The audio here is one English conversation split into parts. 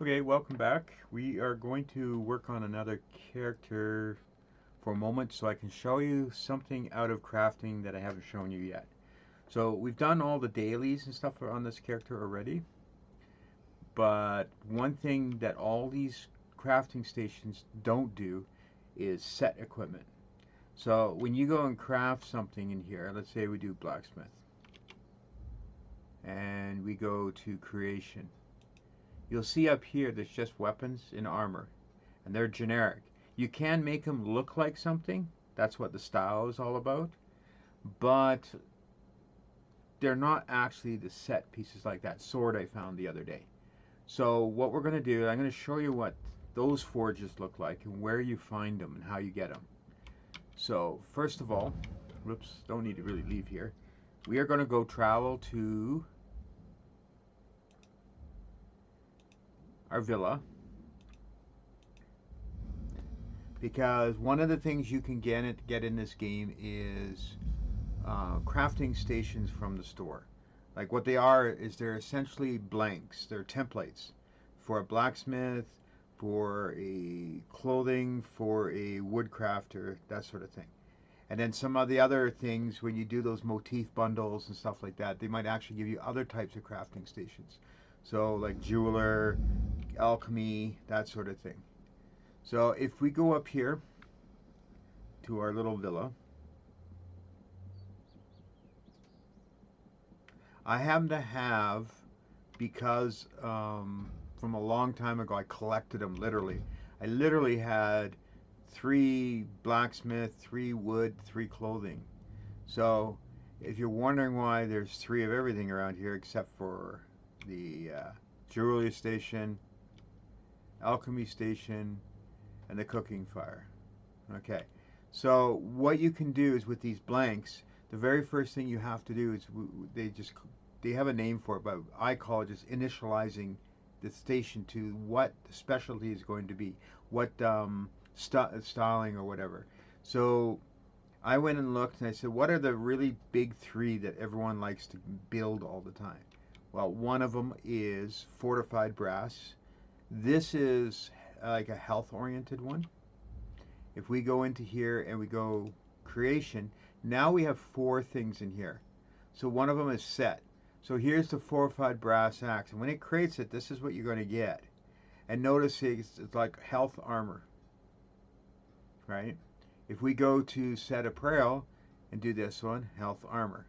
Okay, welcome back. We are going to work on another character for a moment so I can show you something out of crafting that I haven't shown you yet. So we've done all the dailies and stuff on this character already, but one thing that all these crafting stations don't do is set equipment. So when you go and craft something in here, let's say we do blacksmith, and we go to creation, you'll see up here there's just weapons and armor, and they're generic. You can make them look like something. That's what the style is all about. But they're not actually the set pieces like that sword I found the other day. So what we're going to do, I'm going to show you what those forges look like and where you find them and how you get them. So first of all, whoops, don't need to really leave here. We are going to go travel to our villa, because one of the things you can get in this game is crafting stations from the store. Like what they are is they're essentially blanks. They're templates for a blacksmith, for a clothing, for a woodcrafter, that sort of thing. And then some of the other things, when you do those motif bundles and stuff like that, they might actually give you other types of crafting stations. So like jeweler, alchemy, that sort of thing. So if we go up here to our little villa, I happen to have, because from a long time ago I collected them literally. I literally had 3 blacksmith, 3 wood, 3 clothing. So if you're wondering why there's 3 of everything around here except for the jewelry station, alchemy station, and the cooking fire. Okay, so what you can do is with these blanks, the very first thing you have to do is they have a name for it, but I call it just initializing the station to what the specialty is going to be, what styling or whatever. So I went and looked and I said, what are the really big 3 that everyone likes to build all the time? Well, one of them is fortified brass. This is like a health oriented one. If we go into here and we go creation, now we have 4 things in here. So one of them is set. So here's the fortified brass axe, and when it creates it, this is what you're going to get. And notice it's like health armor, right? If we go to set apparel and do this one, health armor.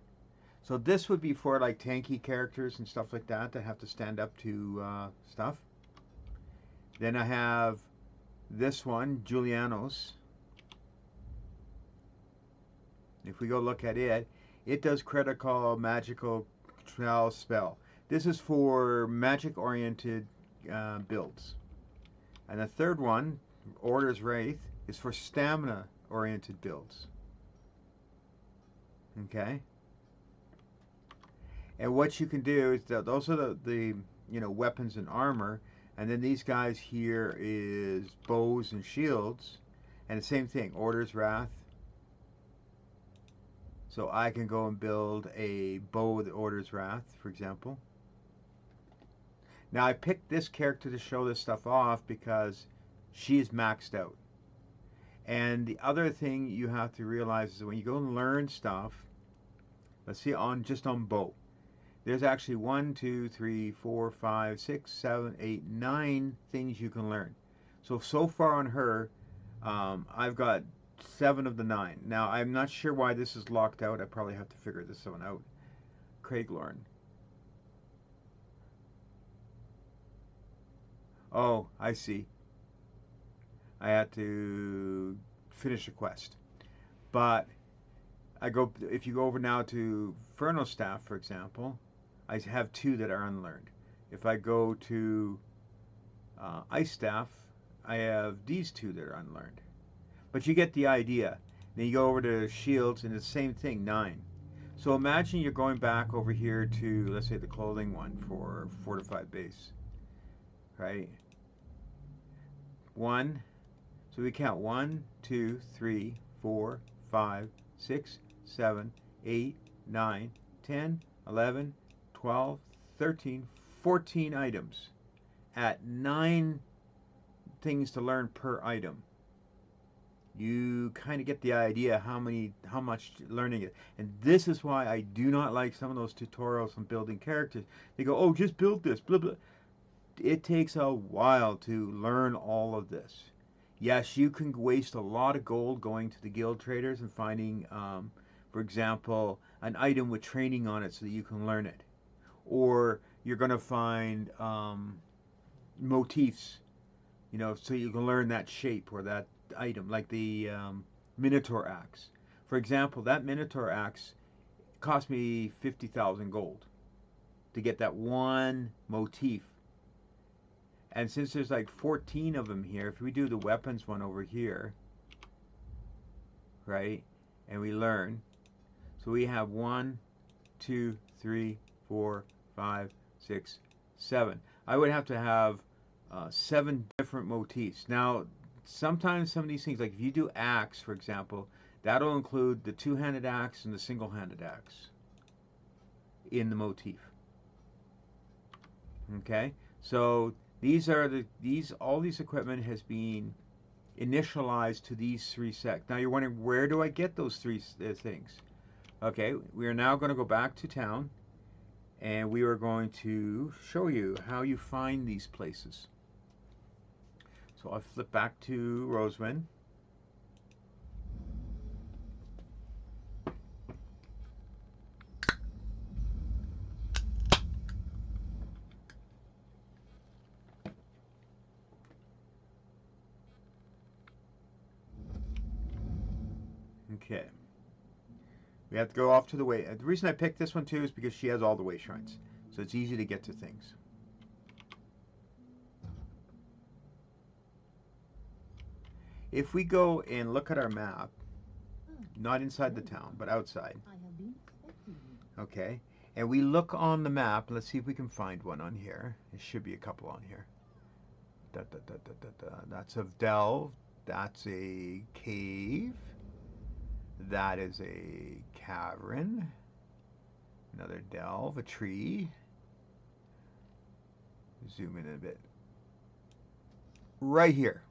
So this would be for like tanky characters and stuff like that have to stand up to stuff. Then I have this one, Julianos. If we go look at it, it does critical magical spell. This is for magic oriented builds. And the third one, Order's Wraith, is for stamina oriented builds. Okay? And what you can do is those are the weapons and armor, and then these guys here is bows and shields, and the same thing, Order's Wrath. So I can go and build a bow with Order's Wrath, for example. Now I picked this character to show this stuff off because she is maxed out. And the other thing you have to realize is that when you go and learn stuff, let's see, just on bow, there's actually 1, 2, 3, 4, 5, 6, 7, 8, 9 things you can learn. So far on her, I've got 7 of the 9. Now, I'm not sure why this is locked out. I probably have to figure this one out. Craiglorn. Oh, I see. I had to finish a quest. But if you go over now to Furnace Staff, for example, I have 2 that are unlearned. If I go to Ice Staff, I have these 2 that are unlearned. But you get the idea. Then you go over to Shields, and it's the same thing, 9. So imagine you're going back over here to, let's say, the clothing one for fortified base, right? 1. So we count 1, 2, 3, 4, 5, 6, 7, 8, 9, 10, 11, 12, 13, 14 items. at 9 things to learn per item, you kind of get the idea how much learning it. And this is why I do not like some of those tutorials on building characters. They go, oh, just build this, blah blah. It takes a while to learn all of this. Yes, you can waste a lot of gold going to the guild traders and finding, for example, an item with training on it so that you can learn it. Or you're going to find motifs, you know, so you can learn that shape or that item, like the Minotaur axe. For example, that Minotaur axe cost me 50,000 gold to get that one motif. And since there's like 14 of them here, if we do the weapons one over here, right, and we learn, so we have 1, 2, 3, 4, 5, 6, 7. I would have to have 7 different motifs. Now, sometimes some of these things, like if you do axe, for example, that'll include the two-handed axe and the single-handed axe in the motif. Okay, so all these equipment has been initialized to these 3 sets. Now you're wondering, where do I get those 3 things? Okay, we are now going to go back to town, and we are going to show you how you find these places. So I'll flip back to Rosewind. Okay. We have to go off to the way. The reason I picked this one too is because she has all the way shrines. So it's easy to get to things. If we go and look at our map, not inside the town, but outside. Okay. And we look on the map. Let's see if we can find one on here. There should be a couple on here. That's a delve. That's a cave. That is a cavern. Another delve, a tree. Zoom in a bit. Right here.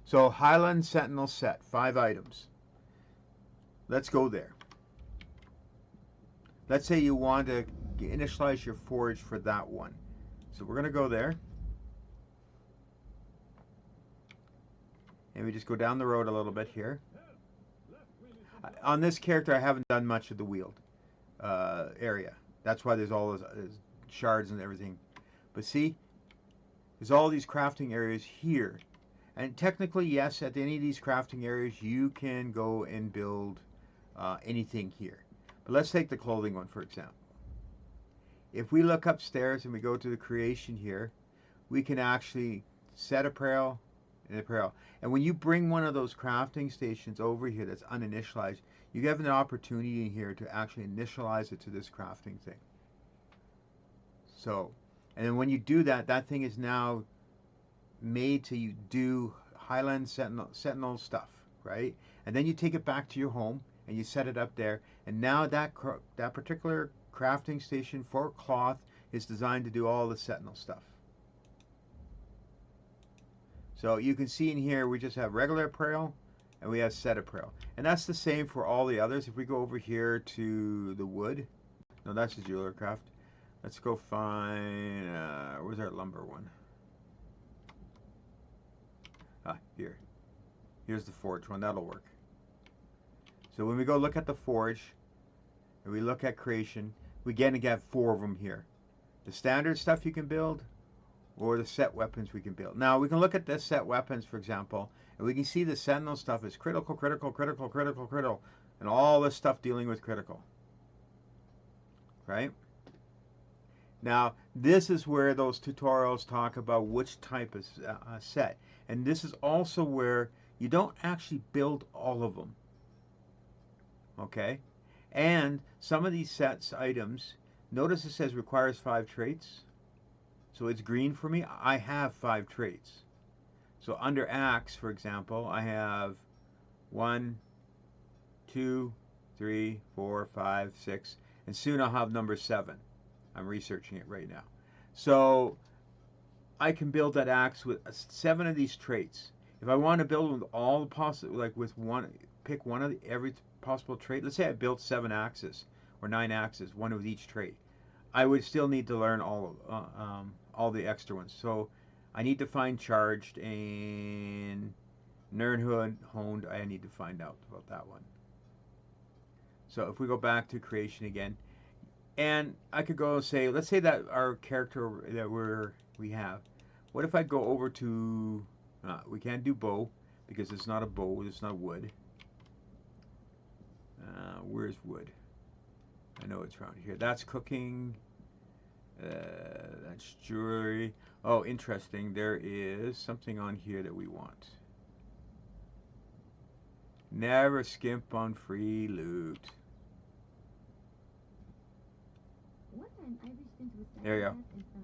So Highland Sentinel set, 5 items. Let's go there. Let's say you want to initialize your forge for that one. So we're going to go there. And we just go down the road a little bit here. On this character, I haven't done much of the wield area. That's why there's all those shards and everything. But see, there's all these crafting areas here. And technically, yes, at any of these crafting areas, you can go and build anything here. But let's take the clothing one, for example. If we look upstairs and we go to the creation here, we can actually set apparel and apparel. And when you bring one of those crafting stations over here that's uninitialized, you have an opportunity here to actually initialize it to this crafting thing. So, and then when you do that, that thing is now made to do Highland Sentinel stuff, right? And then you take it back to your home and you set it up there. And now that particular crafting station for cloth is designed to do all the Sentinel stuff. So you can see in here we just have regular apparel and we have set apparel. And that's the same for all the others. If we go over here to the wood, no, that's the jeweler craft. Let's go find, where's our lumber one? Ah, here. Here's the forge one, that'll work. So when we go look at the forge, and we look at creation, we again have 4 of them here. The standard stuff you can build, or the set weapons we can build. Now we can look at the set weapons, for example, and we can see the Sentinel stuff is critical, critical, critical, critical, critical, and all this stuff dealing with critical. Right? Now, this is where those tutorials talk about which type of set. And this is also where you don't actually build all of them. Okay? And some of these sets items, notice it says requires 5 traits. So it's green for me. I have 5 traits. So under axe, for example, I have 1, 2, 3, 4, 5, 6, and soon I'll have number 7. I'm researching it right now. So I can build that axe with 7 of these traits. If I want to build with all the possible, like with one, pick one of every possible trait. Let's say I built 7 axes or 9 axes, one with each trait. I would still need to learn all the extra ones. So I need to find charged and Nernhood honed. I need to find out about that one. So if we go back to creation again, and I could go and say, let's say that our character that we have. What if I go over to, we can't do bow because it's not a bow, it's not wood. Where's wood? I know it's around here. That's cooking. That's jewelry. Oh, interesting. There is something on here that we want. Never skimp on free loot. There you go.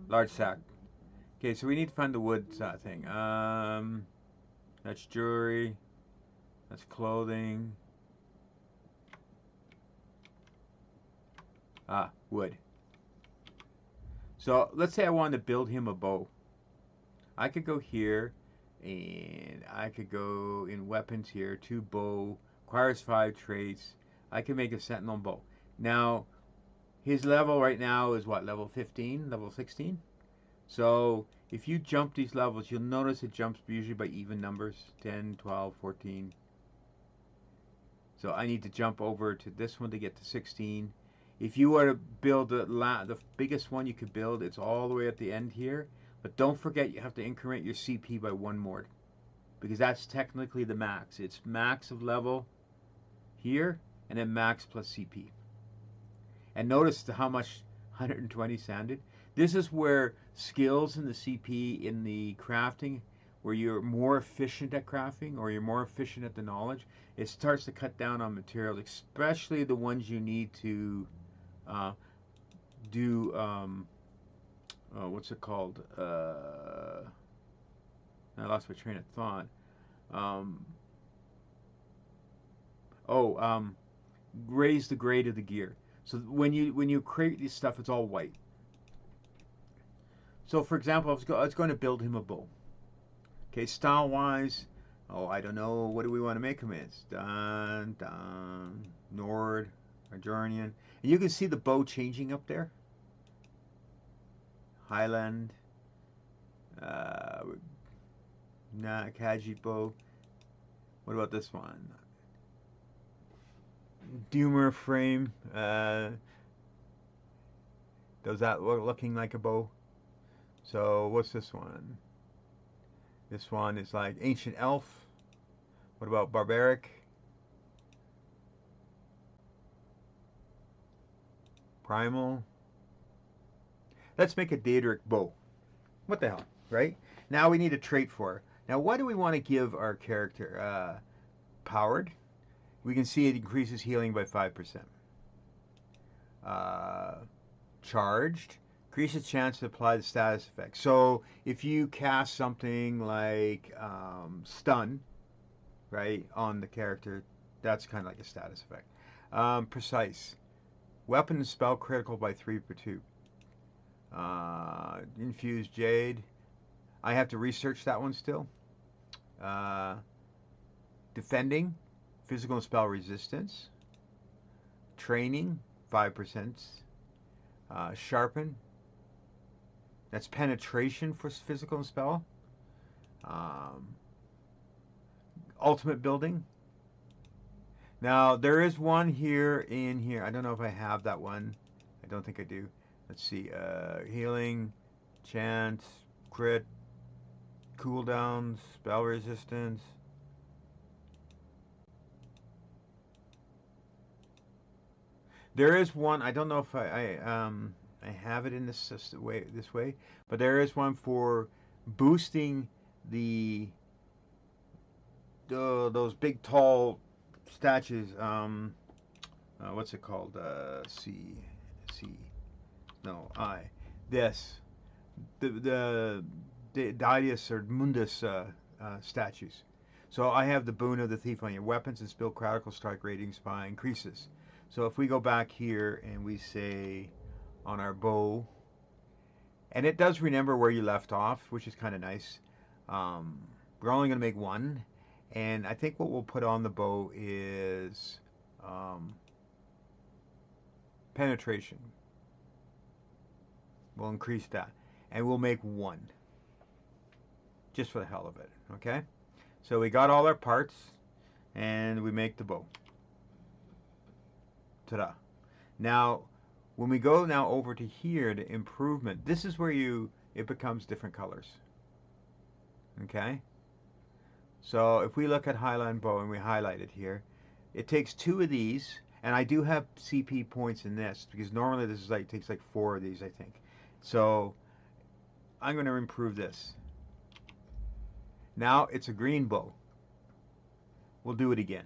Large sack. Okay, so we need to find the wood thing. That's jewelry. That's clothing. Wood. So let's say I wanted to build him a bow. I could go here and I could go in weapons here, 2 bow, requires 5 traits. I can make a sentinel bow. Now, his level right now is what, level 15, level 16? So if you jump these levels, you'll notice it jumps usually by even numbers, 10, 12, 14. So I need to jump over to this one to get to 16. If you were to build the biggest one you could build, it's all the way at the end here. But don't forget you have to increment your CP by 1 more, because that's technically the max. It's max of level here, and then max plus CP. And notice how much 120 sanded. This is where skills in the CP in the crafting, where you're more efficient at crafting or you're more efficient at the knowledge, it starts to cut down on materials, especially the ones you need to do, what's it called? I lost my train of thought. Raise the grade of the gear. So when you create this stuff, it's all white. So for example, I was going to build him a bow. Okay, style wise, I don't know, what do we want to make him as? Nord, Arjornian. And you can see the bow changing up there. Highland, Khajiit bow. What about this one? Doomer frame. Does that look looking like a bow? So what's this one? This one is like ancient elf. What about barbaric? Primal. Let's make a Daedric bow. What the hell, right? Now we need a trait for her. Now what do we want to give our character? Powered. We can see it increases healing by 5%. Charged. Increases chance to apply the status effect. So if you cast something like stun, right, on the character, that's kind of like a status effect. Precise. Weapon and spell critical by 3 per 2. Infused Jade. I have to research that one still. Defending. Physical and spell resistance. Training. 5%. Sharpen. That's penetration for physical and spell. Ultimate building. Now there is one here in here. I don't know if I have that one. I don't think I do. Let's see. Healing, chance, crit, cooldowns, spell resistance. There is one. I don't know if I have it in this way, but there is one for boosting those big tall statues. What's it called? This the Didius or Mundus statues. So I have the boon of the thief on your weapons and spill critical strike ratings by increases. So if we go back here and we say on our bow, And it does remember where you left off, which is kind of nice. Um, we're only going to make one. And I think what we'll put on the bow is um, penetration. We'll increase that. And we'll make one. Just for the hell of it. Okay? So we got all our parts. And we make the bow. Ta-da. Now, when we go now over to here to improvement, this is where it becomes different colors. Okay? So if we look at Highline Bow and we highlight it here, it takes 2 of these, and I do have CP points in this because normally this is like takes like 4 of these, I think. So I'm going to improve this. Now it's a green bow. We'll do it again.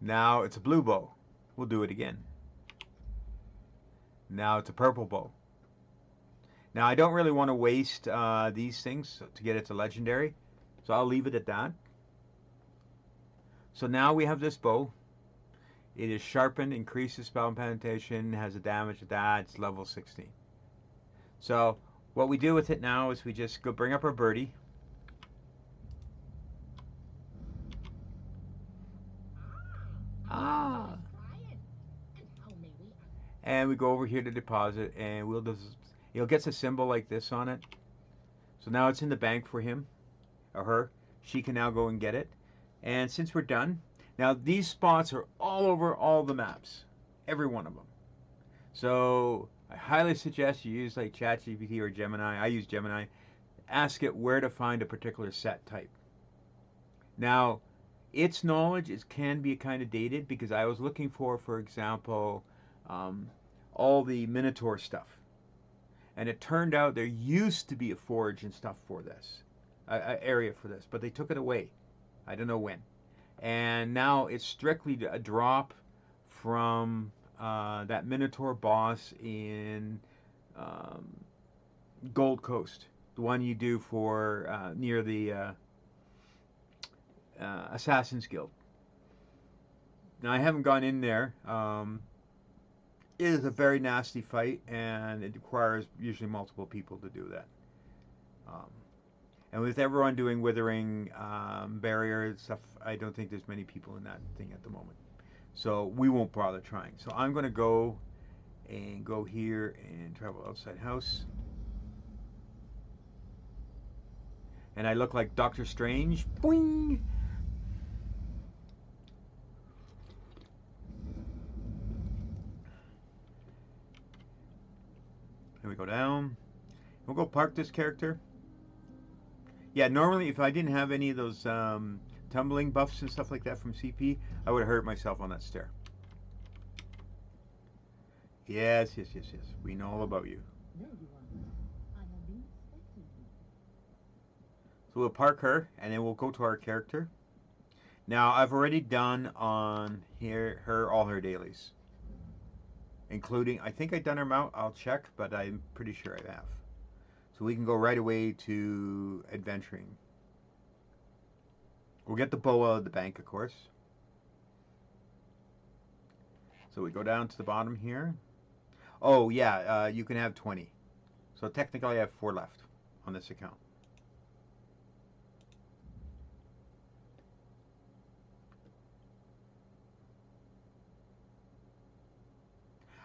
Now it's a blue bow. We'll do it again. Now it's a purple bow. Now I don't really want to waste these things to get it to legendary, so I'll leave it at that. So now we have this bow. It is sharpened, increases spell penetration, has a damage of that. It's level 16. So what we do with it now is we just go bring up our birdie. And we go over here to deposit, and we'll just, it'll get a symbol like this on it. So now it's in the bank for him or her. She can now go and get it. And since we're done, now these spots are all over all the maps, every one of them. So I highly suggest you use like ChatGPT or Gemini. I use Gemini. Ask it where to find a particular set type. Now, its knowledge can be kind of dated because I was looking for example, all the Minotaur stuff. And it turned out there used to be a forge and stuff for this, an area for this, but they took it away. I don't know when. And now it's strictly a drop from that Minotaur boss in Gold Coast, the one you do for near the Assassin's Guild. Now I haven't gone in there. It is a very nasty fight, and it requires usually multiple people to do that. And with everyone doing withering barrier and stuff, I don't think there's many people in that thing at the moment. So we won't bother trying. So I'm going to go here and travel outside house. And I look like Doctor Strange. Boing! Here we go down. We'll go park this character. Yeah, normally if I didn't have any of those tumbling buffs and stuff like that from CP, I would have hurt myself on that stair. Yes. We know all about you. So we'll park her, and then we'll go to our character. Now, I've already done on all her dailies. Including, I think I've done her mount, I'll check, but I'm pretty sure I have. So we can go right away to adventuring. We'll get the bow out of the bank, of course. So we go down to the bottom here. Oh, yeah, you can have 20. So technically I have 4 left on this account.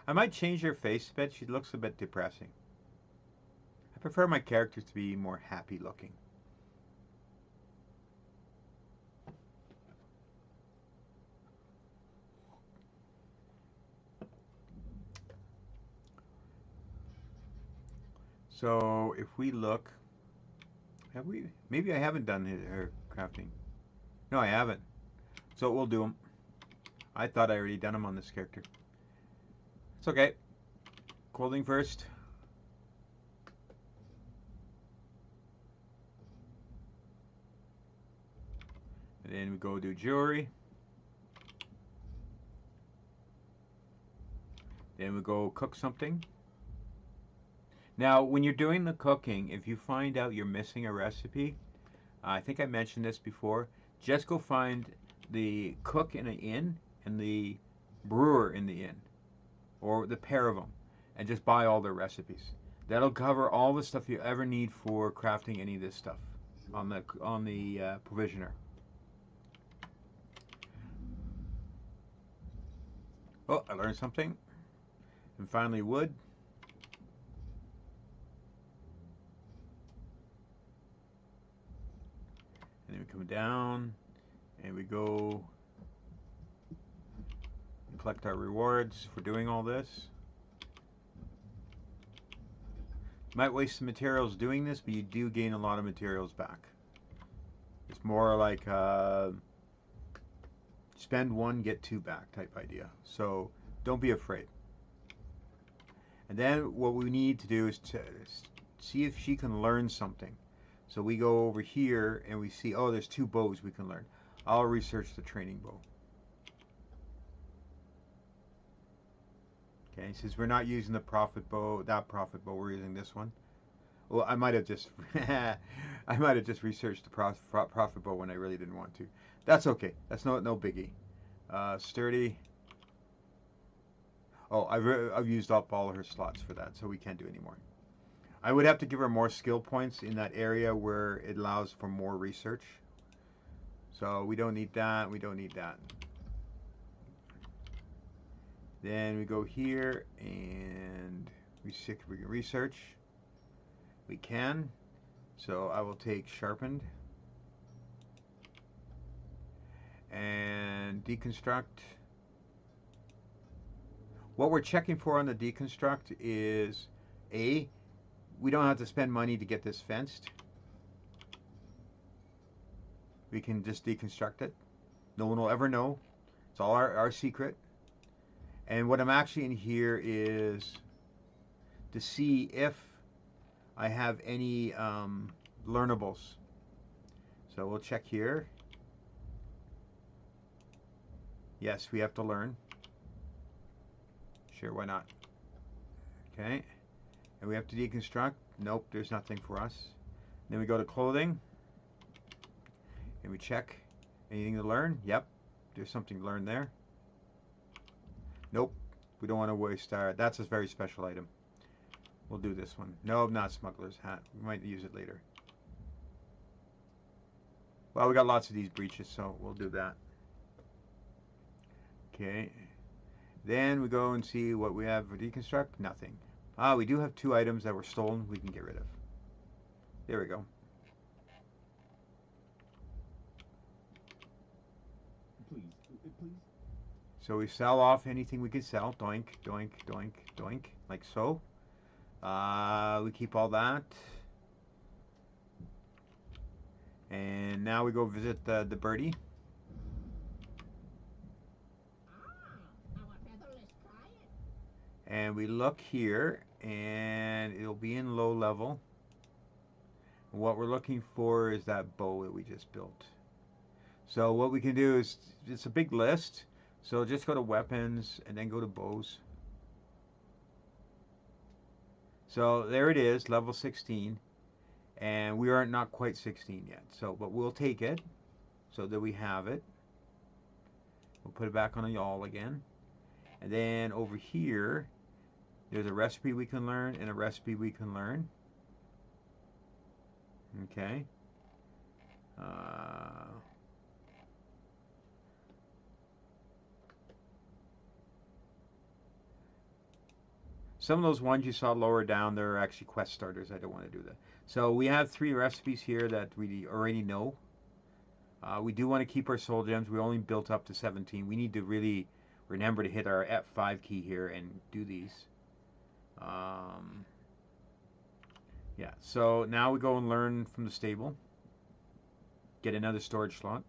I might change her face a bit. She looks a bit depressing. I prefer my characters to be more happy looking. So if we look, have we? Maybe I haven't done her crafting. No, I haven't. So we'll do them. I thought I already done them on this character. It's okay. Clothing first. And then we go do jewelry. Then we go cook something. Now, when you're doing the cooking, if you find out you're missing a recipe, I think I mentioned this before, just go find the cook in an inn and the brewer in the inn. or the pair of them, and just buy all their recipes. That'll cover all the stuff you ever need for crafting any of this stuff on the provisioner. Oh, I learned something. And finally, wood. And then we come down and we go and collect our rewards for doing all this. You might waste some materials doing this, but you do gain a lot of materials back. It's more like spend one, get two back type idea. So don't be afraid. And then what we need to do is to see if she can learn something. So we go over here and we see, oh, there's two bows we can learn. I'll research the training bow. Okay, since we're not using the profit bow, we're using this one. Well, I might have just researched the profit bow when I really didn't want to. That's okay. That's no biggie. Sturdy. Oh, I've used up all of her slots for that, so we can't do any more. I would have to give her more skill points in that area where it allows for more research. So we don't need that. We don't need that. Then we go here and we can research. We can. So I will take sharpened and deconstruct. What we're checking for on the deconstruct is A, we don't have to spend money to get this fenced. We can just deconstruct it. No one will ever know. It's all our secret. And what I'm actually in here is to see if I have any learnables. So we'll check here. Yes, we have to learn. Sure, why not? Okay. And we have to deconstruct. Nope, there's nothing for us. Then we go to clothing. And we check. Anything to learn? Yep. There's something to learn there. Nope. We don't want to waste our... That's a very special item. We'll do this one. No, not smuggler's hat. We might use it later. Well, we got lots of these breeches, so we'll do that. Okay. Then we go and see what we have for deconstruct. Nothing. Ah, we do have two items that were stolen we can get rid of. There we go. Please. So we sell off anything we can sell. Doink, doink, doink, doink. Like so. We keep all that. And now we go visit the birdie. And we look here, and it'll be in low level. What we're looking for is that bow that we just built. So what we can do is, it's a big list, so just go to weapons and then go to bows. So there it is, level 16, and we are not quite 16 yet. So, but we'll take it so that we have it. We'll put it back on the yawl again. And then over here, there's a recipe we can learn and a recipe we can learn. Okay. Some of those ones you saw lower down, they're actually quest starters. I don't want to do that. So we have 3 recipes here that we already know. We do want to keep our soul gems. We only built up to 17. We need to really remember to hit our F5 key here and do these. Yeah, so now we go and learn from the stable. Get another storage slot.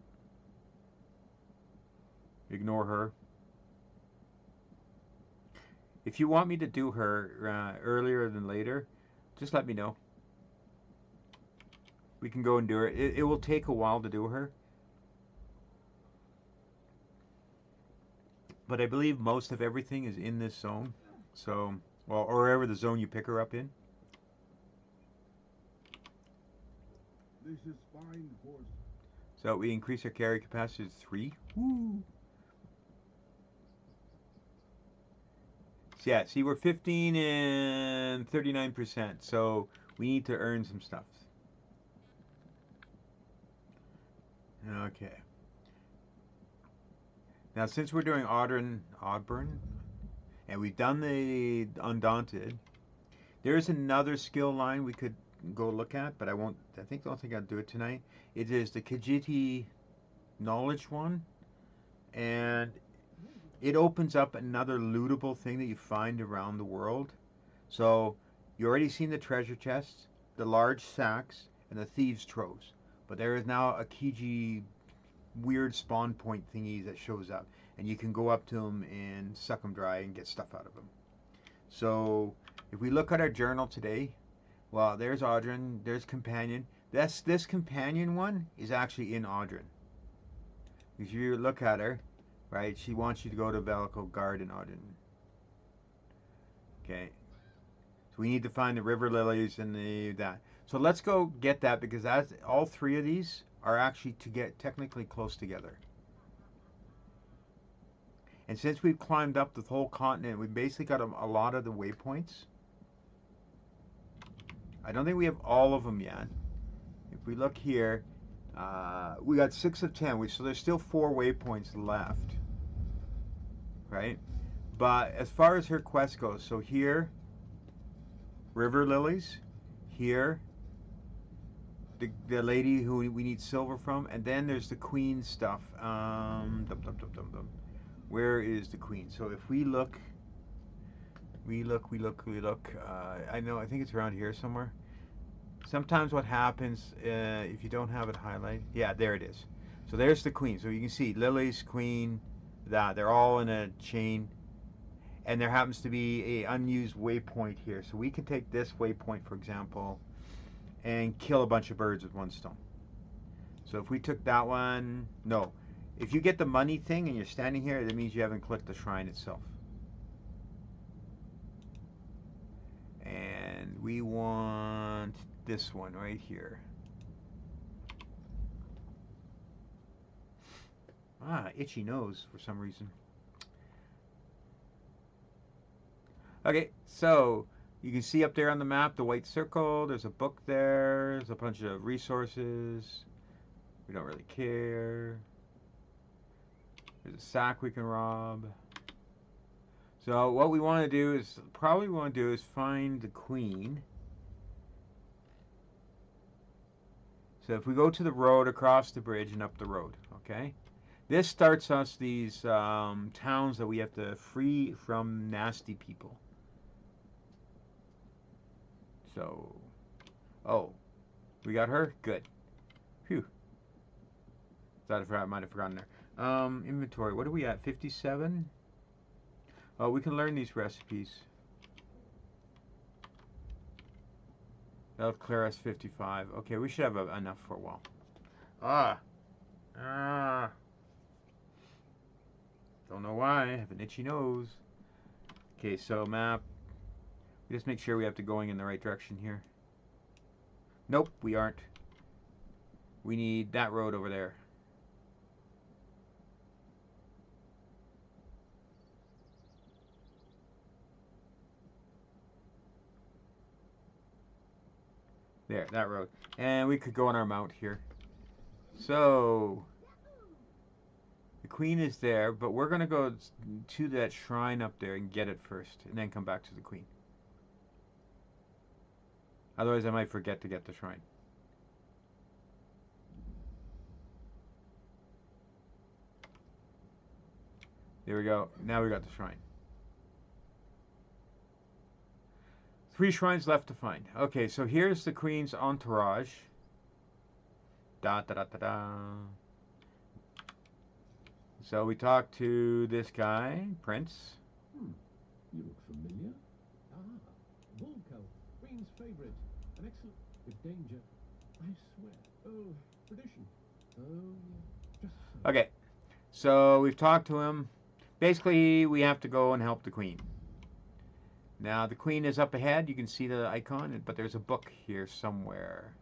Ignore her. If you want me to do her earlier than later, just let me know. We can go and do her. It will take a while to do her. But I believe most of everything is in this zone. So, well, or wherever the zone you pick her up in. This is fine horse. So we increase our carry capacity to 3. Woo! Yeah, see, we're 15 and 39%, so we need to earn some stuff. Okay. Now, since we're doing Audburn, and we've done the Undaunted, there's another skill line we could go look at, but I won't. Don't think I'll do it tonight. It is the Khajiit knowledge one, and it opens up another lootable thing that you find around the world. So you already seen the treasure chests, the large sacks, and the thieves' troves. But there is now a Kiji weird spawn point thingy that shows up, and you can go up to them and suck them dry and get stuff out of them. So if we look at our journal today, well, there's Audrin, there's Companion. This Companion one is actually in Audrin. If you look at her, right, she wants you to go to Velico Garden, Audrin. Okay. So we need to find the river lilies and that. So let's go get that, because that's all three of these are actually to get technically close together. And since we've climbed up the whole continent, we've basically got a lot of the waypoints. I don't think we have all of them yet. If we look here, we got 6 of 10, so there's still 4 waypoints left, right? But as far as her quest goes, so here, river lilies, here, the lady who we need silver from, and then there's the queen stuff. Where is the queen? So if we look, we look. I think it's around here somewhere. Sometimes what happens if you don't have it highlighted, yeah, there it is. So there's the queen. So you can see lilies, queen, that they're all in a chain, and there happens to be a unused waypoint here. So we can take this waypoint, for example, and kill a bunch of birds with one stone. So if we took that one, no. If you get the money thing and you're standing here, that means you haven't clicked the shrine itself. And we want this one right here. Itchy nose for some reason. Okay, so you can see up there on the map the white circle. There's a book there. There's a bunch of resources. We don't really care. There's a sack we can rob. So what we want to do is, find the queen. So if we go to the road, across the bridge and up the road, okay? This starts us these towns that we have to free from nasty people. So, oh, we got her? Good. Phew. Thought I might have forgotten her. Inventory, what are we at? 57? Oh, we can learn these recipes. That'll clear us 55. Okay, we should have enough for a while. Don't know why. I have an itchy nose. Okay, so map. Just make sure we have to going in the right direction here. Nope, we aren't. We need that road over there. There, that road. And we could go on our mount here. So, the queen is there, but we're going to go to that shrine up there and get it first, and then come back to the queen. Otherwise, I might forget to get the shrine. There we go. Now we got the shrine. 3 shrines left to find. Okay, so here's the queen's entourage. Da da da da da. So we talked to this guy, Prince. You look familiar. Volko, Queen's favourite. An excellent with danger. I swear. Oh, tradition. Oh, yeah. Just so. Okay, so we've talked to him. Basically, we have to go and help the queen. Now, the queen is up ahead. You can see the icon, but there's a book here somewhere.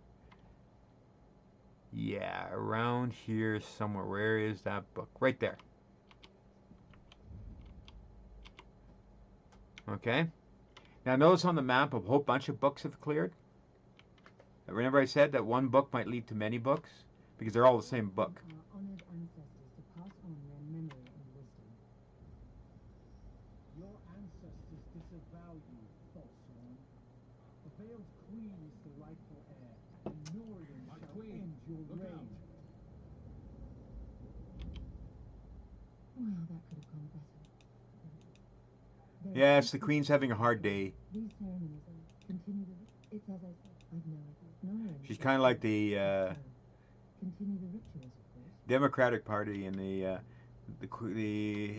Yeah, around here somewhere. Where is that book? Right there. Okay. Now notice on the map a whole bunch of books have cleared. Remember I said that one book might lead to many books? Because they're all the same book. Our honored ancestors to pass on their memory and wisdom. Your ancestors disavow you, false one. The veiled queen is the rightful heir, and Norian shall end your reign. Well, that could have gone better. Yes, the queen's having a hard day. These ceremonies are continue the... It's as I said. I've no idea. No. She's kind of like the Continue the rituals, of course. Democratic Party, and the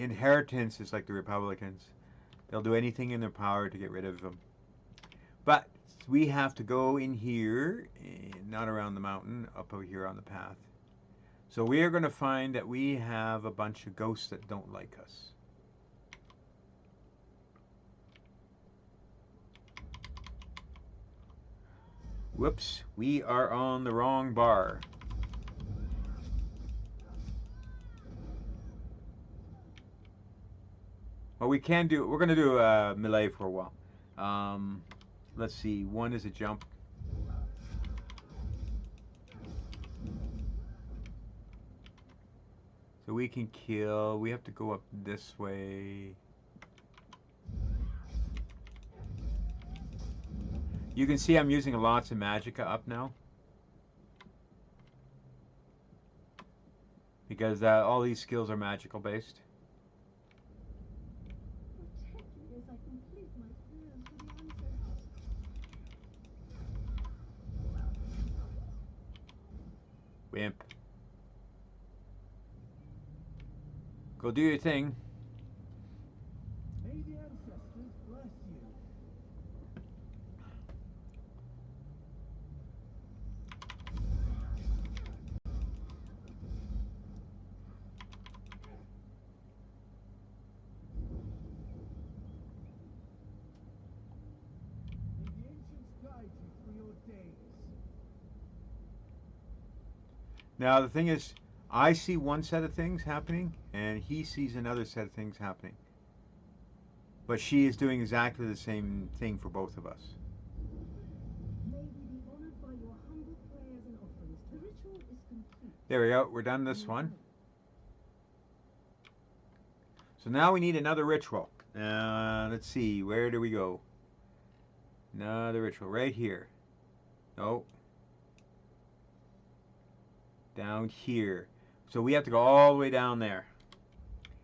inheritance is like the Republicans. They'll do anything in their power to get rid of them. But we have to go in here, not around the mountain, up over here on the path. So we are going to find that we have a bunch of ghosts that don't like us. Whoops, we are on the wrong bar. Well, we're going to do melee for a while. Let's see, one is a jump. So we can kill, we have to go up this way. You can see I'm using lots of magicka up now. Because all these skills are magical based. Protect me as I complete my prayers to the ancestors. Wimp. Go do your thing. May the ancestors bless you. May the ancients guide you through your days. Now the thing is, I see one set of things happening, and he sees another set of things happening. But she is doing exactly the same thing for both of us. May we be honored by your humble prayers and offerings. The ritual is complete. There we go, we're done this one. So now we need another ritual. Let's see, where do we go? Another ritual, right here. Oh. Down here. So we have to go all the way down there.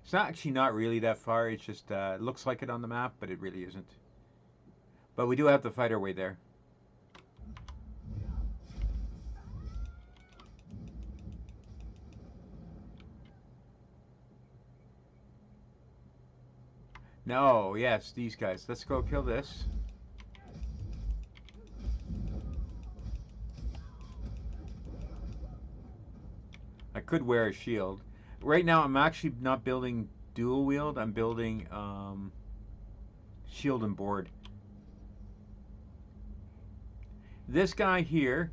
It's actually not really that far. It's just it looks like it on the map, but it really isn't. But we do have to fight our way there. No, yes, these guys. Let's go kill this. I could wear a shield. Right now, I'm actually not building dual wield. I'm building shield and board. This guy here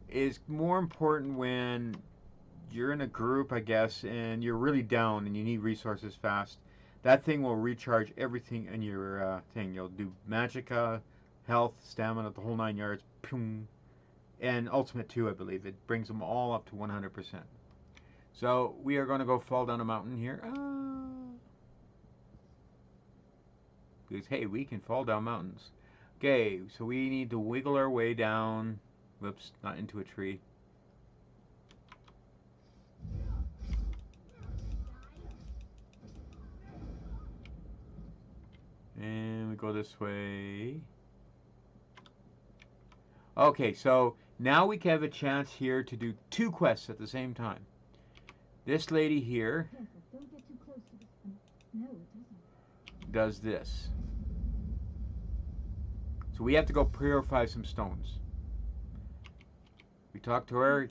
is more important when you're in a group, I guess, and you're really down and you need resources fast. That thing will recharge everything in your thing. You'll do magicka, health, stamina, the whole 9 yards. Boom. And ultimate too, I believe. It brings them all up to 100%. So we are going to go fall down a mountain here. Because, hey, we can fall down mountains. Okay, so we need to wiggle our way down. Whoops, not into a tree. And we go this way. Okay, so now we have a chance here to do 2 quests at the same time. This lady here Don't get too close to this. No, it doesn't. does this. So we have to go purify some stones. We talk to her.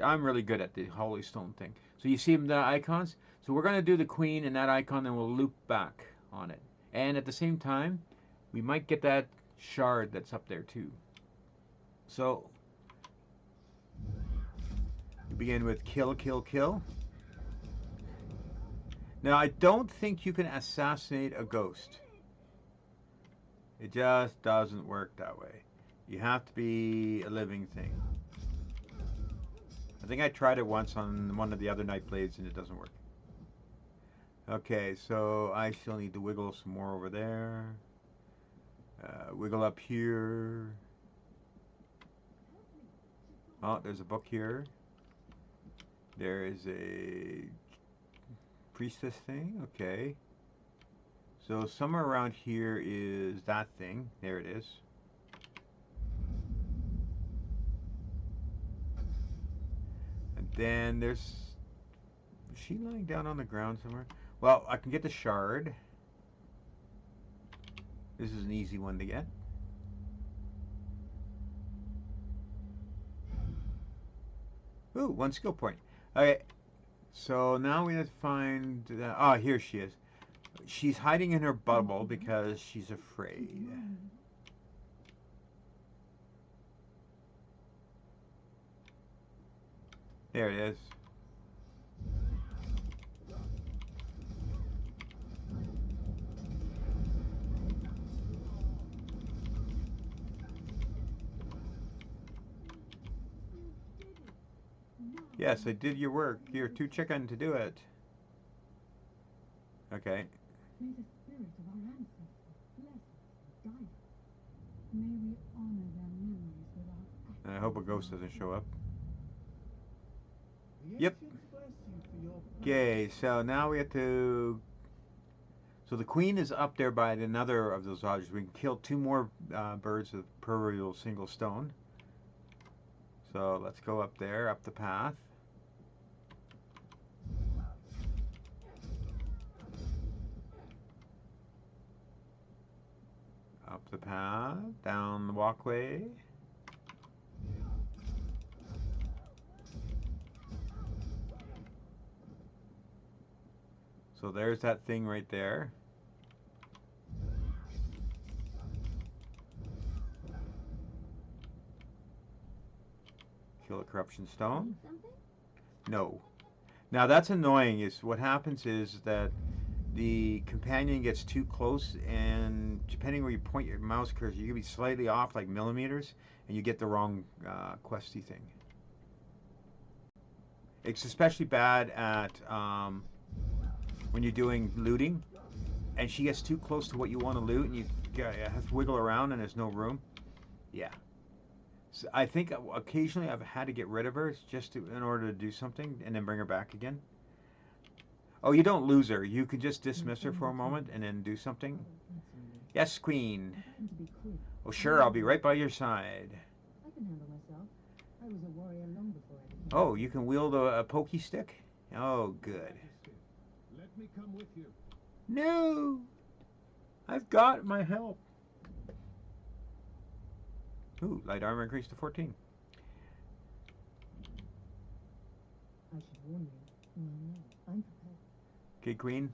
I'm really good at the holy stone thing. So you see the icons? So we're going to do the queen and that icon, then we'll loop back on it. And at the same time, we might get that shard that's up there too. So we begin with kill, kill, kill. Now I don't think you can assassinate a ghost. It just doesn't work that way. You have to be a living thing. I think I tried it once on one of the other night blades and it doesn't work. Okay, so I still need to wiggle some more over there. Wiggle up here. Oh, there's a book here. There is a priestess thing. Okay. So somewhere around here is that thing. There it is. And then there's... Is she lying down on the ground somewhere? Well, I can get the shard. This is an easy one to get. Ooh, one skill point. Okay, so now we have to find... here she is. She's hiding in her bubble because she's afraid. There it is. Yes, I did your work. You're too chicken to do it. Okay. May the spirit of our ancestors bless us and guide us. May we honor their memories without I hope a ghost doesn't show up. The Yep. ancients bless you for your Okay, so now we have to... So the queen is up there by another of those objects. We can kill two more birds with proverbial single stone. So let's go up there, up the path. Up the path, down the walkway. So there's that thing right there. Kill a corruption stone. No. Now that's annoying. Is what happens is that the companion gets too close, and depending where you point your mouse cursor, you can be slightly off, like millimeters, and you get the wrong questy thing. It's especially bad at when you're doing looting, and she gets too close to what you want to loot, and you have to wiggle around, and there's no room. Yeah. So I think occasionally I've had to get rid of her just in order to do something, and then bring her back again. Oh, you don't lose her. You can just dismiss her for a moment and then do something. Yes, Queen. Oh, sure, I'll be right by your side. I can handle myself. I was a warrior long before I became... Oh, you can wield a pokey stick? Oh, good. Let me come with you. No! I've got my help. Ooh, light armor increased to 14. I should warn you. Well, no, I'm prepared. Okay, Queen.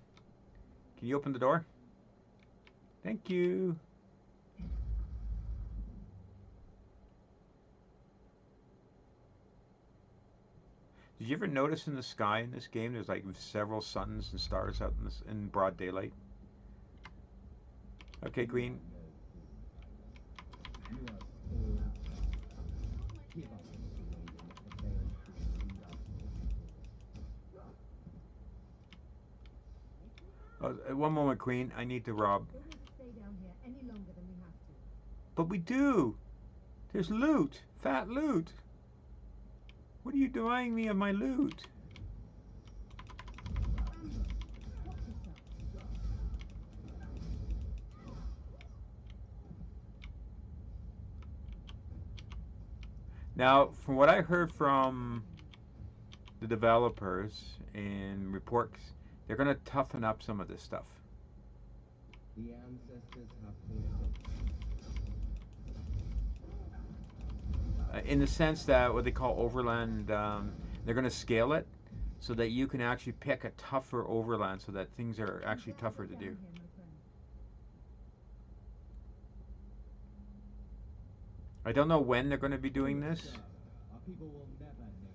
Can you open the door? Thank you. Did you ever notice in the sky in this game there's like several suns and stars out in broad daylight? Okay, Queen. You are spoiled. Give up the sword and let the veil lead us. One moment, Queen. I need to rob. We're going to stay down here any longer than we have to. But we do. There's loot. Fat loot. What are you denying me of my loot? Watch yourself. Now, from what I heard from the developers and reports, they're going to toughen up some of this stuff. The ancestors have forsaken. In the sense that what they call overland, they're going to scale it so that you can actually pick a tougher overland so that things are actually tougher to do. I don't know when they're going to be doing this. Our people will never name you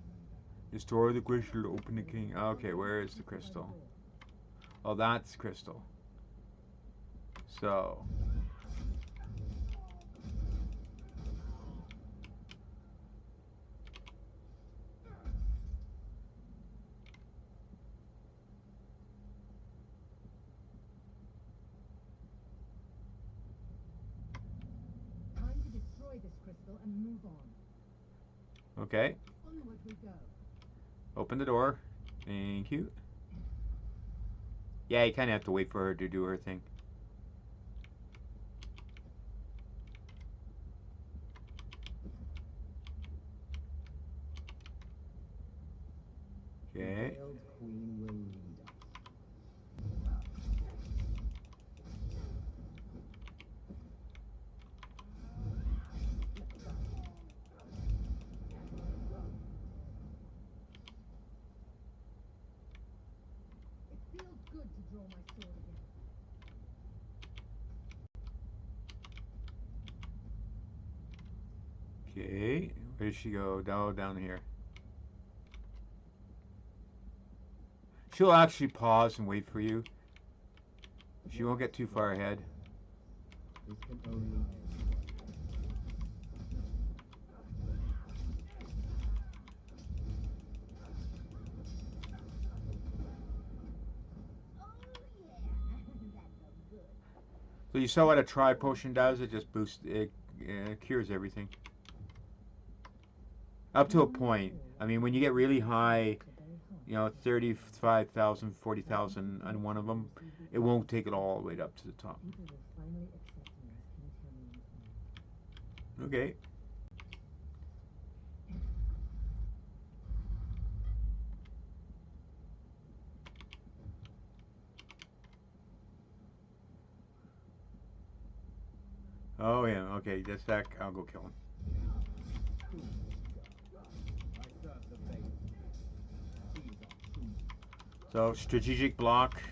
that. Destroy the crystal, open the king. Okay, where is the crystal? Oh, that's crystal. So, destroy this crystal and move on. Okay. Onward we go. Open the door. Thank you. Yeah, you kind of have to wait for her to do her thing. Okay. The veiled queen will lead us. It feels good to draw my sword again. Okay. Where does she go? Down here. She'll actually pause and wait for you. She won't get too far ahead. This can only end. Oh yeah, that felt good. So you saw what a tri potion does? It just boosts, it cures everything. Up to a point. I mean, when you get really high, you know, 35,000, 40,000 on one of them, it won't take it all the way up to the top. People will finally accept me as Canitarian's own. Okay. Oh yeah, okay, that's that. I'll go kill him. I serve the faith. These are true. So strategic block.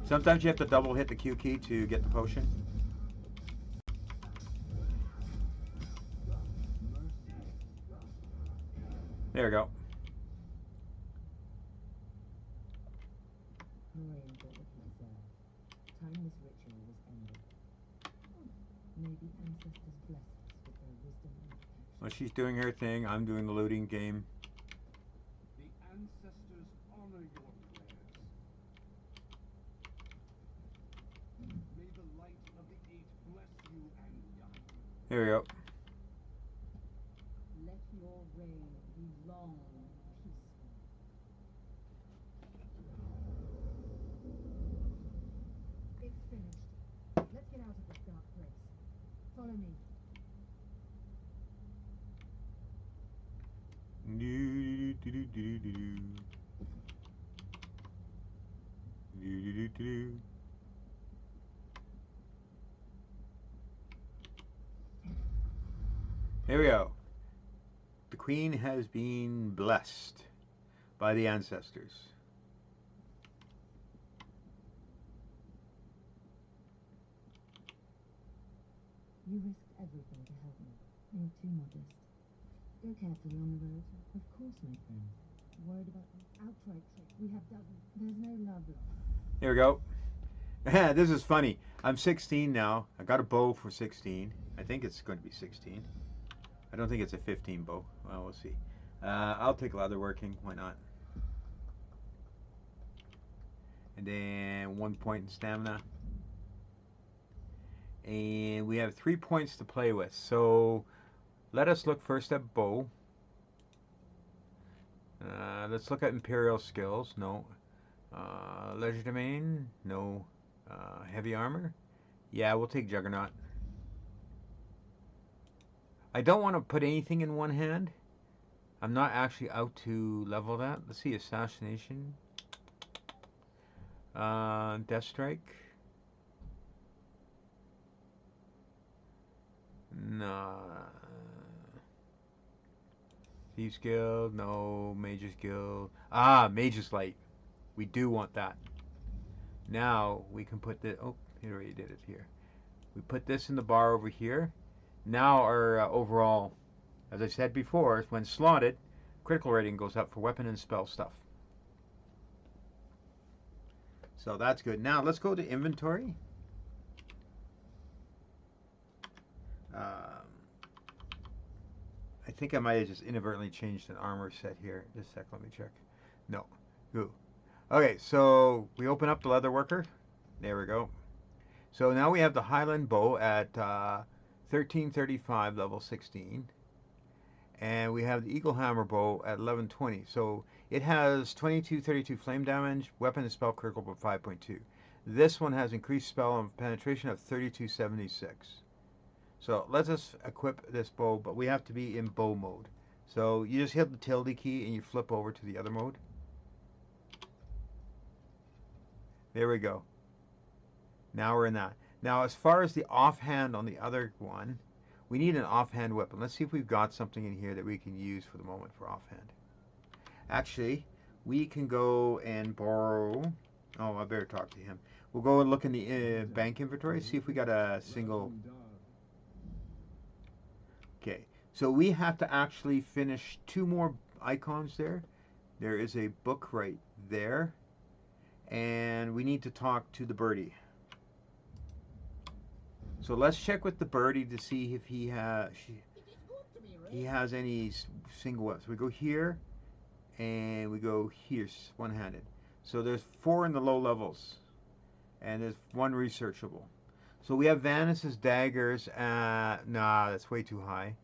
Sometimes you have to double hit the Q key to get the potion. There we go. Lorraine got what he deserved. Time this ritual was ended. Maybe ancestors bless us with their wisdom and protection. Well, she's doing her thing. I'm doing the looting game. The ancestors honor your prayers. May the light of the Eight bless you and guide you. There we go. Let your reign be long and peaceful. It's finished. Let's get out of this dark place. Follow me. There we go. The queen has been blessed by the ancestors. You risked everything to help me. You're too modest. Go carefully on the road. Of course, my friend. Worried about the outright trick. We have dozens. There's no love lost. There we go. This is funny. I'm 16 now. I got a bow for 16. I think it's going to be 16. I don't think it's a 15 bow. Well, we'll see. I'll take leatherworking. Why not? And then 1 point in stamina. And we have 3 points to play with. So let us look first at bow. Let's look at Imperial skills. No. Legerdemain. No. Heavy armor. Yeah, we'll take Juggernaut. I don't want to put anything in one hand. I'm not actually out to level that. Let's see. Assassination. Death Strike. No. Thieves Guild. No. Mage's Guild. Ah, Mage's Light. We do want that. Now we can put the... Oh, he already did it here. We put this in the bar over here. Now our overall, as I said before, when slotted, critical rating goes up for weapon and spell stuff. So that's good. Now let's go to inventory. I think I might have just inadvertently changed an armor set here. Just a sec, let me check. No. Ooh. Okay, so we open up the leather worker. There we go. So now we have the Highland bow at 1335, level 16. And we have the Eagle Hammer bow at 1120. So it has 2232 flame damage, weapon and spell critical of 5.2. This one has increased spell and penetration of 3276. So let's just equip this bow, but we have to be in bow mode. So you just hit the tilde key and you flip over to the other mode. There we go. Now we're in that. Now as far as the offhand on the other one, we need an offhand weapon. Let's see if we've got something in here that we can use for the moment for offhand. Actually, we can go and borrow... Oh, I better talk to him. We'll go and look in the bank inventory, see if we got a single... Okay, so we have to actually finish 2 more icons there. There is a book right there. And we need to talk to the birdie. So let's check with the birdie to see if he has any single weapons. So we go here, and we go here, one-handed. So there's 4 in the low levels, and there's 1 researchable. So we have Vanis's daggers. Nah, that's way too high.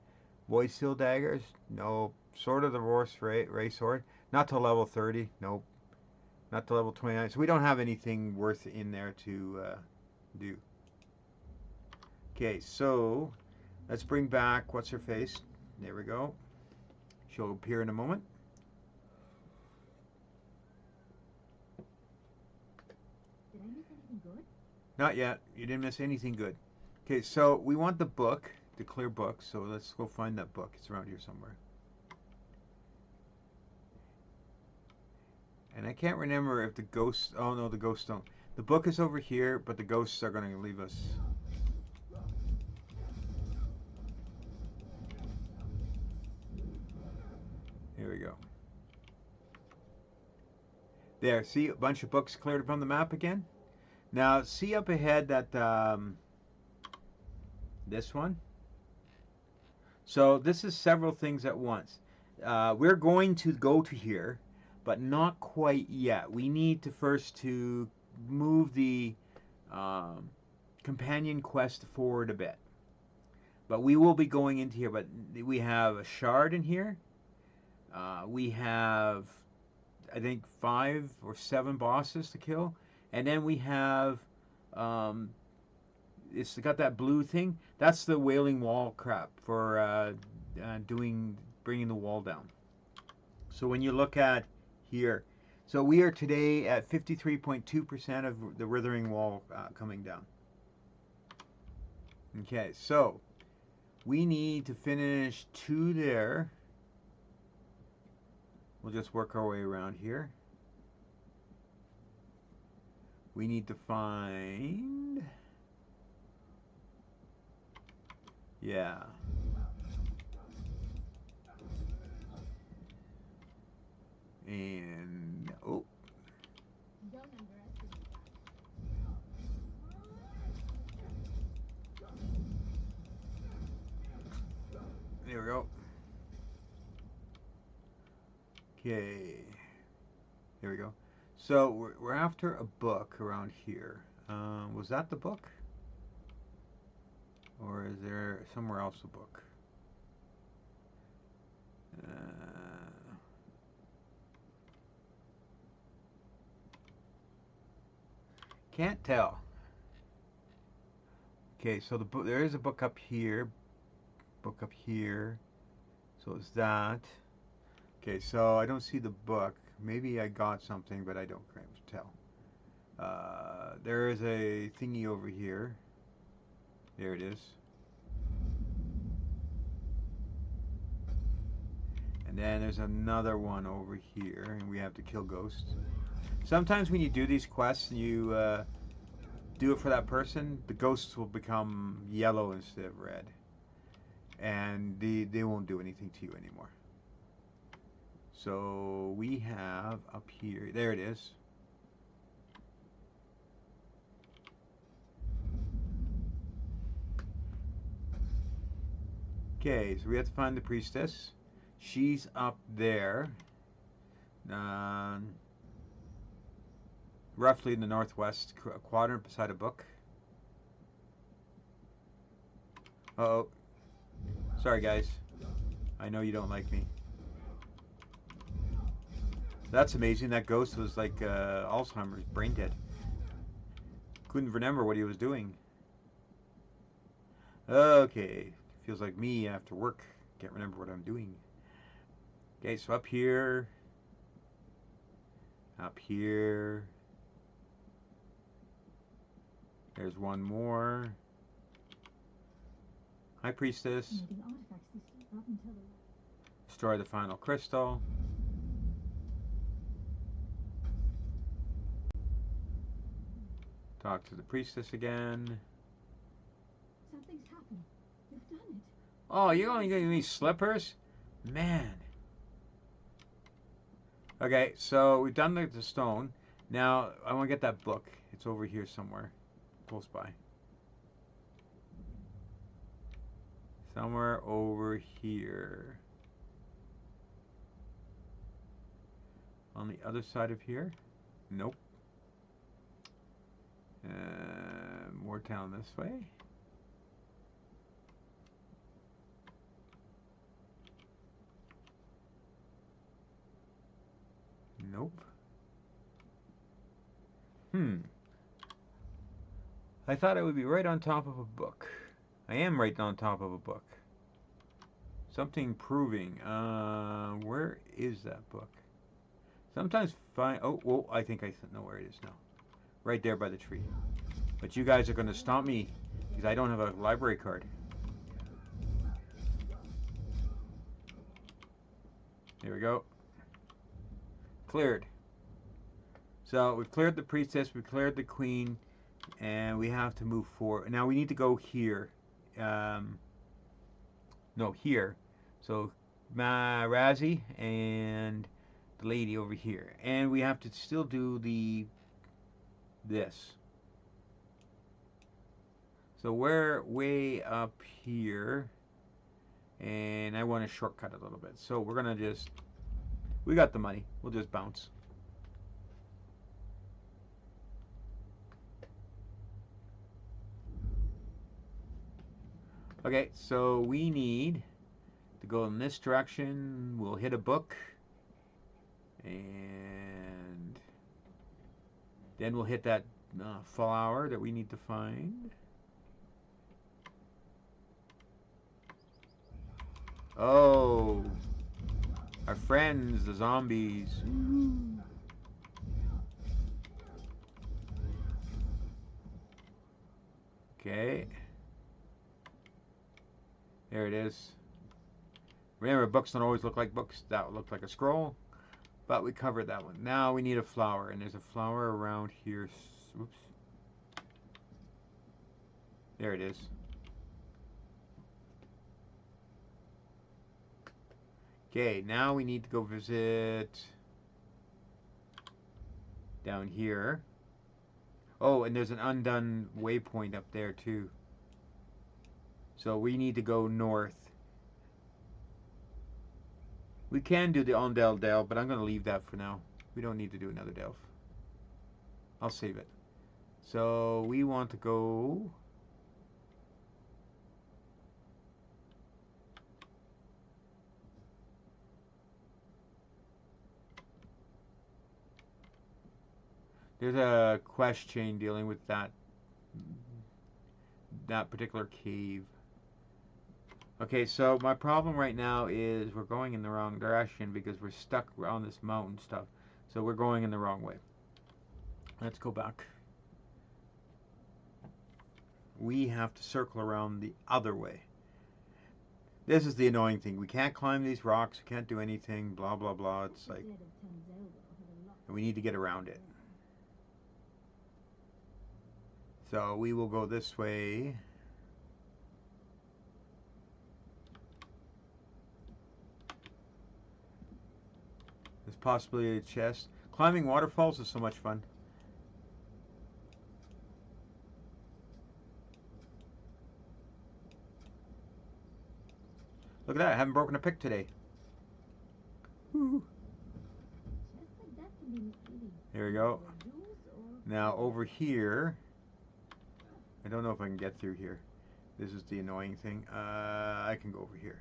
Void Steel daggers? No. Sword of the Ray sword? Not to level 30. Nope. Not to level 29. So we don't have anything worth in there to do. Okay, so let's bring back what's her face. There we go. She'll appear in a moment. Did I miss anything good? Not yet. You didn't miss anything good. Okay, so we want the book, the clear book. So let's go find that book. It's around here somewhere. And I can't remember if the ghosts... Oh, no, the ghosts don't. The book is over here, but the ghosts are going to leave us... Here we go. There, see a bunch of books cleared from the map again. Now, see up ahead that this one. So this is several things at once. We're going to go to here, but not quite yet. We need to first to move the companion quest forward a bit. But we will be going into here. But we have a shard in here. We have, I think, 5 or 7 bosses to kill, and then we have, it's got that blue thing. That's the Wailing Wall crap for bringing the wall down. So when you look at here, so we are today at 53.2% of the Withering Wall coming down. Okay, so we need to finish 2 there. We'll just work our way around here. We need to find... Yeah. And... Oh. Don't underestimate that. There we go. Okay, here we go. So we're after a book around here. Was that the book? Or is there somewhere else a book? Can't tell. Okay, so the book, there is a book up here. Book up here. So it's that. Okay, so I don't see the book. Maybe I got something, but I don't tell. There is a thingy over here. There it is. And then there's another one over here, and we have to kill ghosts. Sometimes when you do these quests and you do it for that person, the ghosts will become yellow instead of red. And they won't do anything to you anymore. So we have up here, there it is. Okay, so we have to find the priestess. She's up there. Roughly in the northwest quadrant beside a book. Uh-oh. Sorry, guys. I know you don't like me. That's amazing. That ghost was like Alzheimer's, brain dead. Couldn't remember what he was doing. Okay. Feels like me after work. Can't remember what I'm doing. Okay, so up here. Up here. There's one more. High Priestess. Maybe artifacts this up until the Destroy the final crystal. Talk to the priestess again. something's happened. You've done it. Oh, you're only giving me slippers? Man. Okay, so we've done the stone. Now, I want to get that book. It's over here somewhere. Close by. Somewhere over here. On the other side of here? Nope. More down this way. Nope. I thought it would be right on top of a book. I am right on top of a book. Something proving. Where is that book? Sometimes find. Oh, whoa! I think I know where it is now. Right there by the tree. But you guys are going to stomp me because I don't have a library card. There we go. Cleared. So we've cleared the priestess, we've cleared the queen, and we have to move forward. Now we need to go here. No, here. So Razzie and the lady over here. And we have to still do this. So we're way up here. And I want to shortcut a little bit. So we're going to just... We got the money. We'll just bounce. Okay, so we need to go in this direction. We'll hit a book. And then we'll hit that flower that we need to find. Oh, our friends, the zombies. Okay. There it is. Remember, books don't always look like books. That looked like a scroll. But we covered that one. Now we need a flower. And there's a flower around here. Oops. There it is. Okay, now we need to go visit down here. Oh, and there's an undone waypoint up there too. So we need to go north. We can do the Ondel Delve, but I'm going to leave that for now. We don't need to do another delve. I'll save it. So we want to go... There's a quest chain dealing with that particular cave. Okay, so my problem right now is we're going in the wrong direction because we're stuck on this mountain stuff. So we're going in the wrong way. Let's go back. We have to circle around the other way. This is the annoying thing. We can't climb these rocks. We can't do anything. Blah, blah, blah. It's like... And we need to get around it. So we will go this way. There's possibly a chest. Climbing waterfalls is so much fun. Look at that, I haven't broken a pick today. Woo. Just like that can be misleading. There we go. Or juice or Now over here, I don't know if I can get through here. This is the annoying thing. I can go over here.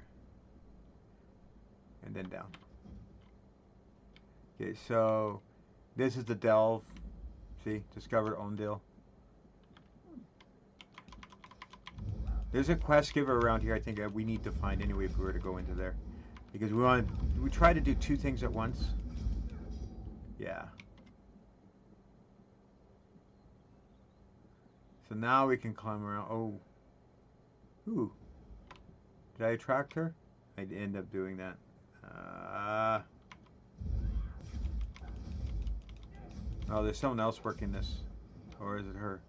And then down. Okay, so this is the delve. See, discovered Ondale. There's a quest giver around here I think we need to find anyway if we were to go into there. Because we try to do two things at once. Yeah. So now we can climb around. Oh. Ooh. Did I attract her? I'd end up doing that. Oh, there's someone else working this. Or is it her?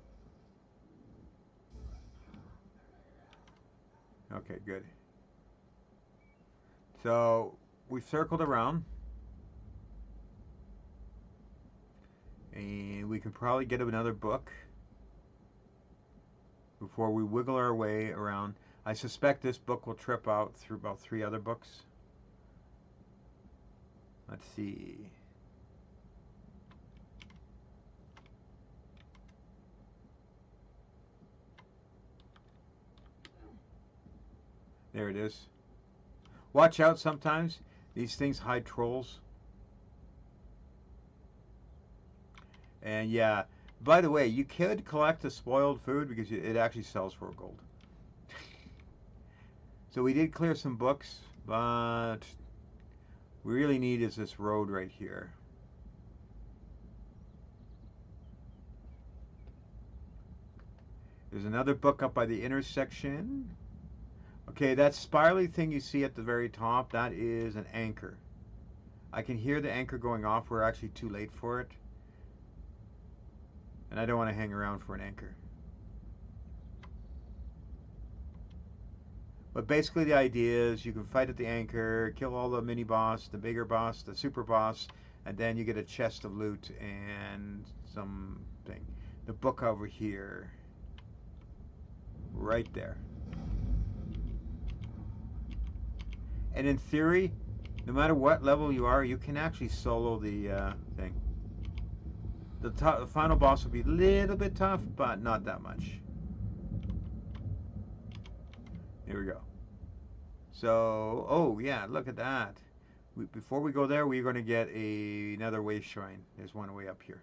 Okay, good. So, we've circled around. And we can probably get another book before we wiggle our way around. I suspect this book will trip out through about 3 other books. Let's see. There it is. Watch out sometimes. These things hide trolls. And yeah, by the way, you could collect the spoiled food because it actually sells for gold. So we did clear some books, but we really need is this road right here. There's another book up by the intersection. Okay, that spirally thing you see at the very top, that is an anchor. I can hear the anchor going off. We're actually too late for it. And I don't want to hang around for an anchor. But basically the idea is you can fight at the anchor, kill all the mini boss, the bigger boss, the super boss, and then you get a chest of loot and something. The book over here. Right there. And in theory, no matter what level you are, you can actually solo the thing. The final boss will be a little bit tough, but not that much. Here we go. So, oh yeah, look at that. Before we go there, we're going to get another way shrine. There's one way up here.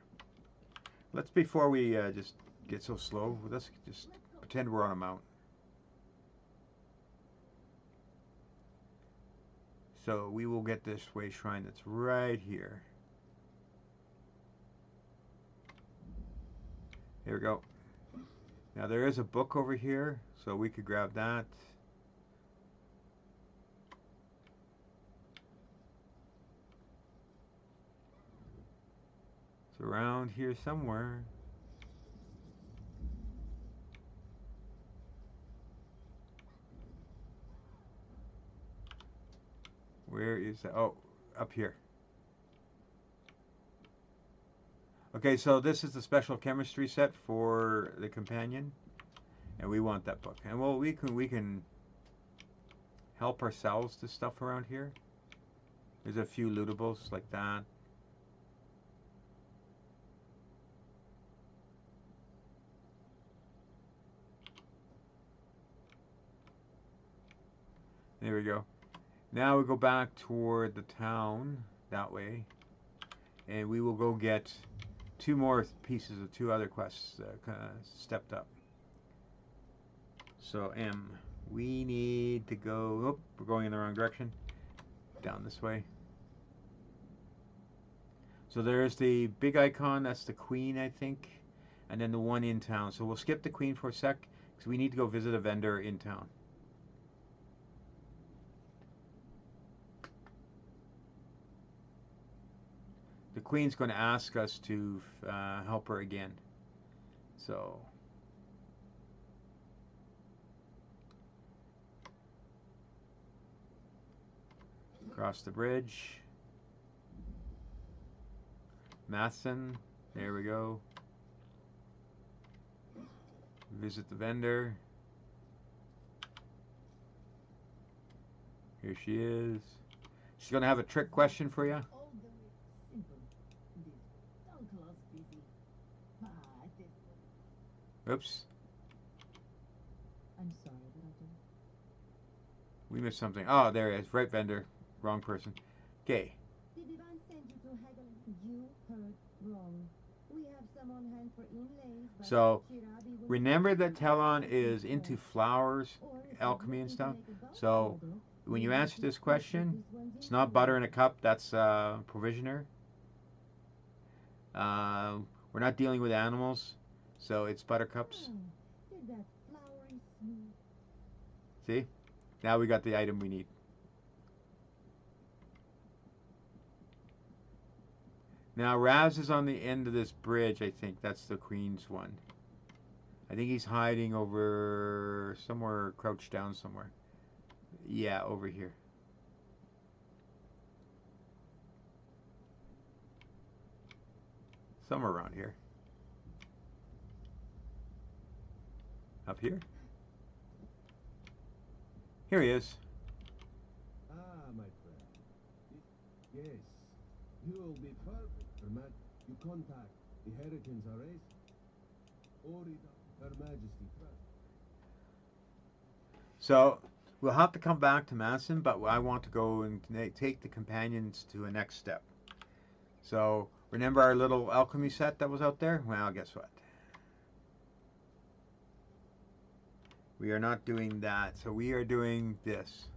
Before we just get so slow, let's just pretend we're on a mountain. So we will get this way shrine that's right here. Here we go. Now there is a book over here, so we could grab that. It's around here somewhere. Where is that? Oh, up here. Okay, so this is the special chemistry set for the companion, and we want that book. And well, we can help ourselves to stuff around here. There's a few lootables like that. There we go. Now we go back toward the town that way, and we will go get 2 more pieces of 2 other quests stepped up. So we need to go. Oh, we're going in the wrong direction. Down this way. So there's the big icon. That's the queen, I think, and then the one in town. So we'll skip the queen for a sec because we need to go visit a vendor in town. The queen's going to ask us to help her again. So cross the bridge. Matheson, there we go. Visit the vendor. Here she is. She's gonna have a trick question for you. All the way simple. This Dunkle's busy. But this Oops, I'm sorry, but I do. we missed something. Oh, there it is. Right vendor. Wrong person. Okay. Did Ivan send you to haggle? You heard wrong. We have some on hand for inlays, but So, Shirabi will remember that Talon is into flowers, Or if you're alchemy and looking to stuff. make a bulk So, order, when we you have answer to this split question, this one's it's in not two. butter in a cup. That's provisioner. We're not dealing with animals, so it's buttercups. Oh, did that flowery smooth. See? Now we got the item we need. Now Raz is on the end of this bridge, I think. That's the Queen's one. I think he's hiding over somewhere, crouched down somewhere. Yeah, over here. Somewhere around here. Up here? Here he is. Ah, my friend. Yes, you'll be perfect for you contact the Inheritance Arrays or Her Majesty first. So we'll have to come back to Manson, but I want to go and take the companions to a next step. So remember our little alchemy set that was out there? Well, guess what? We are not doing that. So we are doing this.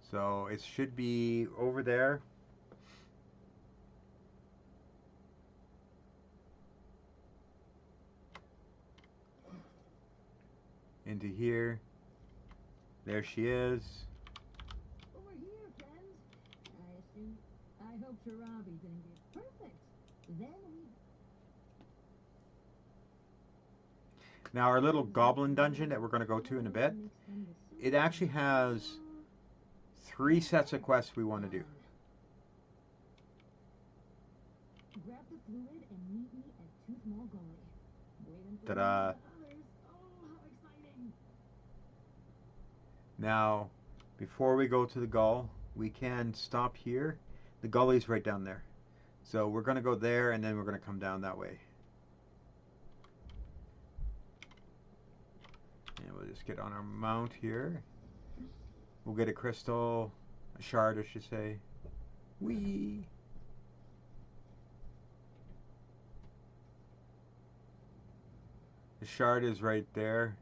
So it should be over there. Into here. There she is. Over here, friend. I hope Shirabi didn't get perfect. Then we. Now our little goblin dungeon that we're going to go to in a bit, it actually has 3 sets of quests we want to do. Grab the fluid and meet me at Tooth Mall Gully. Wait until Ta-da. we meet the others. Oh, how exciting! Now, before we go to the gull, we can stop here. The gully's right down there. So we're going to go there and then we're going to come down that way. And we'll just get on our mount here. We'll get a crystal, a shard I should say. Whee! The shard is right there.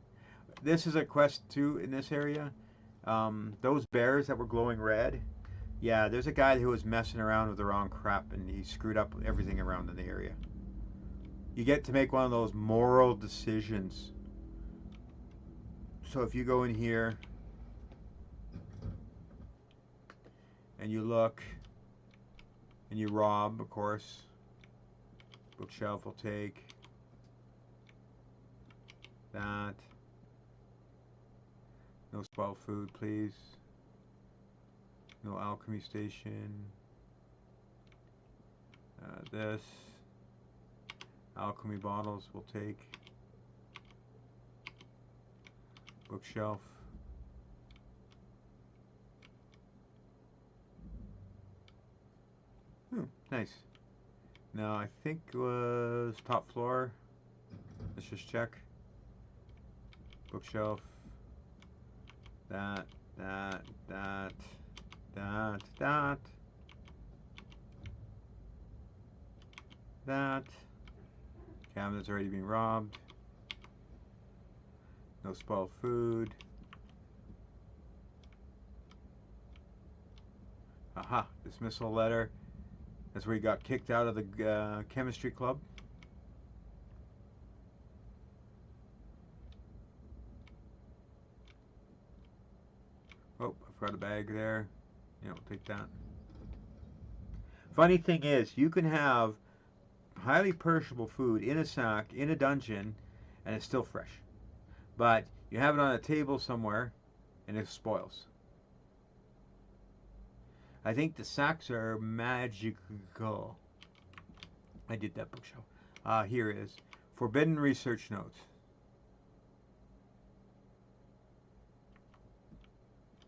This is a quest too in this area. Those bears that were glowing red. Yeah, there's a guy who was messing around with the wrong crap and he screwed up everything around in the area. You get to make one of those moral decisions. So if you go in here and you look and you rob, of course, bookshelf will take that. No spoiled food, please. No alchemy station. This. Alchemy bottles will take. Bookshelf. Nice. Now I think it was top floor. Let's just check. Bookshelf. That. Cabinet's already been robbed. No spoiled food. Aha, dismissal letter. That's where he got kicked out of the chemistry club. Oh, I forgot a bag there. Yeah, we'll take that. Funny thing is, you can have highly perishable food in a sack, in a dungeon, and it's still fresh. But you have it on a table somewhere, and it spoils. I think the sacks are magical. I did that bookshelf. Here is Forbidden Research Notes.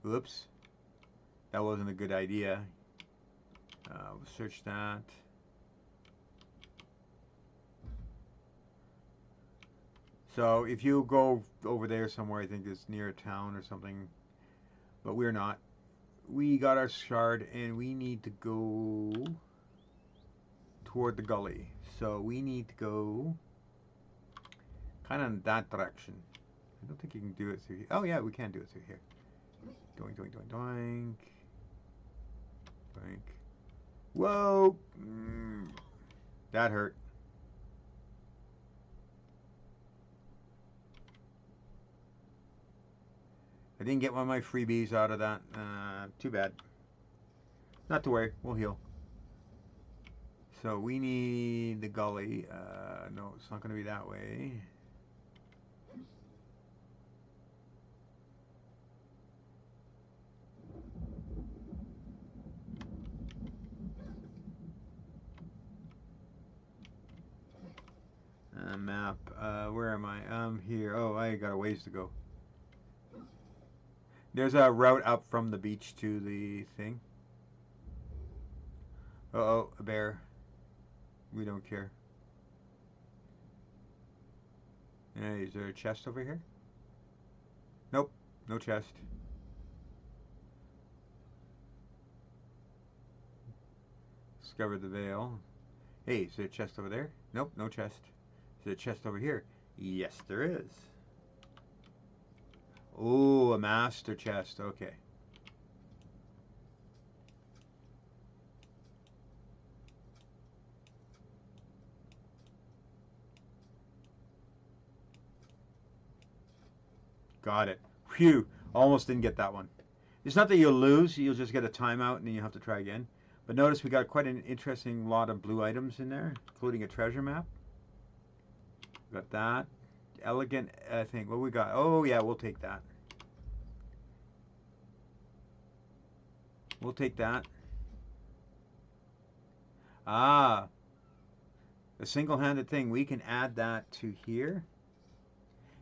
Oops. That wasn't a good idea. We'll search that. So if you go over there somewhere, I think it's near a town or something, but we're not. We got our shard and we need to go toward the gully. So we need to go kind of in that direction. I don't think you can do it through here. Oh yeah, we can do it through here. Doink, doink, doink, doink. Doink. Whoa! That hurt. I didn't get one of my freebies out of that. Too bad. Not to worry, we'll heal. So we need the gully. No, it's not going to be that way. Map. Where am I? I'm here. Oh, I got a ways to go. There's a route up from the beach to the thing. Uh-oh, a bear. We don't care. Hey, is there a chest over here? Nope, no chest. Discovered the veil. Hey, is there a chest over there? Nope, no chest. Is there a chest over here? Yes, there is. Oh, a master chest. Okay. Got it. Phew. Almost didn't get that one. It's not that you'll lose. You'll just get a timeout and then you have to try again. But notice we got quite an interesting lot of blue items in there, including a treasure map. Got that. Elegant thing. What we got? Oh, yeah, we'll take that. We'll take that. Ah, the single-handed thing. We can add that to here.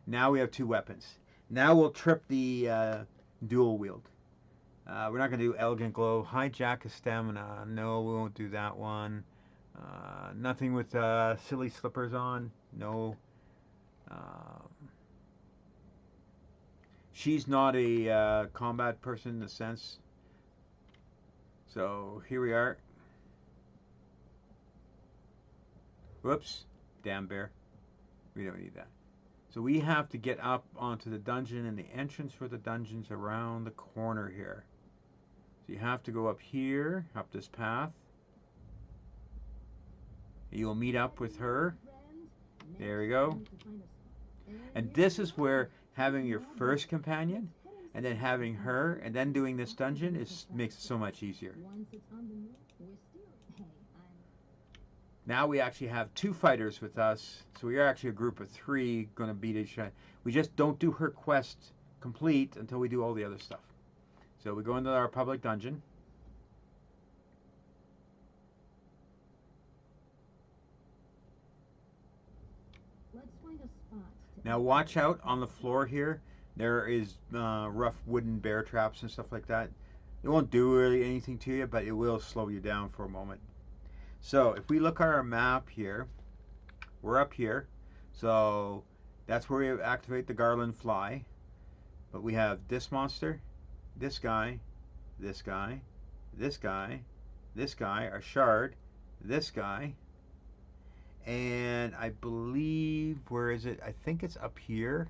Now we have two weapons. Now we'll trip the dual wield. We're not going to do elegant glow. Hijack a stamina. No, we won't do that one. Nothing with silly slippers on. No. She's not a combat person in the sense. So here we are. Whoops. Damn bear. We don't need that. So we have to get up onto the dungeon, and the entrance for the dungeon's around the corner here. So you have to go up here, up this path. You'll meet up with her. There we go. And this is where having your first companion, and then having her, and then doing this dungeon makes it so much easier. Now we actually have two fighters with us, so we are actually a group of three going to beat each other. We just don't do her quest complete until we do all the other stuff. So we go into our public dungeon. Now watch out on the floor here. There is rough wooden bear traps and stuff like that. It won't do really anything to you, but it will slow you down for a moment. So if we look at our map here, we're up here. So that's where we activate the garland fly. But we have this monster, this guy, this guy, this guy, this guy, our shard, this guy. And I believe, where is it? I think it's up here.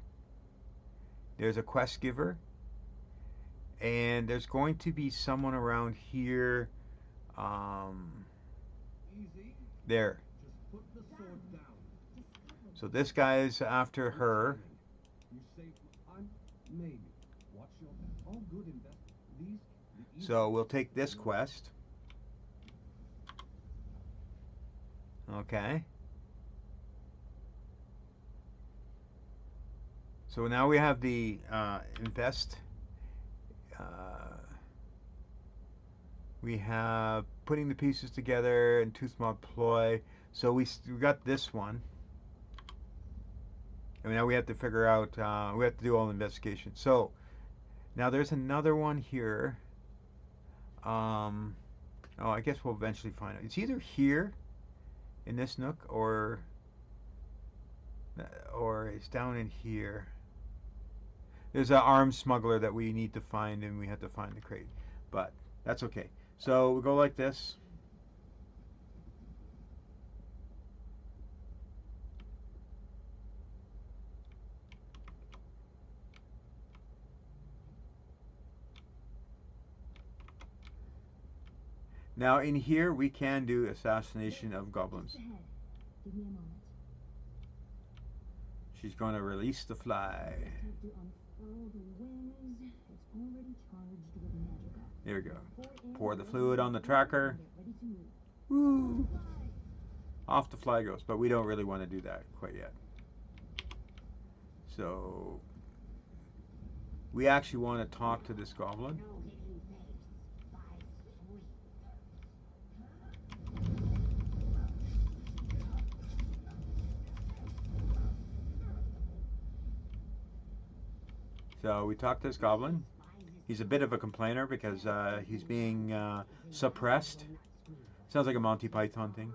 There's a quest giver. And there's going to be someone around here. There. So this guy is after her. So we'll take this quest. Okay. So now we have the invest. We have putting the pieces together and tooth mod ploy. So we got this one. And now we have to figure out, we have to do all the investigation. So Now there's another one here. Oh, I guess we'll eventually find it. It's either here in this nook or it's down in here. There's an armed smuggler that we need to find, and we have to find the crate. But that's okay. So we go like this. Now in here we can do assassination of goblins. Just ahead. Give me a moment. She's going to release the fly. Just have to unfurl the wings. It's already charged with magic. There we go. Pour in Pour the fluid on the tracker. and get ready to move. Woo! Off the fly goes, but we don't really want to do that quite yet. So we actually want to talk to this goblin. No hidden face. By sweet. So we talk to this goblin. He's a bit of a complainer because he's being suppressed. Sounds like a Monty Python thing.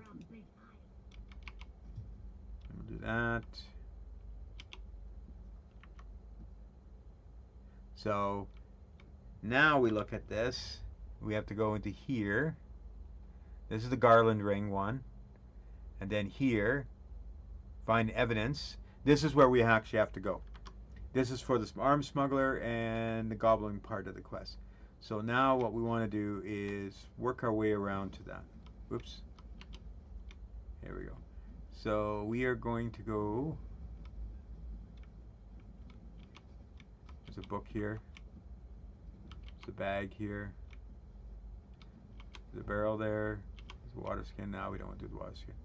We'll do that. So now we look at this. We have to go into here. This is the garland ring one. And then here, find evidence. This is where we actually have to go. This is for the armed smuggler and the goblin part of the quest. So now what we want to do is work our way around to that. Whoops. Here we go. So we are going to go. There's a book here. There's a bag here. There's a barrel there. There's a water skin. Now we don't want to do the water skin.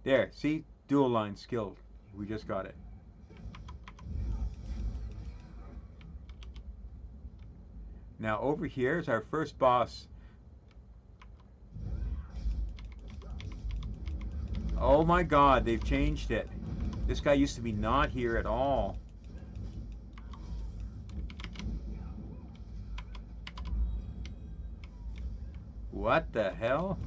There, see? Dual line skill. We just got it. Now over here is our first boss. Oh my god, they've changed it. This guy used to be not here at all. What the hell?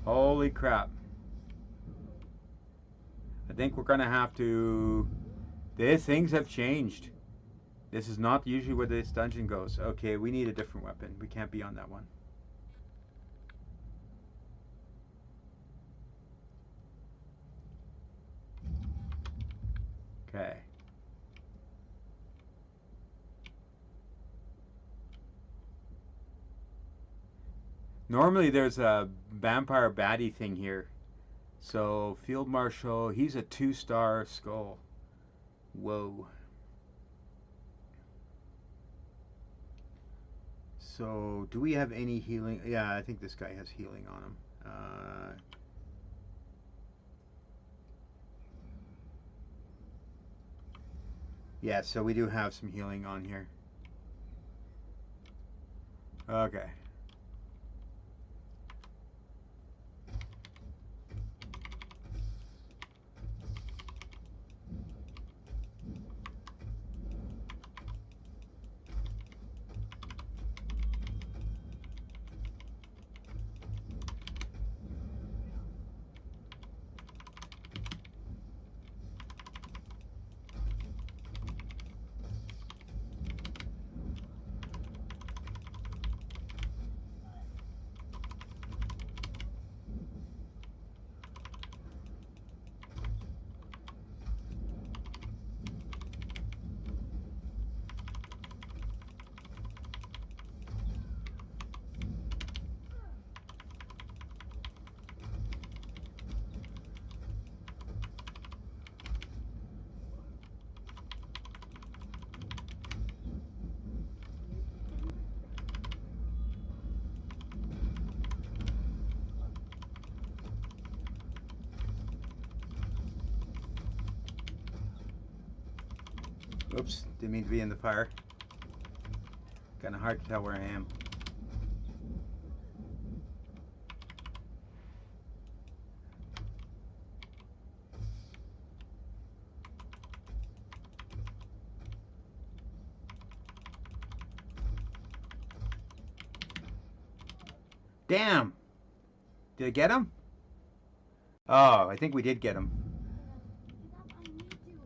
Holy crap. I think we're gonna have to... Things have changed. This is not usually where this dungeon goes. Okay, we need a different weapon. We can't be on that one. Okay. Normally there's a vampire baddie thing here. So, Field Marshal, he's a 2-star skull. Whoa. So, do we have any healing? Yeah, I think this guy has healing on him. Yeah, so we do have some healing on here. Okay. Oops, didn't mean to be in the fire. Kinda hard to tell where I am. Damn! Did I get him? Oh, I think we did get him. Get up, I need you.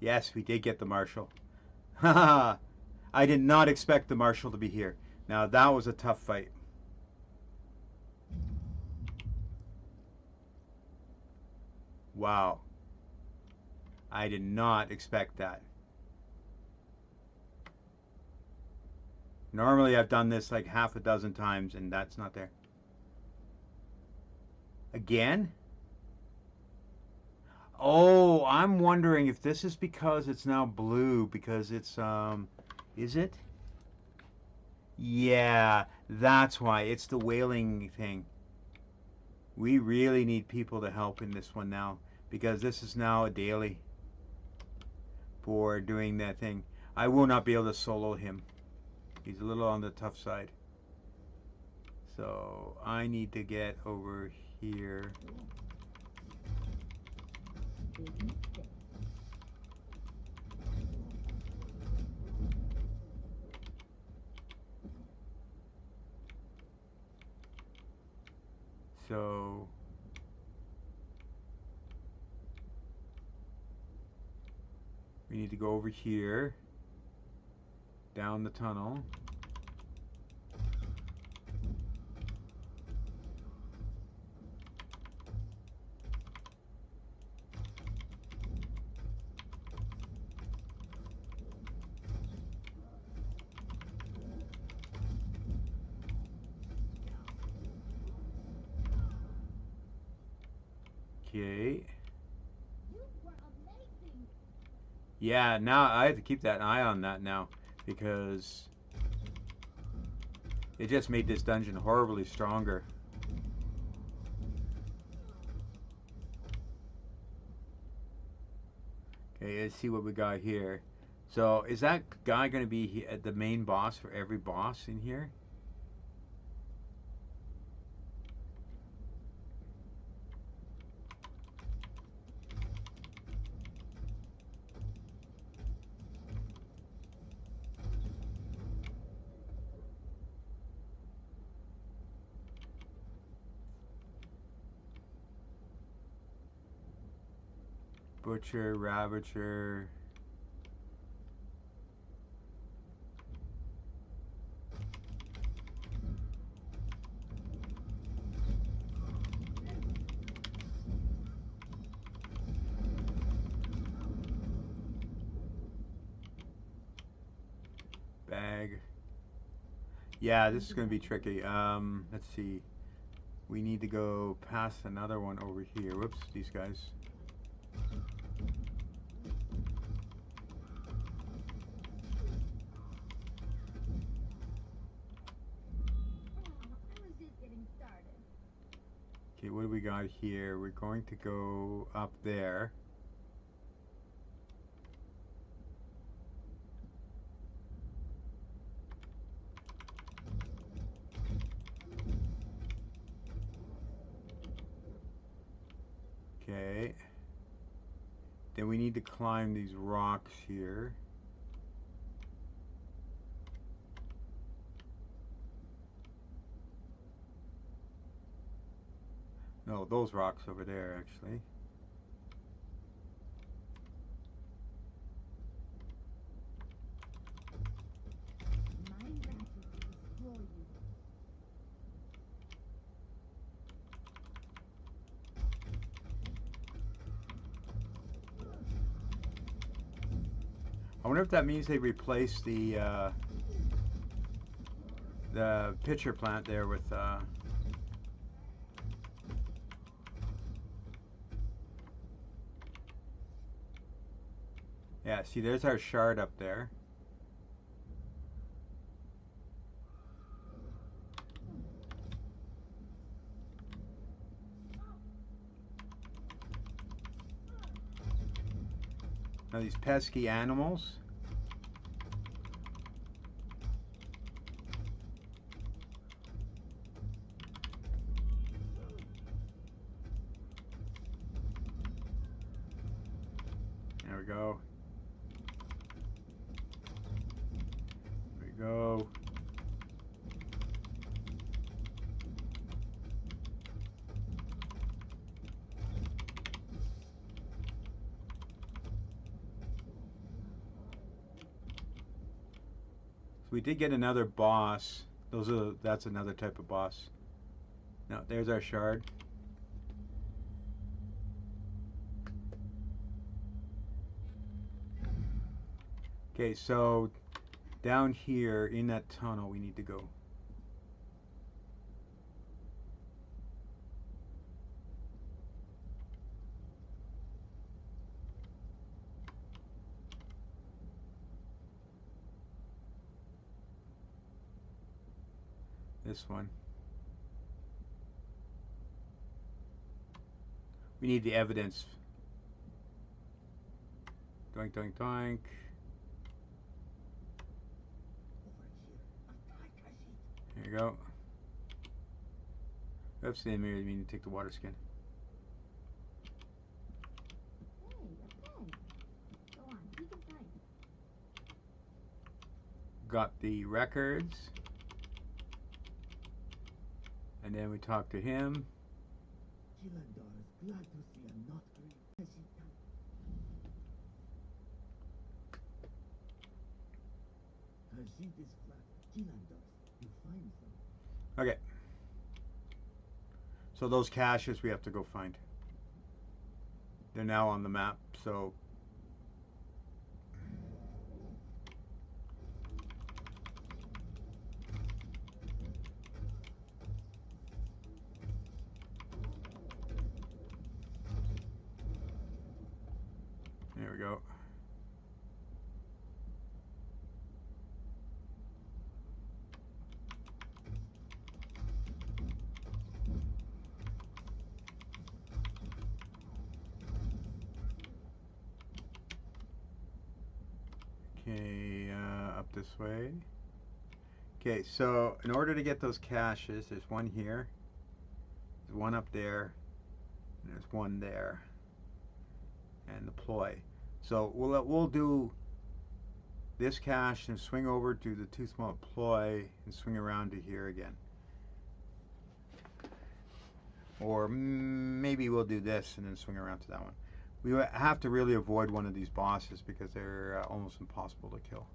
Yes, we did get the marshal. Haha! I did not expect the marshal to be here. Now that was a tough fight. Wow. I did not expect that. Normally I've done this like half a dozen times and that's not there. Again? Oh, I'm wondering if this is because it's now blue because it's is it? Yeah, that's why. It's the whaling thing. We really need people to help in this one now because this is now a daily for doing that thing. I will not be able to solo him. He's a little on the tough side. So I need to get over here. Big mistake. So we need to go over here, down the tunnel. Okay. You were amazing. Yeah, now I have to keep that eye on that now because it just made this dungeon horribly stronger. Okay, let's see what we got here. So is that guy going to be the main boss for every boss in here? Butcher, Ravager. Bag. Yeah, this is going to be tricky. Let's see. We need to go past another one over here. Whoops, these guys. I was just getting started. Okay, what do we got here? We're going to go up there. Okay. Then we need to climb these rocks here. No, those rocks over there, actually. My magic will destroy you. I wonder if that means they replaced the pitcher plant there with yeah, see there's our shard up there. Now these pesky animals. There we go. There we go. we did get another boss. That's another type of boss. No, there's our shard. Okay, so down here in that tunnel we need to go. This one. We need the evidence. Doink, doink, doink. There you go. Oops, didn't really mean to take the water skin. Hey, okay. Go on, you can find. Got the records. And then we talked to him. Gilandar is glad to see a not great. Tajid is flat. Gilandar, you find some. Okay. So those caches we have to go find. They're now on the map, so there we go. Okay, up this way. Okay, so in order to get those caches, there's one here, there's one up there, and there's one there, and the ploy. So we'll do this cache and swing over to the too small ploy and swing around to here again. Or maybe we'll do this and then swing around to that one. We have to really avoid one of these bosses because they're almost impossible to kill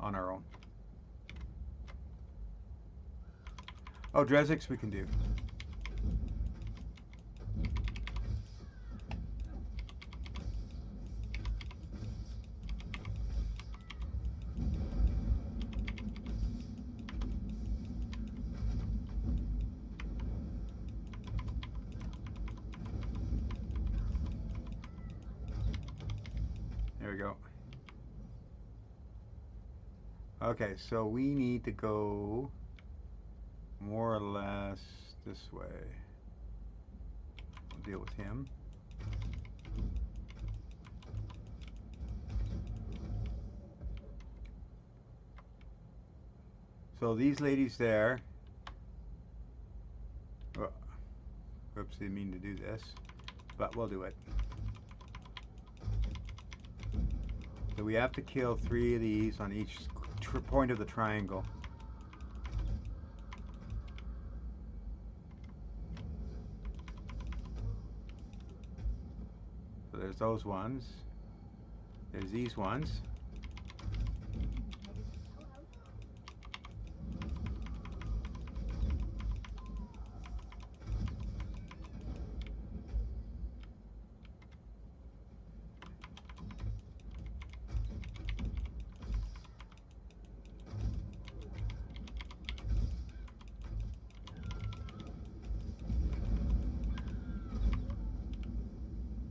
on our own. Oh, Drezix we can do. There we go. Okay, so we need to go more or less this way. We'll deal with him. So these ladies there. Oh, oops, didn't mean to do this, but we'll do it. So we have to kill 3 of these on each point of the triangle. So there's those ones. There's these ones.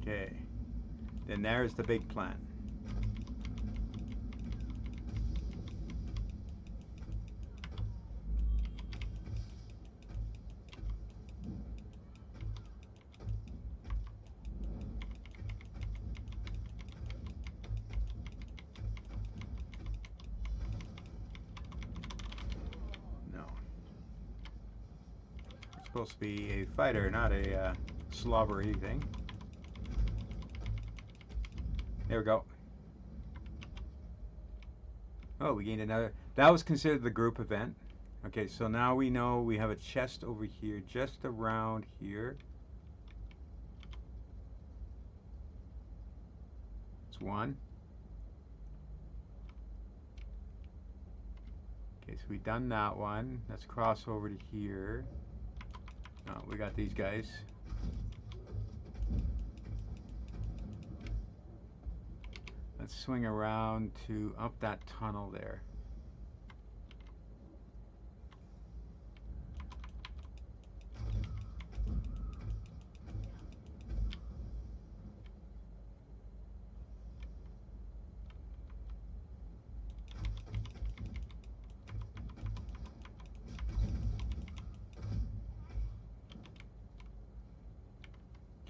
Okay. Then there's the big plant. No. It's supposed to be a fighter, not a slobbery thing. There we go. Oh, we gained another. That was considered the group event. Okay, so now we know we have a chest over here, just around here. It's one. Okay, so we done that one. Let's cross over to here. Oh, we got these guys. Let's swing around to up that tunnel there.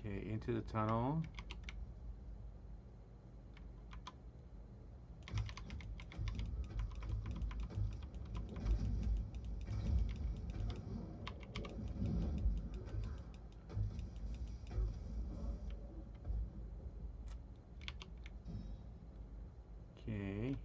Okay, into the tunnel. Okay.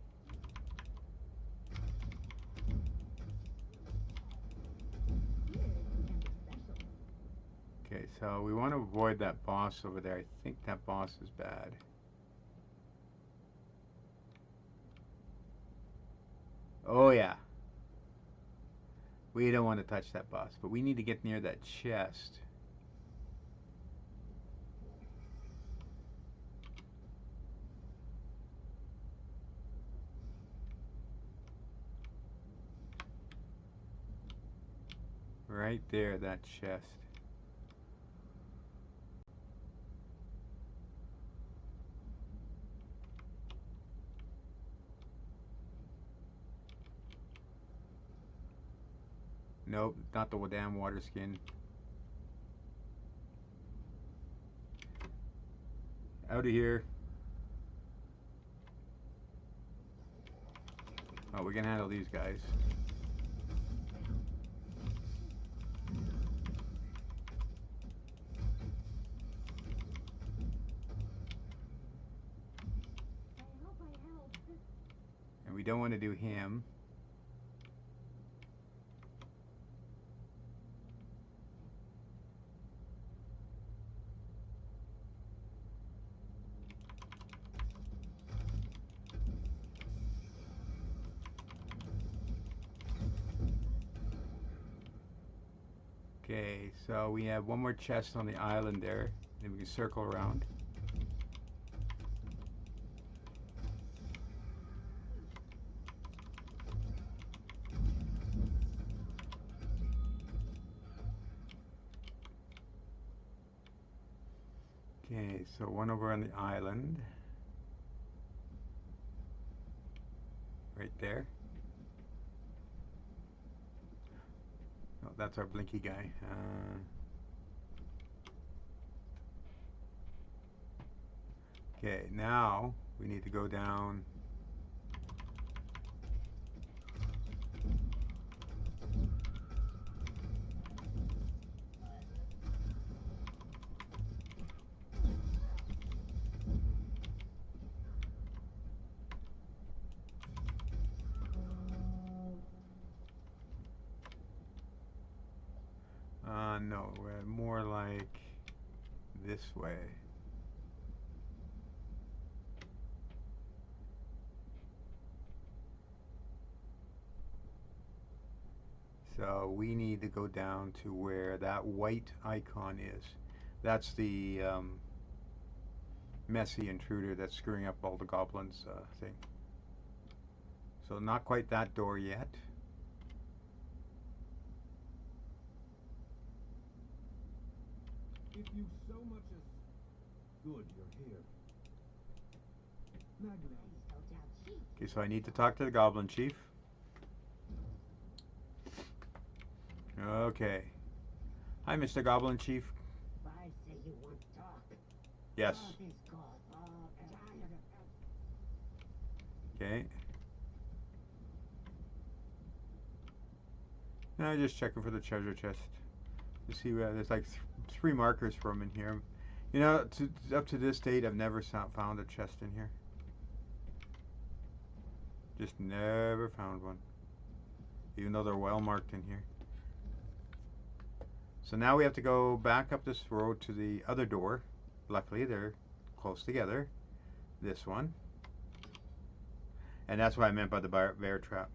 Okay, so we want to avoid that boss over there. I think that boss is bad. Oh yeah. We don't want to touch that boss, but we need to get near that chest. Right there, that chest. Nope, not the damn water skin. Out of here. Oh, we can handle these guys. And we don't want to do him. Okay, so we have one more chest on the island there. Then we can circle around. Okay, so one over on the island. Right there. Oh, that's our blinky guy. Okay, now we need to go down. No, we're more like this way. So we need to go down to where that white icon is. That's the messy intruder that's screwing up all the goblins thing. So not quite that door yet. If you so much as... Good, you're here. Magna. Okay, so I need to talk to the goblin chief. Okay. Hi, Mr. Goblin Chief. I say you want to talk. Yes. Talk is called. Okay. Now just checking for the treasure chest. You see, there's like 3 markers for them in here. You know, up to this date, I've never found a chest in here. Just never found one. Even though they're well marked in here. So now we have to go back up this road to the other door. Luckily, they're close together. This one. And that's what I meant by the bear trap.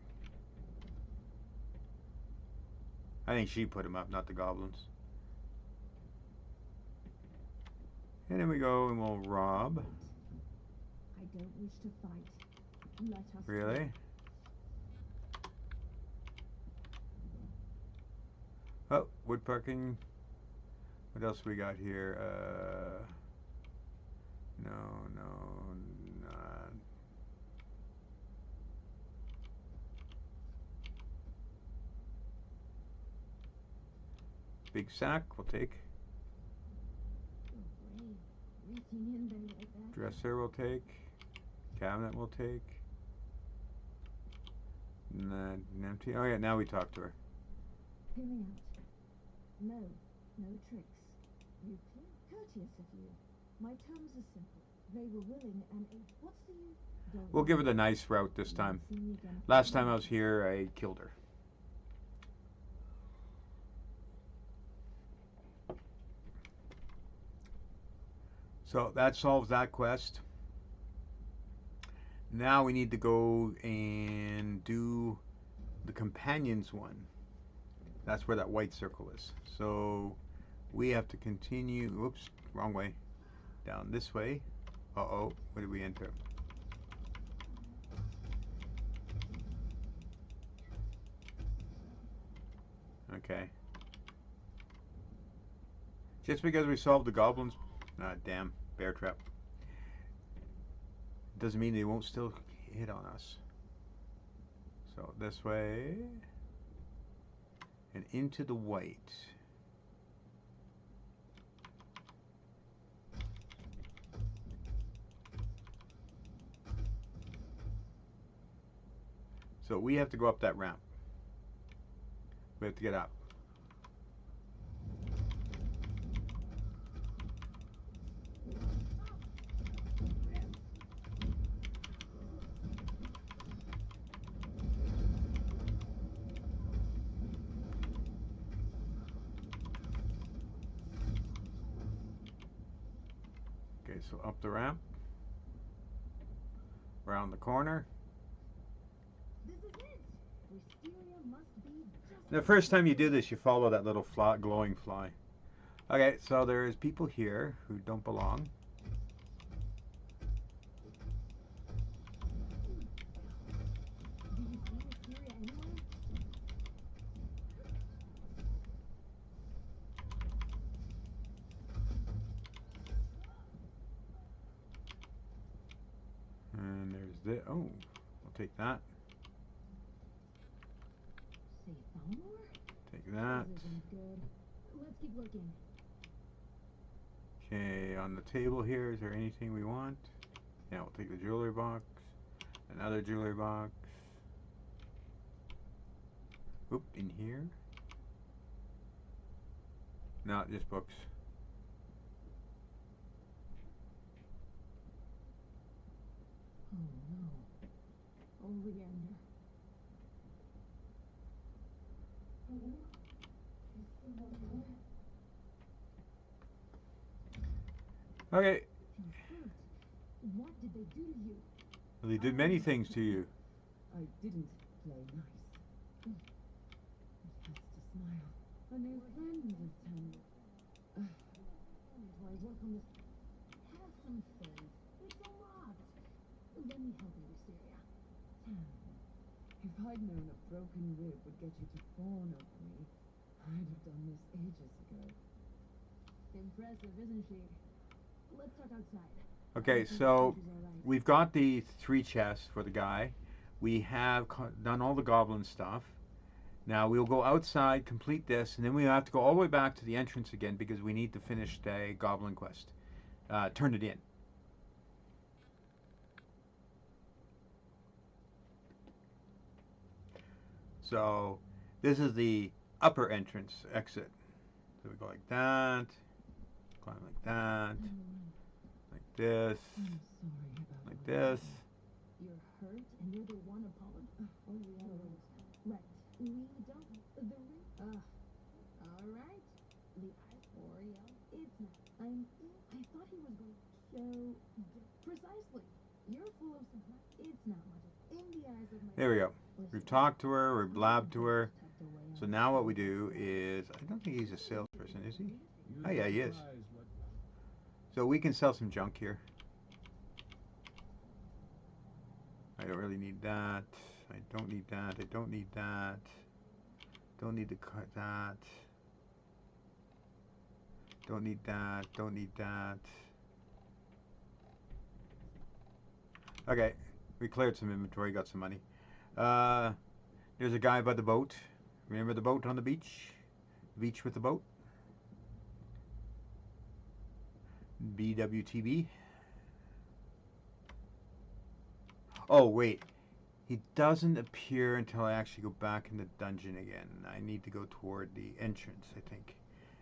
I think she put him up, not the goblins. And then we go and we'll rob. I don't wish to fight. Let us Really? Oh, woodpecking. What else we got here? No, not. Big sack, we'll take. reaching in there like that. Dresser, we'll take. Cabinet, we'll take. And empty. Oh yeah, now we talk to her. Hear me out. No, no tricks. You clear, courteous of you. My terms are simple. They were willing and what's the use? Don't We'll give her the nice route this time. Last time I was here, I killed her. So that solves that quest. Now we need to go and do the companions one. That's where that white circle is. So we have to continue. Whoops, wrong way. Down this way. Uh-oh, what did we enter? Okay. Just because we solved the goblins, damn, bear trap, doesn't mean they won't still hit on us. So this way, and into the white. So we have to go up that ramp. We have to get up. Okay, so up the ramp, around the corner. This is it. Wisteria must be just The first time you do this, you follow that little glowing fly. Okay, so there's people here who don't belong. Do you see Wisteria anywhere? And there's this. Oh, we'll take that. Say found more? Take that. This isn't good. Let's keep looking. Okay, on the table here, is there anything we want? Yeah, we'll take the jewelry box. Another jewelry box. Oop, in here. No, just books. Oh no. Oleander. Okay. Fruit. What did they do to you? Well, they did many things to you. I didn't play nice. It has to smile. A new friend is tender. Do I work on this? Have some faith. It's a lot. Let me help you, Wisteria. If I'd known a broken rib would get you to fawn over me, I'd have done this ages ago. Impressive, isn't she? Let's talk outside. Okay, so we've got the 3 chests for the guy. We have done all the goblin stuff. Now we'll go outside, complete this, and then we have to go all the way back to the entrance again because we need to finish the goblin quest. Turn it in. So this is the upper entrance exit. So we go like that, climb like that, like this, I'm sorry about like what this. happened. You're hurt and you're the one apologizing. Oh, yeah. Right. We don't. The ring. All right. The Oreo. It's not. I thought he was going to show. Precisely. You're full of surprise. It's not much. In the eyes of my. There we go. We've talked to her, we've blabbed to her. So now what we do is, I don't think he's a salesperson, is he? Oh yeah, he is. So we can sell some junk here. I don't really need that. I don't need that. I don't need that. Don't need to cut that. Don't need that. Don't need that. Okay, we cleared some inventory, got some money. There's a guy by the boat. Remember the boat on the beach? Beach with the boat? BWTB. Oh, wait. He doesn't appear until I actually go back in the dungeon again. I need to go toward the entrance, I think.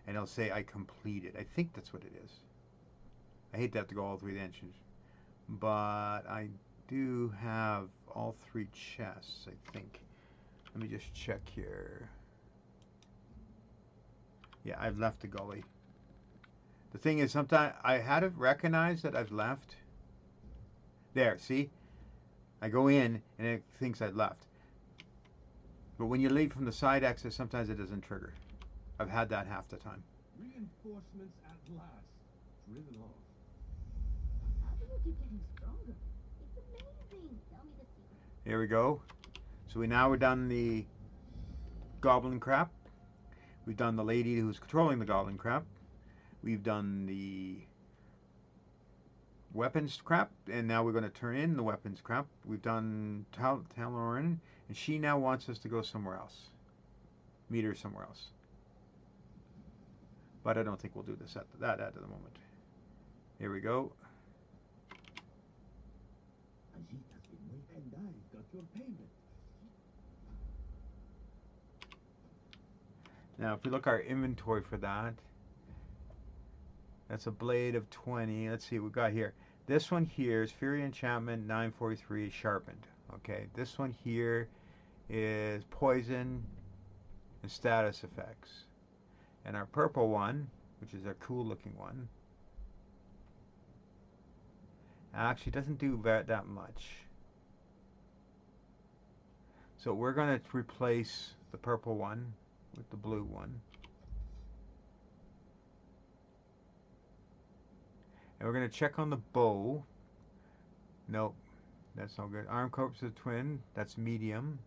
And it'll say I completed. I think that's what it is. I hate to have to go all through the entrance. But I do have all 3 chests, I think. Let me just check here. Yeah, I've left the gully. The thing is, sometimes I had to recognize that I've left. There, see? I go in and it thinks I've left. But when you leave from the side exit, sometimes it doesn't trigger. I've had that half the time. Reinforcements at last. Driven off. How do you keep getting stronger? It's amazing. Tell me the secret. Here we go. So we're done the goblin crap. We've done the lady who's controlling the goblin crap. We've done the weapons crap, and now we're going to turn in the weapons crap. We've done Taloran, and she now wants us to go somewhere else. Meet her somewhere else. But I don't think we'll do this at the moment. Here we go. Ajita's been waiting, and I got your payment. Now, if we look at our inventory for that, that's a blade of 20. Let's see what we got here. This one here is Fury Enchantment 943 sharpened. Okay, this one here is poison and status effects. And our purple one, which is a cool looking one, actually doesn't do that much. So we're going to replace the purple one with the blue one. And we're going to check on the bow. Nope, that's no good. Arm corpse of the twin, that's medium.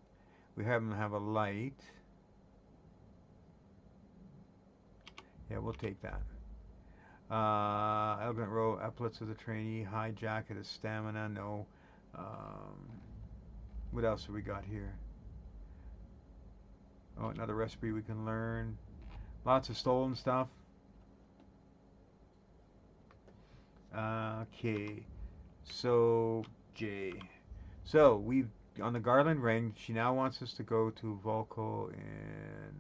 We happen to have a light. Yeah, we'll take that. Elegant row, epaulets of the trainee, high jacket of stamina, no. What else have we got here? Oh, another recipe we can learn. Lots of stolen stuff. Okay, so J. So we've on the garland ring. She now wants us to go to Volko and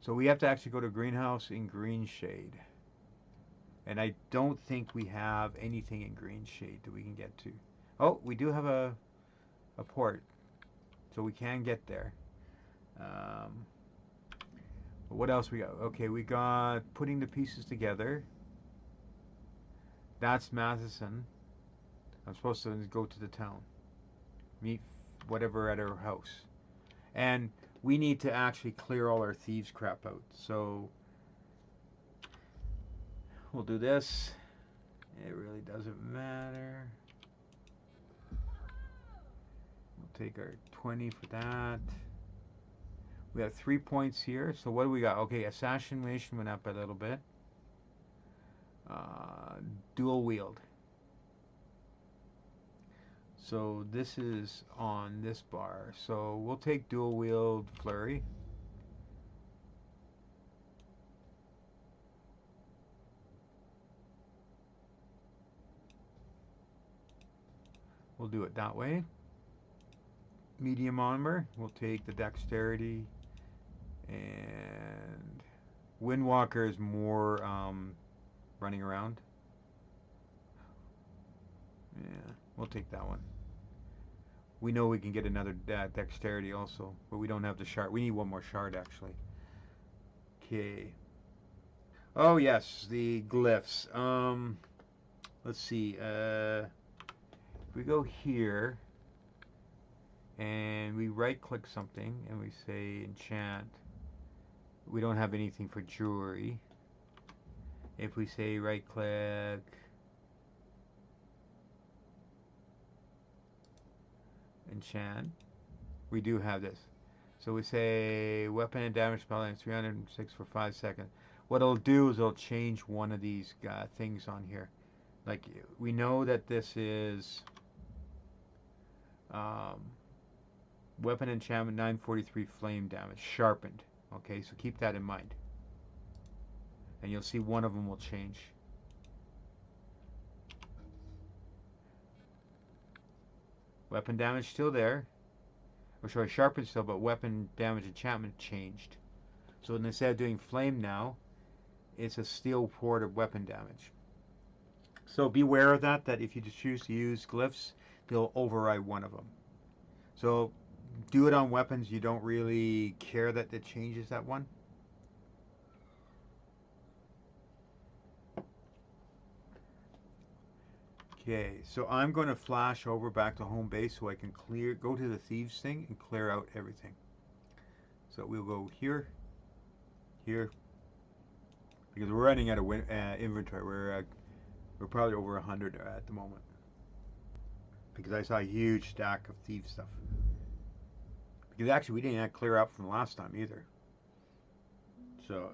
so we have to actually go to greenhouse in green shade. And I don't think we have anything in green shade that we can get to. Oh, we do have a port, so we can get there. But what else we got? Okay, we got putting the pieces together. That's Matheson. I'm supposed to go to the town. Meet whatever at her house. And we need to actually clear all our thieves crap out. So we'll do this. It really doesn't matter. We'll take our 20 for that. We have 3 points here. So what do we got? Okay, assassination went up a little bit. Dual wield. So this is on this bar. So we'll take dual wield flurry. We'll do it that way. Medium armor. We'll take the dexterity. And Windwalker is more running around. Yeah, we'll take that one. We know we can get another dexterity also, but we don't have the shard. We need one more shard actually. Okay. Oh yes, the glyphs. Let's see. If we go here, and we right click something and we say enchant. We don't have anything for jewelry. If we say right click, enchant, we do have this. So we say weapon and damage spell and 306 for 5 seconds. What it'll do is it'll change one of these things on here. Like we know that this is weapon enchantment 943 flame damage sharpened. Okay, so keep that in mind. And you'll see one of them will change. Weapon damage still there. Or sorry, sharpened still, but weapon damage enchantment changed. So instead of doing flame now, it's a steel port of weapon damage. So beware of that if you choose to use glyphs, they'll override one of them. So do it on weapons you don't really care that it changes that one. Okay, so I'm going to flash over back to home base so I can go to the thieves thing and clear out everything. So we'll go here, here, because we're running out of inventory. We're probably over 100 at the moment, because I saw a huge stack of thief stuff. Because actually we didn't clear out from last time either. So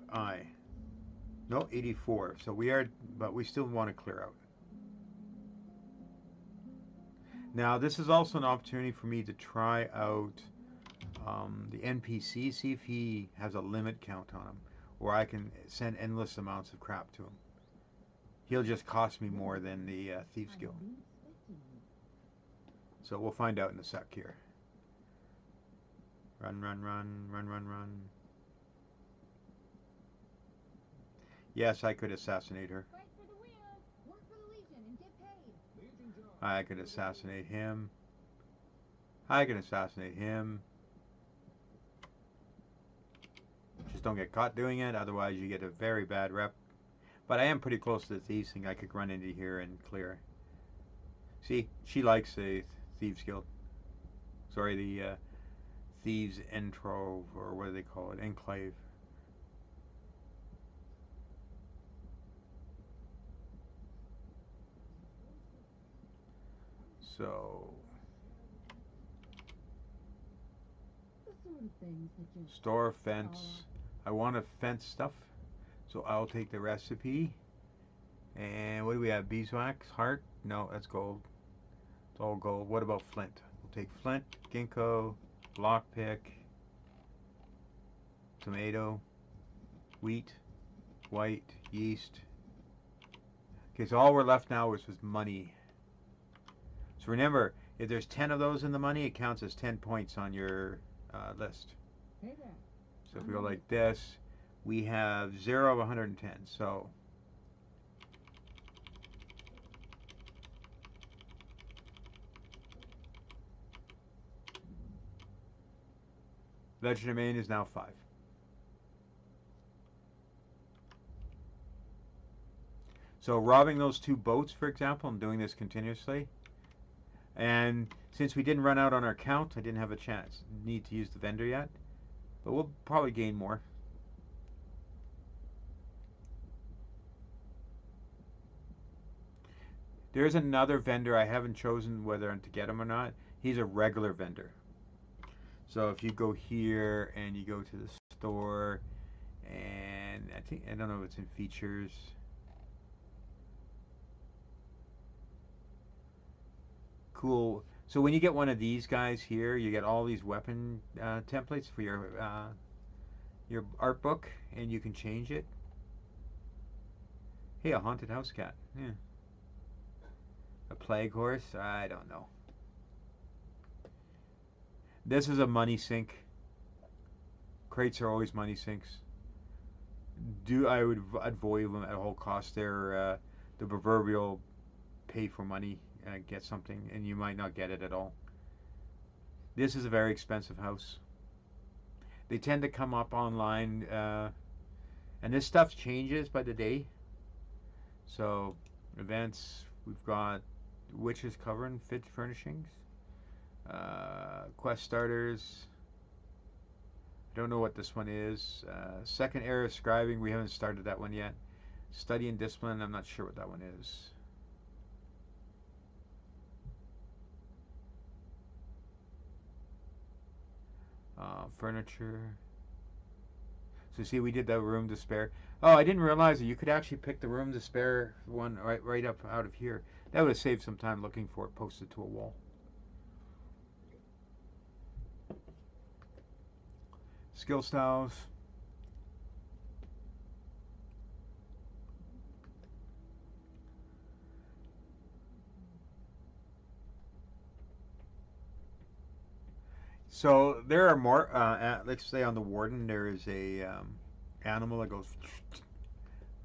no 84. So we are, but we still want to clear out. Now this is also an opportunity for me to try out the NPC, see if he has a limit count on him, or I can send endless amounts of crap to him. He'll just cost me more than the Thief's Guild. So we'll find out in a sec here. Run, run, run, run, run, run. Yes, I could assassinate her. Fight for the wheel. Work for the Legion and get paid. I could assassinate him. I can assassinate him. Just don't get caught doing it, otherwise you get a very bad rep. But I am pretty close to the thieves thing. I could run into here and clear. See, she likes the Thieves Guild. Sorry, the Thieves Entrove, or what do they call it? Enclave. So, The sort of things that just store fence. I want to fence stuff, so I'll take the recipe. And what do we have? Beeswax, heart? No, that's gold. It's all gold. What about flint? We'll take flint, ginkgo, lockpick, tomato, wheat, white, yeast. Okay, so all we're left now is with money. So remember, if there's 10 of those in the money, it counts as 10 points on your list. Hey there. So if we go like this, we have 0 of 110. So Legend of Maine is now 5. So robbing those 2 boats, for example, I'm doing this continuously. And since we didn't run out on our count, I didn't have a need to use the vendor yet. But we'll probably gain more. There's another vendor. I haven't chosen whether to get him or not. He's a regular vendor. So if you go here and you go to the store, and I don't know if it's in features. Cool. So when you get one of these guys here, you get all these weapon templates for your art book, and you can change it. Hey, a haunted house cat. Yeah. A plague horse? I don't know. This is a money sink. Crates are always money sinks. I would avoid them at all costs. They're the proverbial pay for money, get something, and you might not get it at all. This is a very expensive house. They tend to come up online, and this stuff changes by the day. So events, we've got witches covering, fit furnishings. Quest starters. Don't know what this one is. Second era of scribing. We haven't started that one yet. Study and discipline. I'm not sure what that one is. Furniture. So see, we did the room to spare. Oh, I didn't realize that you could actually pick the room to spare one right up out of here. That would have saved some time looking for it posted to a wall. Skill styles. So there are more. Let's say on the warden, there is a animal that goes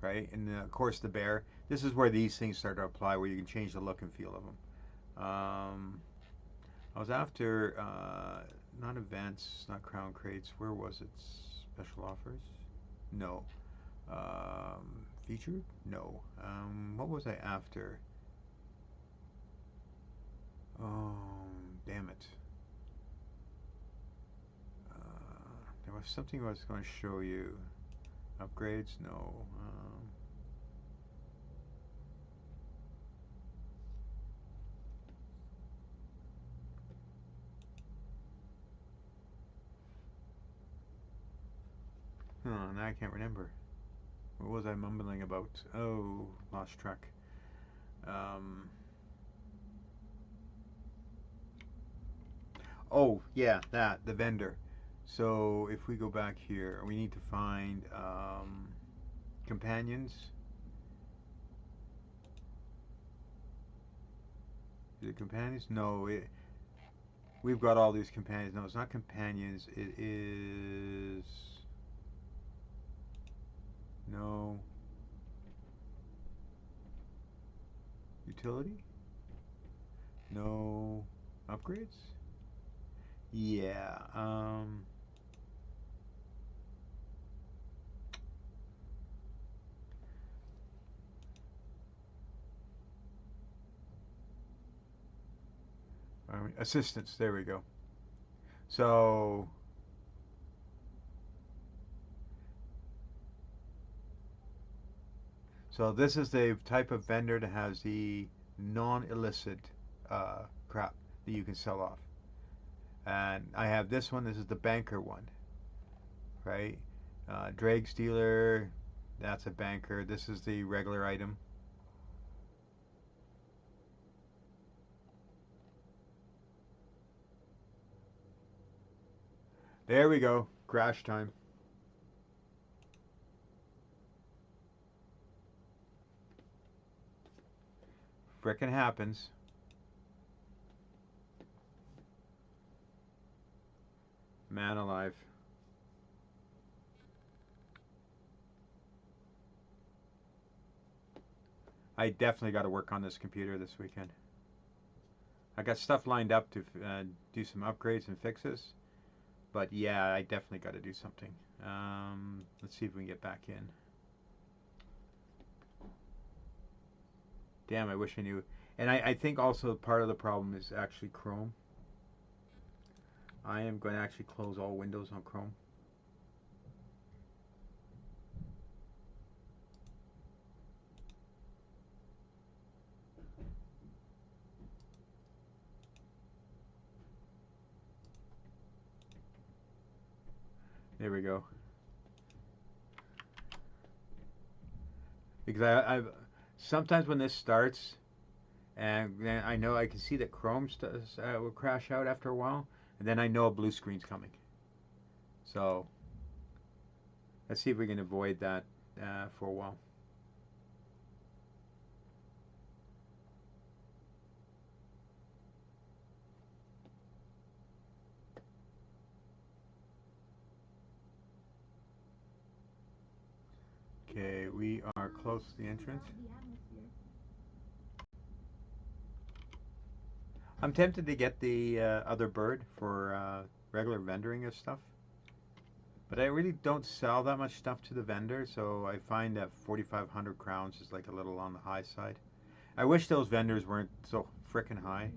right, and of course the bear. This is where these things start to apply, where you can change the look and feel of them. I was after not events, not crown crates. Where was it? Special offers? No. Featured? No. What was I after? Oh, damn it. There was something I was going to show you. Upgrades? No. Now I can't remember. What was I mumbling about? Oh, lost track. Oh, yeah, the vendor. So if we go back here, we need to find companions. Is it companions? No, we've got all these companions. No, it's not companions. It is... No. Utility? No. Upgrades? Yeah. Assistance. There we go. So this is the type of vendor that has the non-illicit crap that you can sell off. And I have this one. This is the banker one, right? Drag stealer. That's a banker. This is the regular item. There we go. Crash time. Frickin' happens. Man alive. I definitely got to work on this computer this weekend. I got stuff lined up to do some upgrades and fixes. But yeah, I definitely got to do something. Let's see if we can get back in. Damn, I wish I knew. And I think also part of the problem is actually Chrome. I am going to actually close all windows on Chrome. There we go. Because I've sometimes when this starts, and then I know I can see that Chrome will crash out after a while, and then I know a blue screen's coming. So let's see if we can avoid that for a while. Okay, we are close to the entrance. I'm tempted to get the other bird for regular vendoring of stuff. But I really don't sell that much stuff to the vendor, so I find that 4,500 crowns is like a little on the high side. I wish those vendors weren't so frickin' high.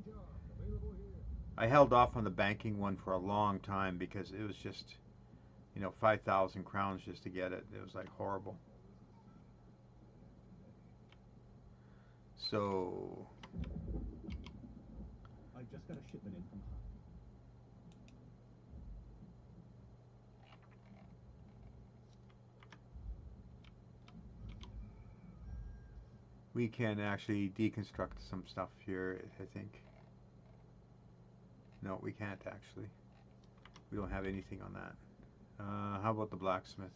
I held off on the banking one for a long time because it was just, 5,000 crowns just to get it. It was like horrible. So I've just got a shipment in from Hull. we can actually deconstruct some stuff here, I think. No, we can't actually. We don't have anything on that. How about the blacksmith?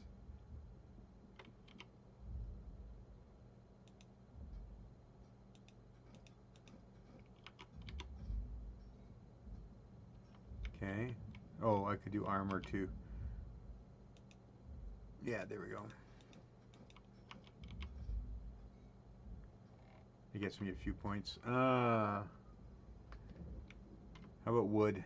Okay. Oh, I could do armor too. Yeah, there we go. It gets me a few points. How about wood?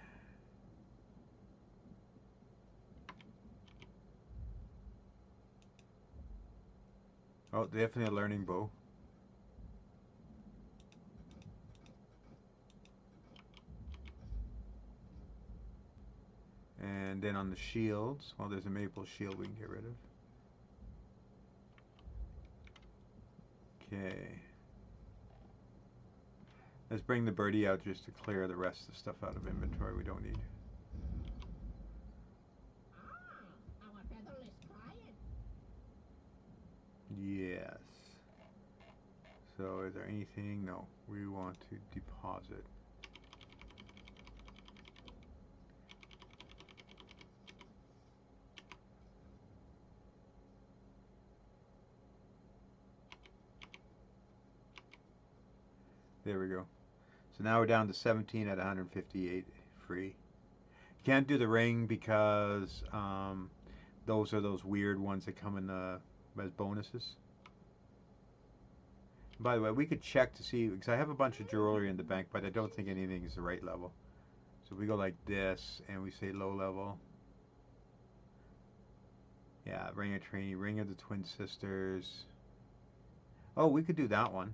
Oh, definitely a learning bow. And then on the shields, well, there's a maple shield we can get rid of. Okay. Let's bring the birdie out just to clear the rest of the stuff out of inventory we don't need. Our featherless client. Yes. So is there anything? No. We want to deposit. There we go. So now we're down to 17 at 158 free. Can't do the ring because those are those weird ones that come in as bonuses. By the way, we could check to see, because I have a bunch of jewelry in the bank, but I don't think anything is the right level. So we go like this, and we say low level. Yeah, Ring of Trinity, Ring of the Twin Sisters. Oh, we could do that one.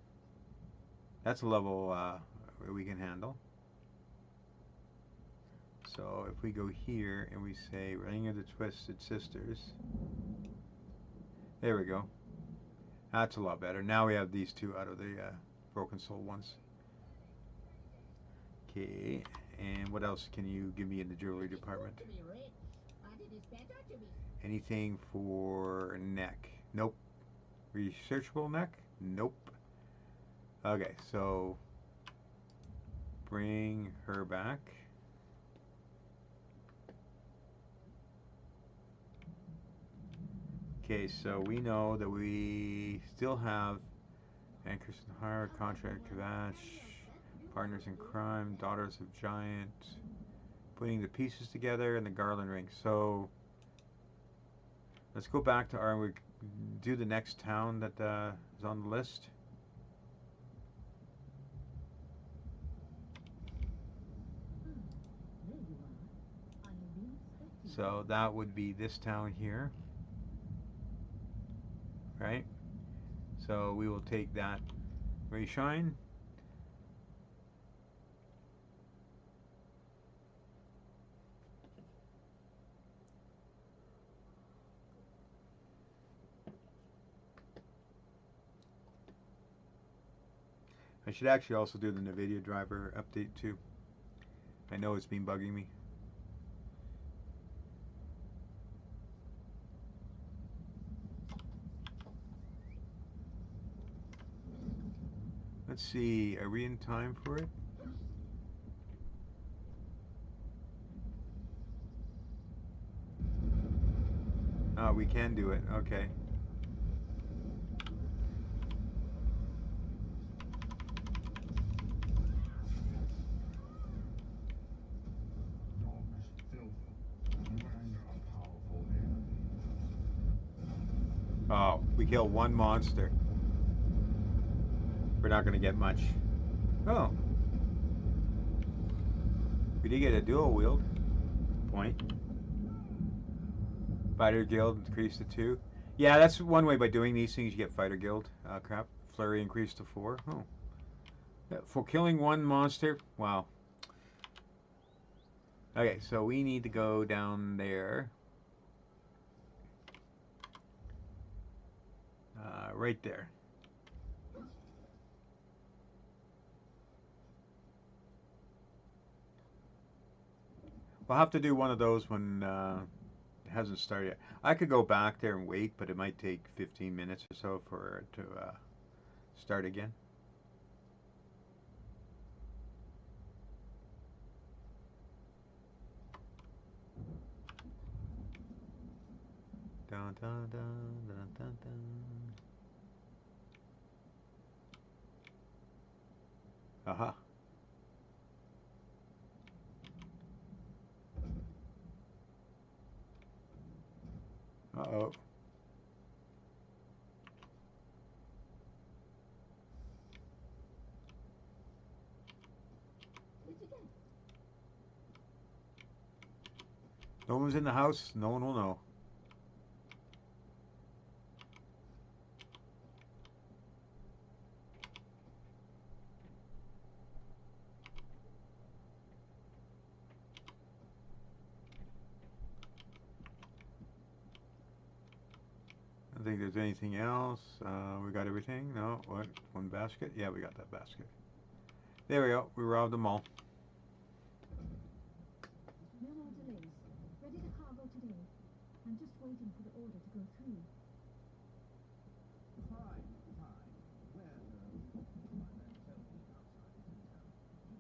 That's a level we can handle. So if we go here and we say Ring of the Twisted Sisters, there we go. That's a lot better. Now we have these two out of the Broken Soul ones. Okay, and what else can you give me in the jewelry department? To be rich, but it is better to be. Anything for neck? Nope. Researchable neck? Nope. Okay, so bring her back. Okay, so we know that we still have Anchors in Hire, Contract Kavash, Partners in Crime, Daughters of Giant, putting the pieces together, and the Garland Ring. So let's go back to our, we do the next town that is on the list. There you are. I have been expecting So that would be this town here, right? So we will take that Ray Shine. I should actually also do the NVIDIA driver update too. I know it's been bugging me. Let's see, are we in time for it? Oh, we can do it, okay. Oh, we kill one monster. We're not gonna get much. Oh. We did get a dual wield point. Fighter Guild increased to 2. Yeah, that's one way by doing these things you get Fighter Guild. Crap. Flurry increased to 4. Oh. Yeah, for killing one monster, wow. Okay, so we need to go down there. Right there. We'll have to do one of those when it hasn't started yet. I could go back there and wait, but it might take 15 minutes or so for it to start again. Dun, dun, dun, dun, dun, dun. Aha. Uh-oh. Where'd you go? No one's in the house. No one will know. I don't think there's anything else. We got everything? No? What? One basket? Yeah, we got that basket. There we go. We robbed them all. No more delays. Ready to cargo today. I'm just waiting for the order to go through. Fine, fine. Where, my men tell me outside is in town. Keep an eye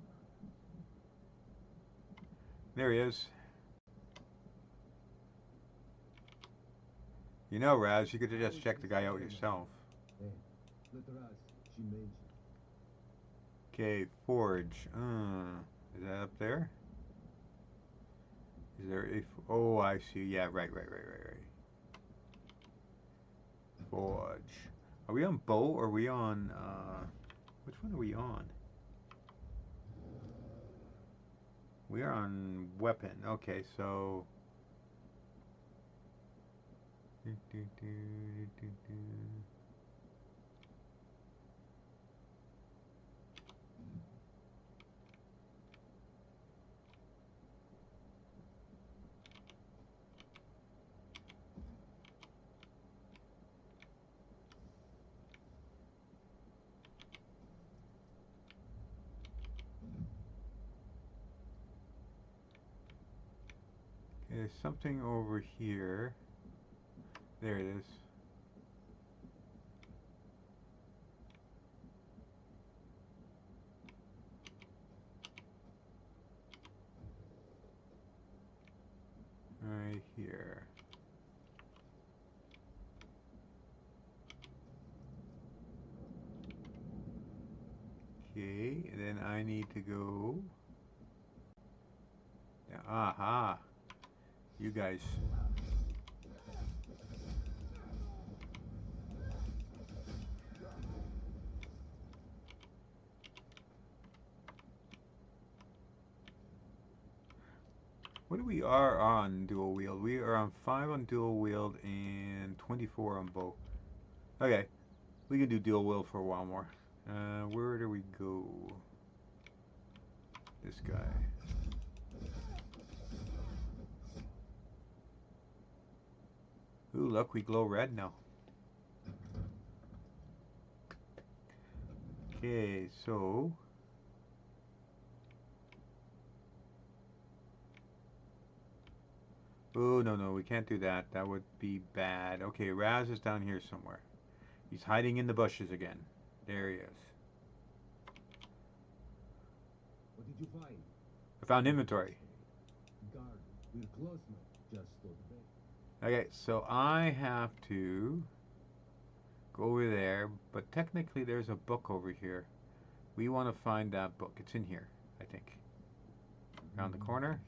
out. There he is. You know, Raz, you could have just checked the guy out yourself. Hey, let her ask. She made you. Okay, forge. Is that up there? Is there a... Oh, I see. Yeah, right. Forge. Are we on bow or are we on... Which one are we on? We are on weapon. Okay, so... There's something over here. There it is. Right here. Okay, and then I need to go... Aha! You guys... What do we are on dual wield? We are on 5 on dual wield and 24 on bow. Okay, we can do dual wield for a while more. Where do we go? This guy. Ooh, look, we glow red now. Okay, so... Oh, no, we can't do that. That would be bad. Okay, Raz is down here somewhere. He's hiding in the bushes again. There he is. What did you find? I found inventory. Guard, we're close now. Just stole the bait. Okay, so I have to go over there, but technically there's a book over here. We want to find that book. It's in here, I think. Around the corner.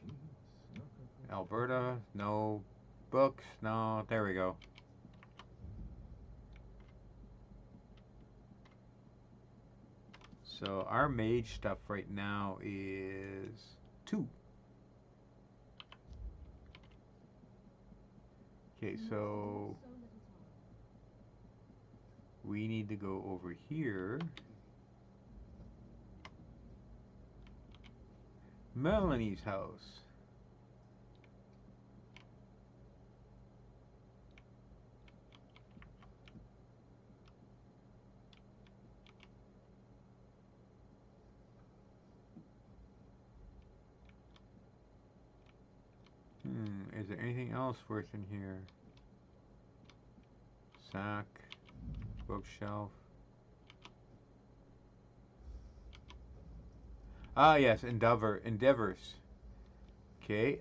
Alberta, no. Books, no. There we go. So our mage stuff right now is 2. Okay, so we need to go over here. Melanie's house. else worth in here? Sack, bookshelf. Ah, yes, endeavors. Okay,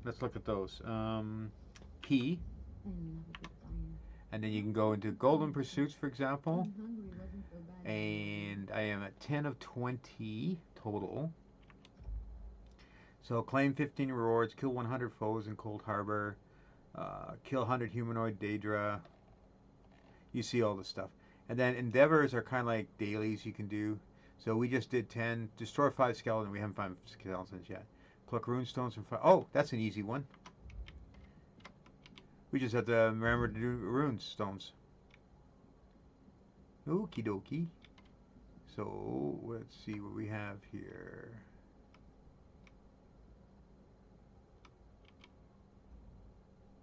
let's look at those. P, I love a good fire. and then you can go into golden pursuits, for example. Being hungry wasn't so bad. And I am at 10 of 20 total. So claim 15 rewards, kill 100 foes in Cold Harbor, kill 100 humanoid Daedra. You see all the stuff. And then endeavors are kind of like dailies you can do. So we just did 10. Destroy 5 skeletons. We haven't found skeletons yet. Pluck rune stones from 5. Oh, that's an easy one. We just have to remember to do rune stones. Okie dokie. So let's see what we have here.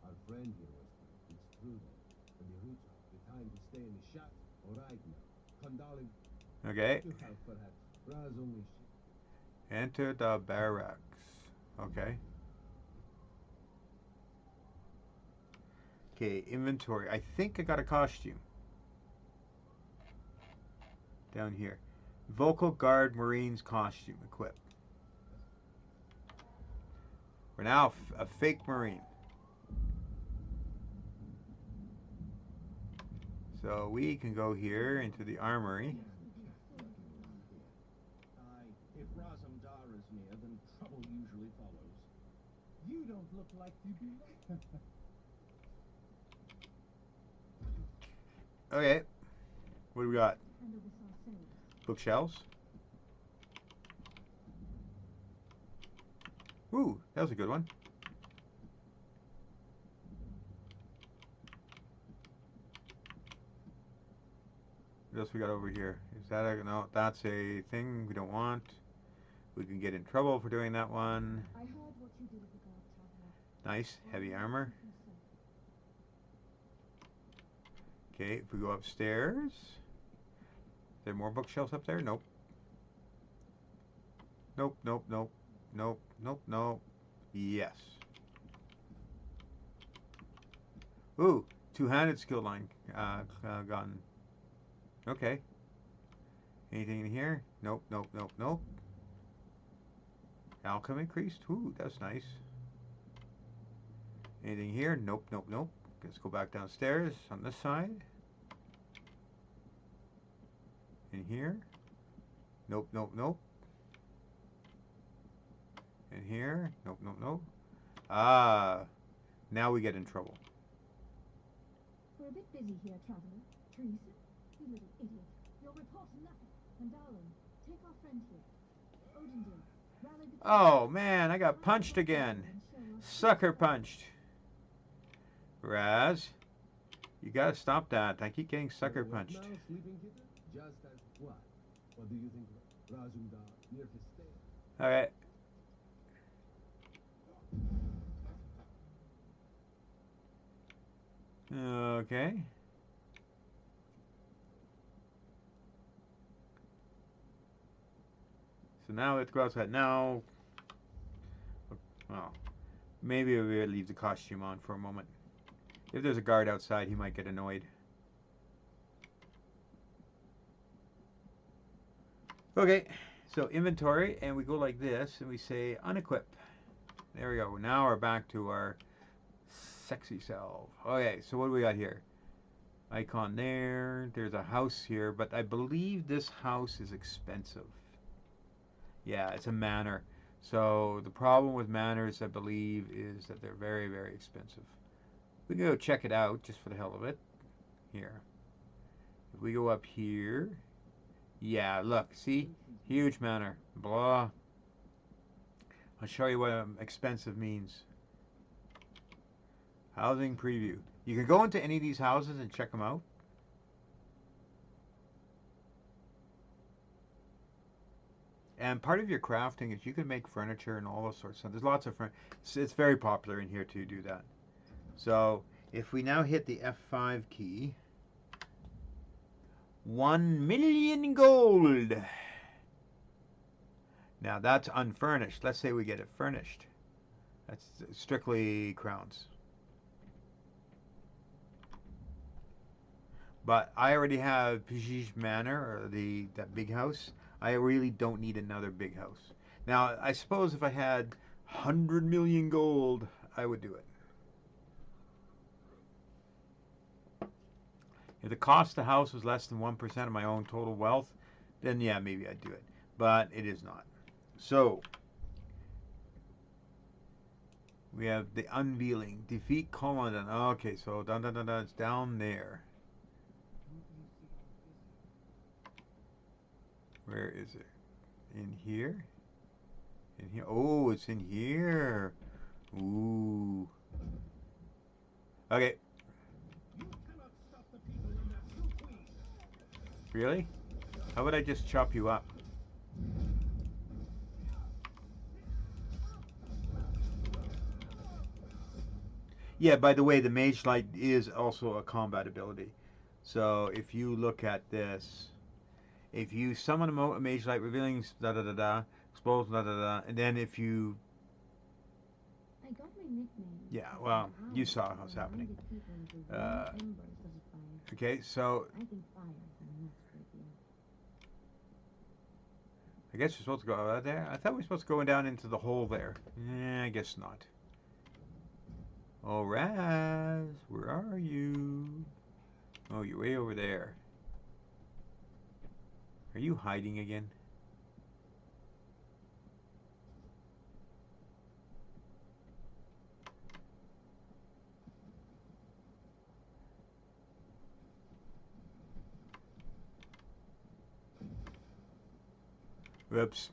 Our friend here was it's true that when you reach the time to stay in the shot, all right now. Condolin, Okay. you have perhaps Razumi. Enter the barracks. Okay. Okay, inventory. I think I got a costume. Down here. Vocal Guard Marines costume equipped. We're now a fake Marine. So we can go here into the armory. Aye, if Razumdar is near, then trouble usually follows. You don't look like you do. Okay. What do we got? Hand over Sarceus. Bookshelves. Ooh, that was a good one. What else we got over here? Is that a, no, that's a thing we don't want. We can get in trouble for doing that one. I heard what you did at the guard tower. Nice, heavy armor. Okay, if we go upstairs. Is there more bookshelves up there? Nope. Nope, nope, nope. Nope, nope, nope. Yes. Ooh, two-handed skill line gun. Okay. Anything in here? Nope, nope, nope, nope. Outcome increased? Ooh, that's nice. Anything here? Nope, nope, nope. Let's go back downstairs on this side. In here? Nope, nope, nope. In here? Nope, nope, nope. Ah, now we get in trouble. We're a bit busy here, traveler. Teresa, you little idiot. You'll report nothing. And darling, take our friend here. Odin, rally the Oh man, I got punched again. Sucker punched. Raz, you gotta stop that. I keep getting sucker What punched. now, sleeping kitten? Just as what? What do you think Razumdar near his stay? Okay. Okay. So now let's go outside. Now, well, maybe we'll leave the costume on for a moment. If there's a guard outside, he might get annoyed. Okay, so inventory, and we go like this, and we say unequip. There we go. Now we're back to our sexy self. Okay, so what do we got here? Icon there. There's a house here, but I believe this house is expensive. Yeah, it's a manor. So the problem with manors, I believe, is that they're very, very expensive. We can go check it out just for the hell of it. Here. If we go up here. Yeah, look, see? Huge manor. Blah. I'll show you what expensive means. Housing preview. You can go into any of these houses and check them out. And part of your crafting is you can make furniture and all those sorts of stuff. There's lots of furniture. It's very popular in here to do that. So if we now hit the F5 key, 1 million gold. Now that's unfurnished. Let's say we get it furnished. That's strictly crowns. But I already have Pijij Manor, or that big house. I really don't need another big house. Now, I suppose if I had 100 million gold, I would do it. If the cost of the house was less than 1% of my own total wealth, then yeah, maybe I'd do it. But it is not. So, we have the unveiling. Defeat Colonel. Okay, so it's down there. Where is it? In here? In here? Oh, it's in here. Ooh. Okay. You cannot stop the people when they're too weak. Really? How about I just chop you up? Yeah, by the way, the Mage Light is also a combat ability. So if you look at this, if you summon a Mage Light revealing da da da da, expose da da da, and then if you, I got my nickname. yeah, well, you saw what's happening. Okay, so I think fire is a much great deal. I guess we're supposed to go out there. I thought we were supposed to go down into the hole there. I guess not. Oh, Raz, where are you? Oh, you're way over there. Are you hiding again? Whoops.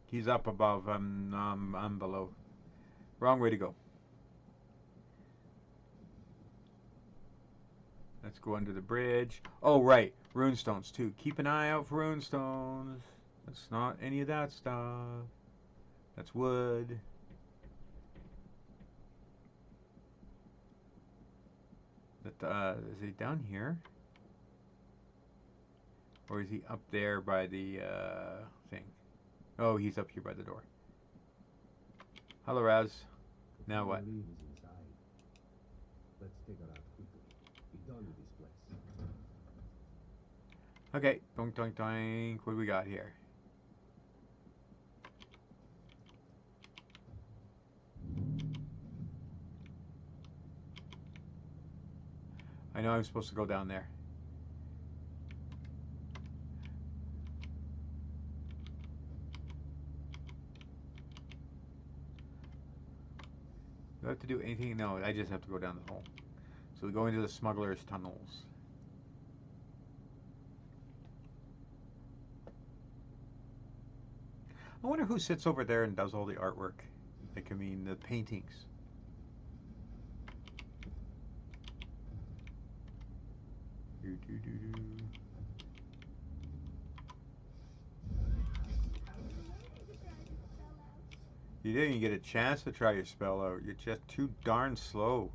He's up above. I'm below. Wrong way to go. Let's go under the bridge. Oh, right. Runestones, too. Keep an eye out for runestones. That's not any of that stuff. That's wood. Is he down here? Or is he up there by the thing? Oh, he's up here by the door. Hello, Raz. Now what? Leave is inside. Let's take her out quickly. Be done with this place. Okay. Doink, doink, doink. What do we got here? I know I'm supposed to go down there. Do I have to do anything? No, I just have to go down the hole. So we go into the smuggler's tunnels. I wonder who sits over there and does all the artwork. Like, I mean, the paintings. Do, do, do, do. You didn't even get a chance to try your spell out. You're just too darn slow.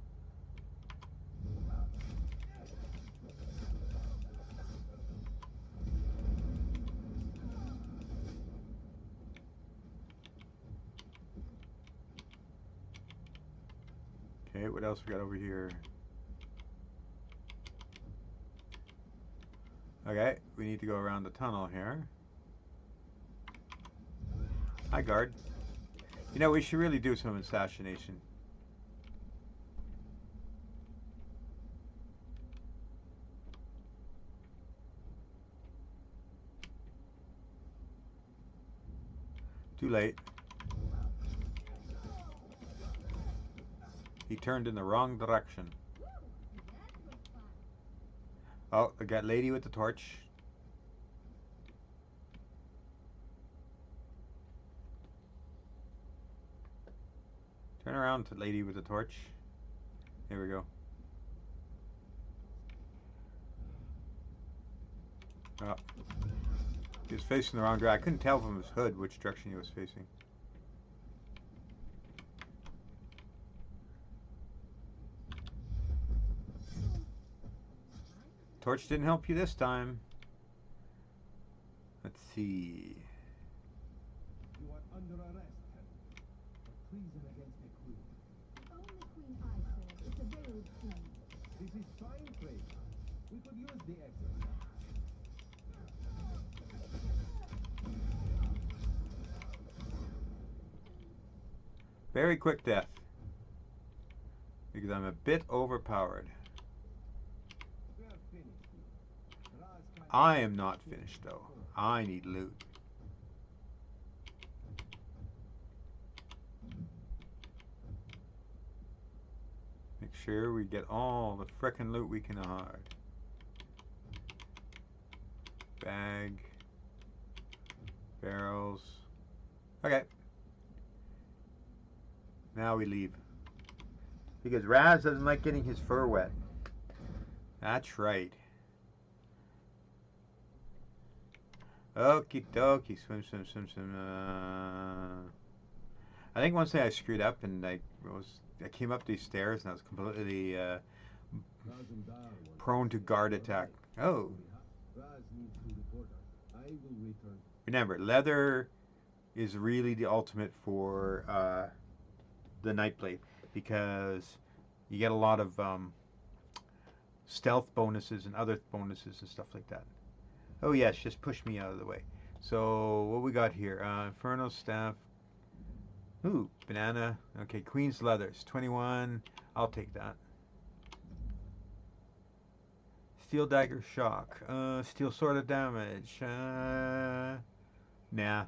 Okay, what else we got over here? Okay, we need to go around the tunnel here. Hi, guard. You know, we should really do some assassination. Too late. He turned in the wrong direction. Oh, I got lady with the torch. Turn around to lady with the torch. Here we go. Oh. He was facing the wrong direction. I couldn't tell from his hood which direction he was facing. Torch didn't help you this time. Let's see. You are under arrest, Captain. For treason against the Queen. This is fine trade. We could use the extra. Very quick death. Because I'm a bit overpowered. We are finished. Raz can I am not finished though. I need loot. Make sure we get all the frickin' loot we can afford. Bag. Barrels. Okay. Now we leave. Because Raz doesn't like getting his fur wet. That's right. Okie dokie. Swim, swim, swim, swim. I think one day I screwed up and I came up these stairs and I was completely Raz and Dar want prone to guard attack. Oh, Raz needs to report us. I will return. remember, leather is really the ultimate for the Nightblade because you get a lot of stealth bonuses and other bonuses and stuff like that. Oh yes, just push me out of the way. So what we got here? Infernal Staff. Ooh, banana. Okay, Queen's Leathers. 21. I'll take that. Steel Dagger Shock. Steel Sword of Damage. Nah.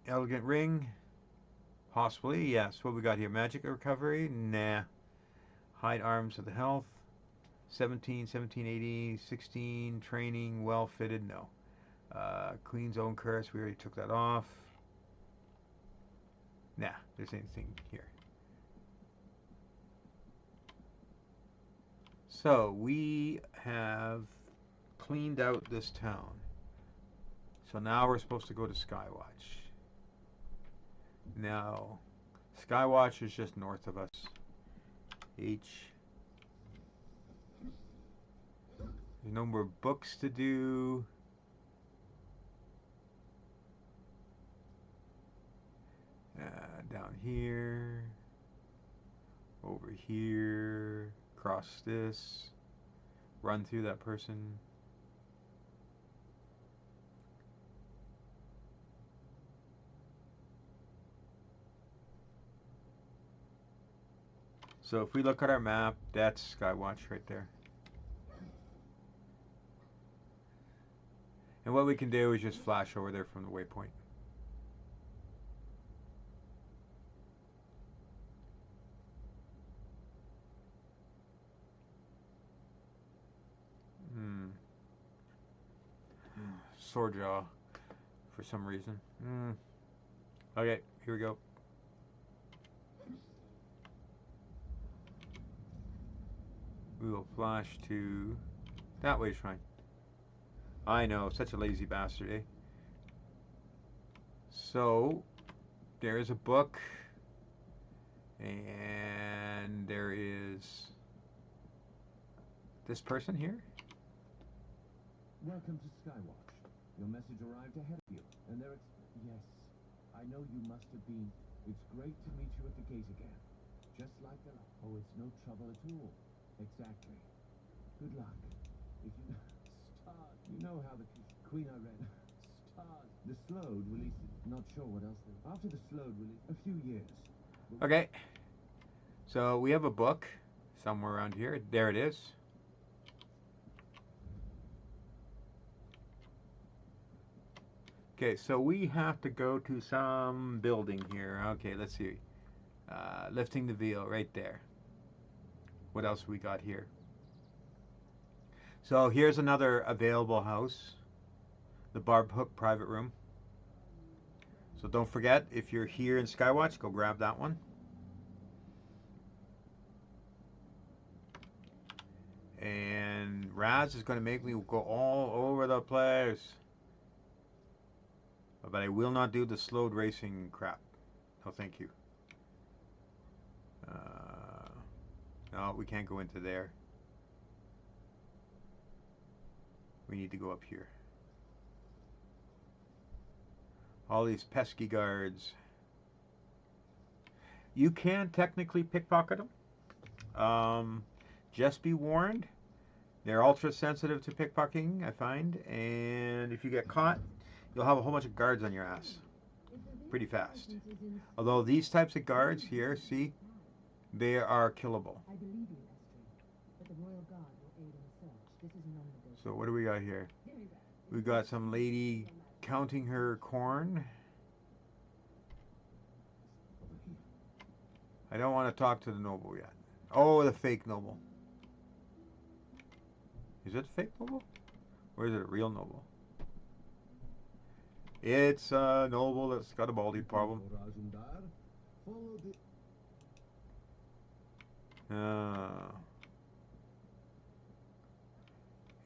Elegant Ring. Possibly, yes. What we got here? Magic Recovery? Nah. Hide Arms of the Health. 17, 1780, 16. Training. Well fitted? No. Queen's Own Curse. We already took that off. Nah, there's anything here. So we have cleaned out this town. So now we're supposed to go to Skywatch. Now, Skywatch is just north of us. H. There's no more books to do. Down here. Over here. Cross this. Run through that person. So if we look at our map, that's Skywatch right there. And what we can do is just flash over there from the waypoint. Swordjaw for some reason. Okay, here we go. We will flash to that way shrine. I know, such a lazy bastard, eh? So there is a book and there is this person here. Welcome to Skywatch. Your message arrived ahead of you, and yes, I know you must have been. It's great to meet you at the gate again. Just like the last. Oh, it's no trouble at all. Exactly. Good luck. If you stars, you know how the Queen I read. Stars. The Slode released it. Not sure what else. After the Slode release, a few years. Okay. So we have a book somewhere around here. There it is. Okay, so we have to go to some building here. Okay, let's see. Lifting the veil right there. What else we got here? So here's another available house. The Barb Hook private room. So don't forget, if you're here in Skywatch, go grab that one. And Raz is going to make me go all over the place. But I will not do the slowed racing crap. No, thank you. No, we can't go into there. We need to go up here. All these pesky guards. You can technically pickpocket them. Just be warned, they're ultra sensitive to pickpocketing, I find, and if you get caught, you'll have a whole bunch of guards on your ass pretty fast. Although these types of guards here, see, they are killable. I believe you, Estrid, but the Royal Guard will aid in the search. This is non-negotiable. So what do we got here? We got some lady counting her corn. I don't want to talk to the noble yet. Oh, the fake noble. Is it a fake noble? Or is it a real noble? It's a noble that's got a baldy problem.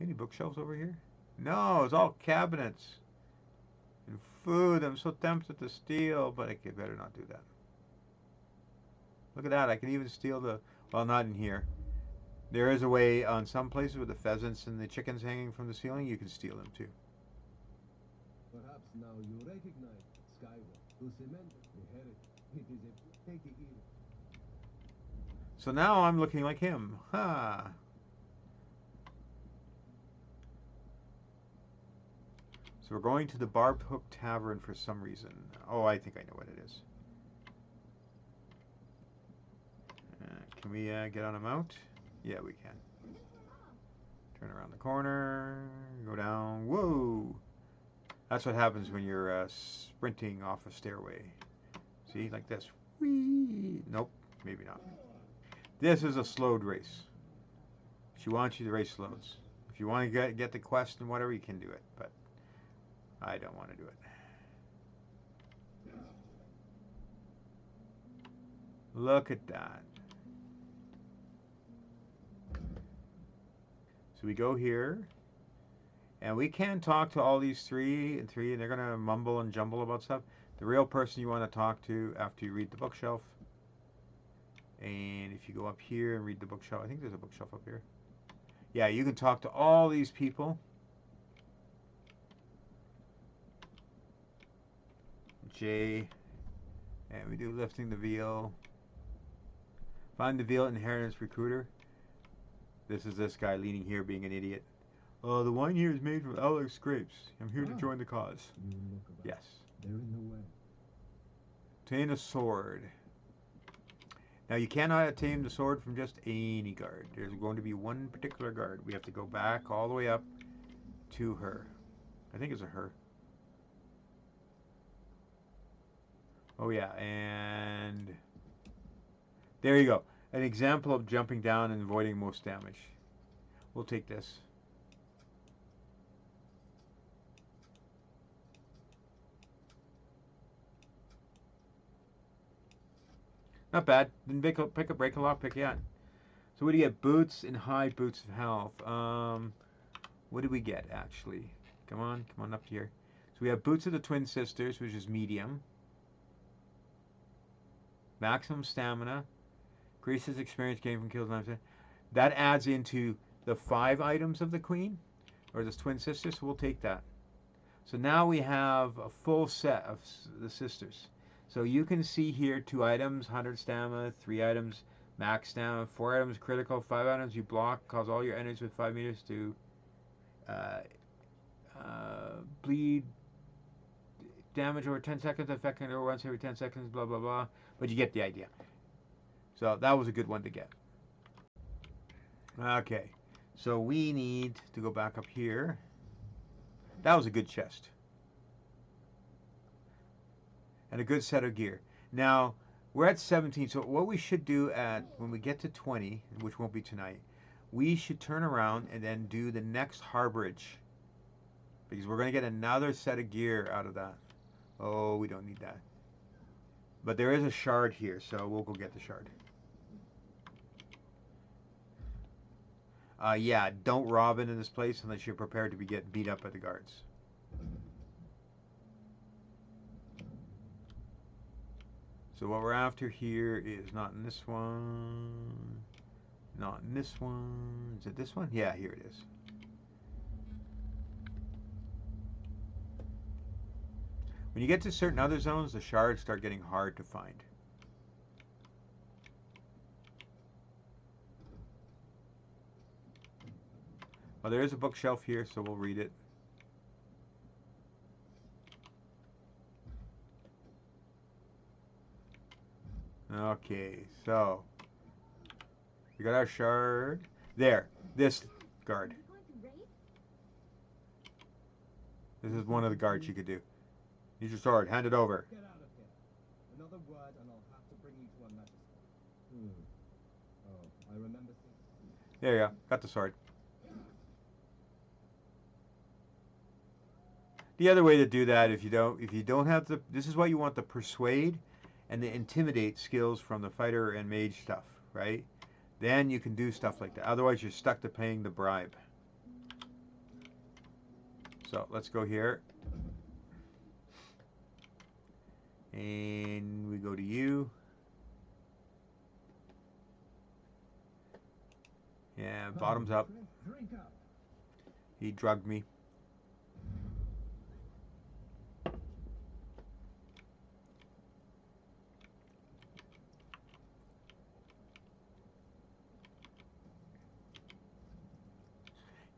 Any bookshelves over here? No, it's all cabinets and food. I'm so tempted to steal, but I better not do that. Look at that. I can even steal the... Well, not in here. There is a way on some places with the pheasants and the chickens hanging from the ceiling. You can steal them too. Perhaps now you recognize Skyward, to cement the heritage. It is a take it easy. So now I'm looking like him. Ha! So we're going to the Barbed Hook Tavern for some reason. Oh, I think I know what it is. Can we get on a mount? Yeah, we can. Turn around the corner, go down. Whoa! That's what happens when you're sprinting off a stairway. See, like this. Whee! Nope, maybe not. This is a slowed race. She wants you to race slows. If you want to get the quest and whatever, you can do it, but I don't want to do it. Look at that. So we go here, and we can talk to all these three, and they're going to mumble and jumble about stuff. The real person you want to talk to after you read the bookshelf. And if you go up here and read the bookshelf, I think there's a bookshelf up here. Yeah, you can talk to all these people. J, and we do lifting the veil. Find the veil inheritance recruiter. This is this guy leaning here being an idiot. The wine here is made from Alex grapes. I'm here to join the cause. You look about. Yes. They're in the way. Obtain a sword. Now you cannot obtain the sword from just any guard. There's going to be one particular guard. We have to go back all the way up to her. I think it's a her. Oh yeah, and there you go. An example of jumping down and avoiding most damage. We'll take this. Not bad. Didn't pick a break a lock pick yet. So what do you get? Boots and high boots of health. What do we get actually? Come on up here. So we have boots of the twin sisters, which is medium. Maximum stamina. Increases experience gained from kills. That adds into the 5 items of the queen, or the twin sisters. So we'll take that. So now we have a full set of the sisters. So you can see here 2 items, 100 stamina, 3 items, max stamina, 4 items critical, 5 items you block, cause all your enemies with 5 meters to bleed damage over 10 seconds, affecting over once every 10 seconds, blah blah blah. But you get the idea. So that was a good one to get. Okay, so we need to go back up here. That was a good chest. And a good set of gear. Now, we're at 17, so what we should do when we get to 20, which won't be tonight, we should turn around and then do the next harborage. Because we're going to get another set of gear out of that. Oh, we don't need that. But there is a shard here, so we'll go get the shard. Yeah, don't rob into this place unless you're prepared to get beat up by the guards. So what we're after here is not in this one, not in this one. Is it this one? Yeah, here it is. When you get to certain other zones, the shards start getting hard to find. Oh, there is a bookshelf here, so we'll read it. Okay, so we got our shard. There, this guard. Are you going to raid? This is one of the guards you could do. Use your sword. Hand it over. Get out of here. Another word and I'll have to bring you to a magistrate. Oh, I remember seeing... There you go. Got the sword. The other way to do that, if you don't have the, this is why you want the persuade and the intimidate skills from the fighter and mage stuff, right? Then you can do stuff like that. Otherwise, you're stuck to paying the bribe. So let's go here. And we go to you. Yeah, bottoms up. Drink up. He drugged me.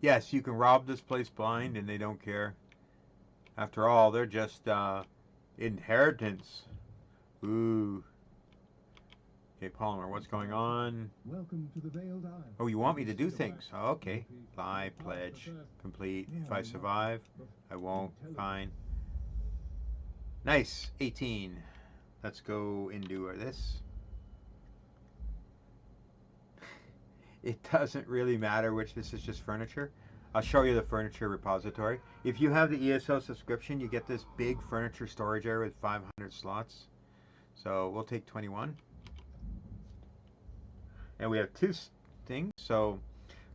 Yes, you can rob this place blind and they don't care. After all, they're just inheritance. Ooh. Okay, Polymer, what's going on? Welcome to the Veiled Isle. Oh, you want me to do things? Oh, okay. Fly, pledge, complete. If I survive, I won't. Fine. Nice. 18. Let's go into this. It doesn't really matter which, this is just furniture. I'll show you the furniture repository. If you have the ESO subscription, you get this big furniture storage area with 500 slots. So we'll take 21. And we have two things, so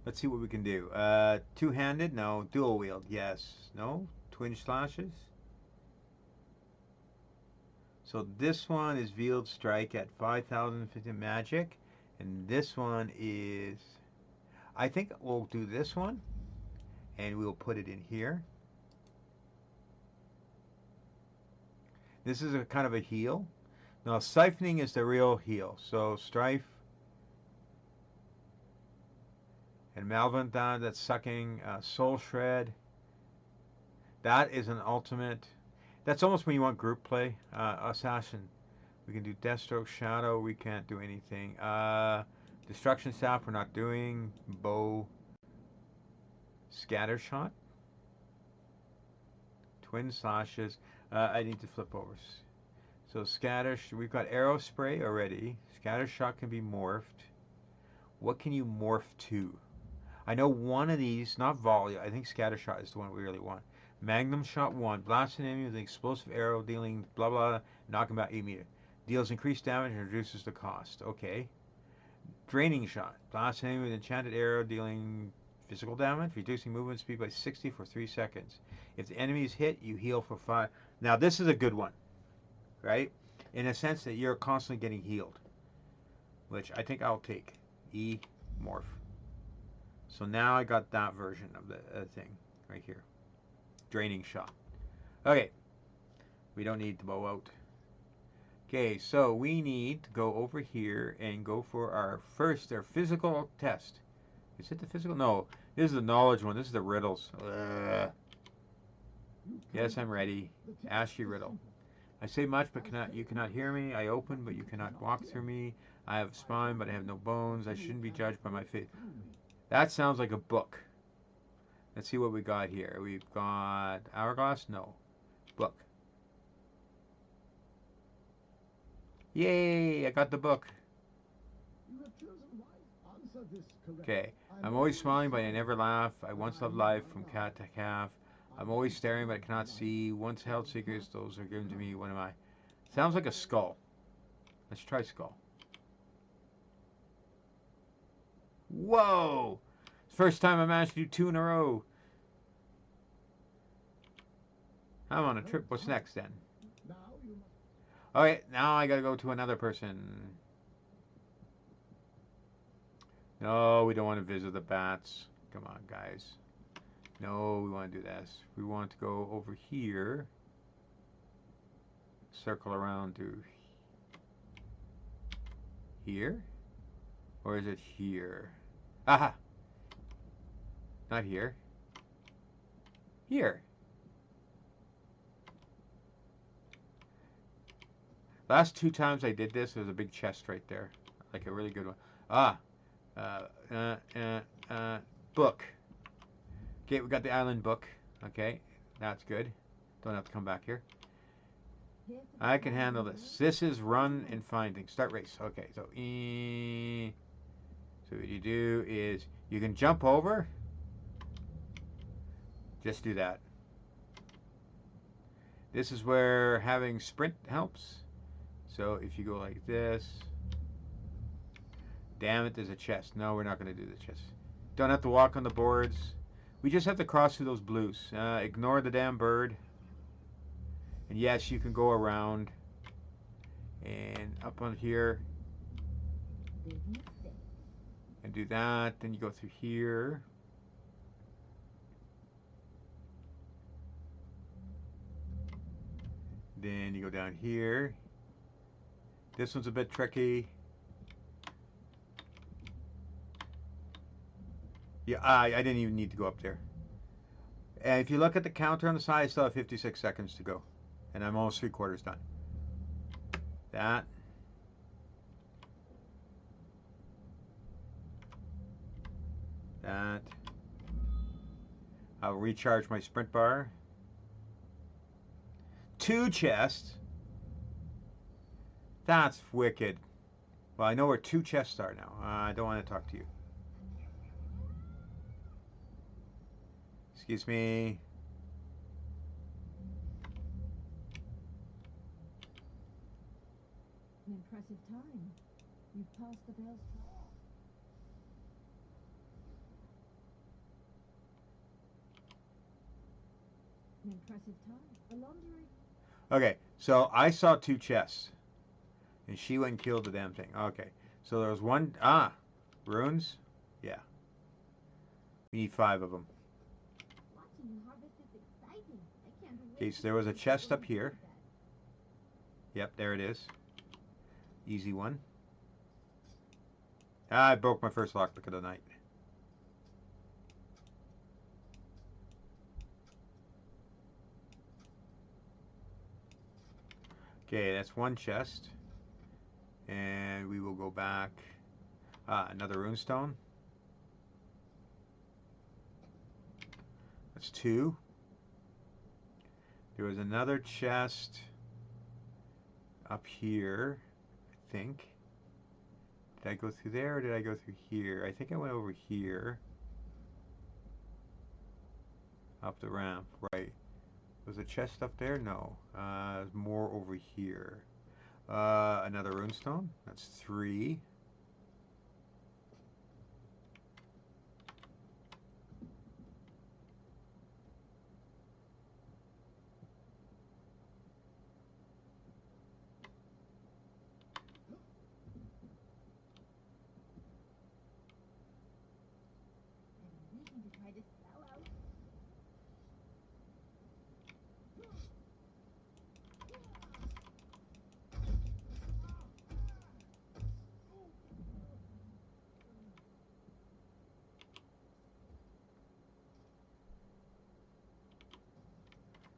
let's see what we can do. Two-handed? No. Dual wield? Yes. No. Twin slashes? So this one is Veiled Strike at 5,050 magic. And this one is, I think we'll do this one. And we'll put it in here. This is a kind of a heal. Now siphoning is the real heal. So Strife and Malventhan, that's sucking. Soul Shred, that is an ultimate. That's almost when you want group play. Assassin, we can do Deathstroke. Shadow, we can't do anything. Destruction Staff, we're not doing. Bow. Scatter Shot. Twin Slashes. I need to flip over. So Scatter, we've got Arrow Spray already. Scatter Shot can be morphed. What can you morph to? I know one of these, not Volley. I think Scatter Shot is the one we really want. Magnum Shot 1. Blast an enemy with an explosive arrow dealing blah blah. Knock him out 8 meters. Deals increased damage and reduces the cost. Okay. Draining Shot. Blast an enemy with enchanted arrow dealing physical damage, reducing movement speed by 60 for 3 seconds. If the enemy is hit, you heal for 5. Now this is a good one, right? In a sense that you're constantly getting healed, which I think I'll take. E morph. So now I got that version of the thing right here. Draining Shot. Okay. We don't need the bow out. Okay, so we need to go over here and go for our physical test. Is it the physical? No. This is the knowledge one. This is the riddles. Yes, I'm ready. Ask your riddle. I say much, but you cannot hear me. I open, but you cannot walk through me. I have a spine, but I have no bones. I shouldn't be judged by my faith. That sounds like a book. Let's see what we got here. We've got Hourglass? No. Book. Yay! I got the book. You have chosen wise. Answer this correctly. Okay. I'm always smiling, but I never laugh. I once loved life from cat to calf. I'm always staring, but I cannot see. Once held secrets, those are given to me. What am I? Sounds like a skull. Let's try skull. Whoa! First time I managed to do 2 in a row. I'm on a trip. What's next then? Now you must... Alright, now I gotta go to another person. No, we don't want to visit the bats. Come on, guys. No, we want to do this. We want to go over here. Circle around to here. Or is it here? Aha! Not here. Here. Last 2 times I did this, there's a big chest right there. Like a really good one. Ah. Uh, uh, uh, book. Okay, we got the island book. Okay, that's good. Don't have to come back here. I can handle this. This is run and finding. Start race. Okay, so so what you do is you can jump over. Just do that. This is where having sprint helps. So if you go like this, damn it, there's a chest. No, we're not going to do the chest. Don't have to walk on the boards. We just have to cross through those blues. Ignore the damn bird. And yes, you can go around and up on here and do that. Then you go through here. Then you go down here. This one's a bit tricky. Yeah, I didn't even need to go up there. And if you look at the counter on the side, I still have 56 seconds to go. And I'm almost 3/4 done. That. That. I'll recharge my sprint bar. 2 chests. That's wicked. Well, I know where 2 chests are now. I don't want to talk to you. Excuse me. An impressive time. You've passed the bell's trial. An impressive time. A laundry. Okay, so I saw 2 chests. And she went and killed the damn thing. Okay, so there was one. Runes? Yeah. We need 5 of them. Watching you harvest is exciting. I can't wait. Okay, so there was a chest up here. Yep, there it is. Easy one. I broke my first lockpick of the night. Okay, that's 1 chest. And we will go back. Another runestone. That's 2. There was another chest up here, I think. Did I go through there or did I go through here? I think I went over here. Up the ramp, right. Was a chest up there? No. There's more over here. Another runestone. That's 3. I'm waiting to try this spell out.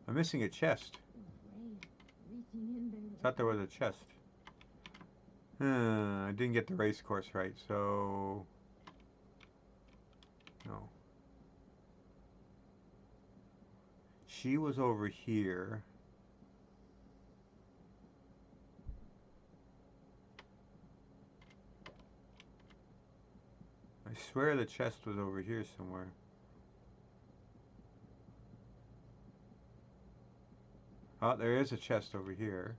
I'm missing a chest. Reaching in there. Thought there was a chest. I didn't get the race course right, so no. She was over here. I swear the chest was over here somewhere. Oh, there is a chest over here.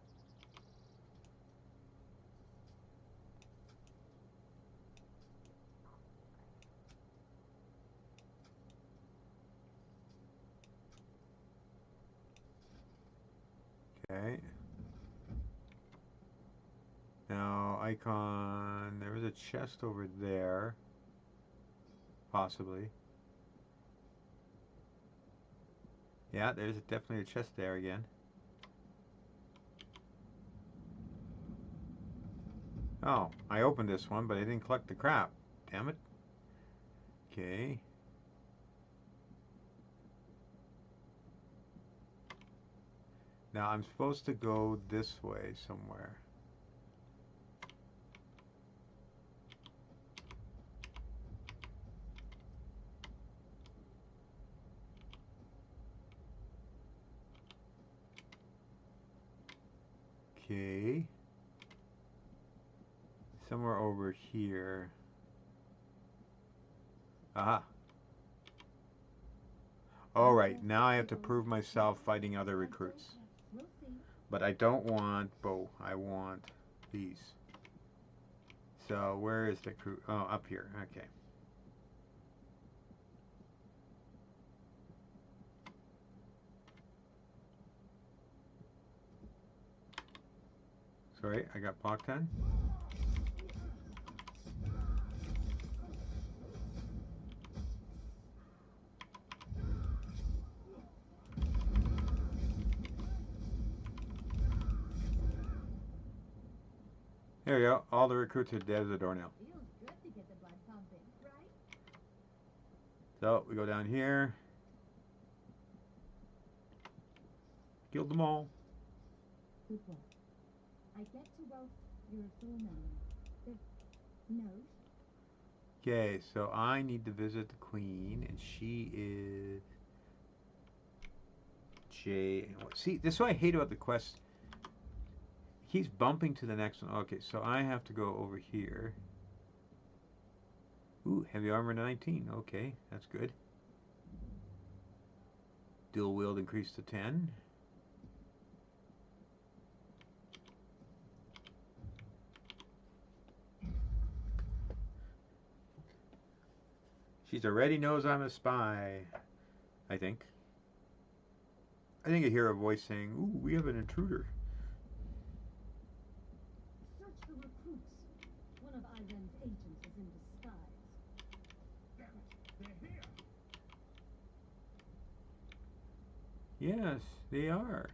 Okay. Now, icon, there was a chest over there. Possibly. Yeah, there's definitely a chest there again. Oh, I opened this one, but I didn't collect the crap. Damn it. Okay. Now I'm supposed to go this way somewhere. Okay. Somewhere over here. Aha. Alright, now I have to prove myself fighting other recruits. We'll see. But I don't want bow. I want these. So where is the crew? Oh, up here. Okay. Sorry, I got blocked on. There we go. All the recruits are dead as a doornail. Feels good to get the blood pumping, right? So we go down here. Killed them all. Good work. I get to roast your full melon. No. Okay, so I need to visit the queen, and she is J. See, this is what I hate about the quest. He's bumping to the next one. Okay, so I have to go over here. Ooh, heavy armor 19. Okay, that's good. Dual wield increased to 10. She already knows I'm a spy, I think. I think I hear a voice saying, "Ooh, we have an intruder." Search the recruits. One of Ivan's agents is in disguise. Damn it, they're here. Yes, they are.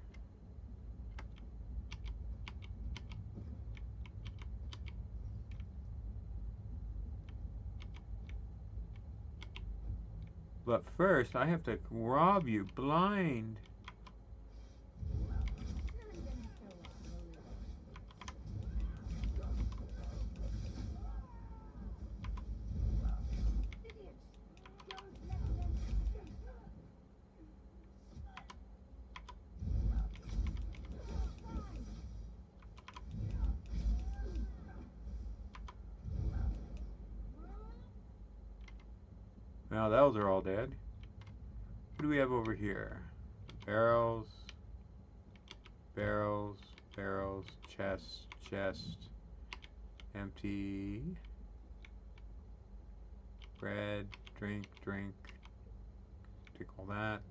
But first, I have to rob you blind. None gonna show up, will it? Idiots! Don't let them escape! Now those are all dead. What do we have over here? Barrels, barrels, barrels, chest, chest, empty. Bread, drink, drink. Take all that.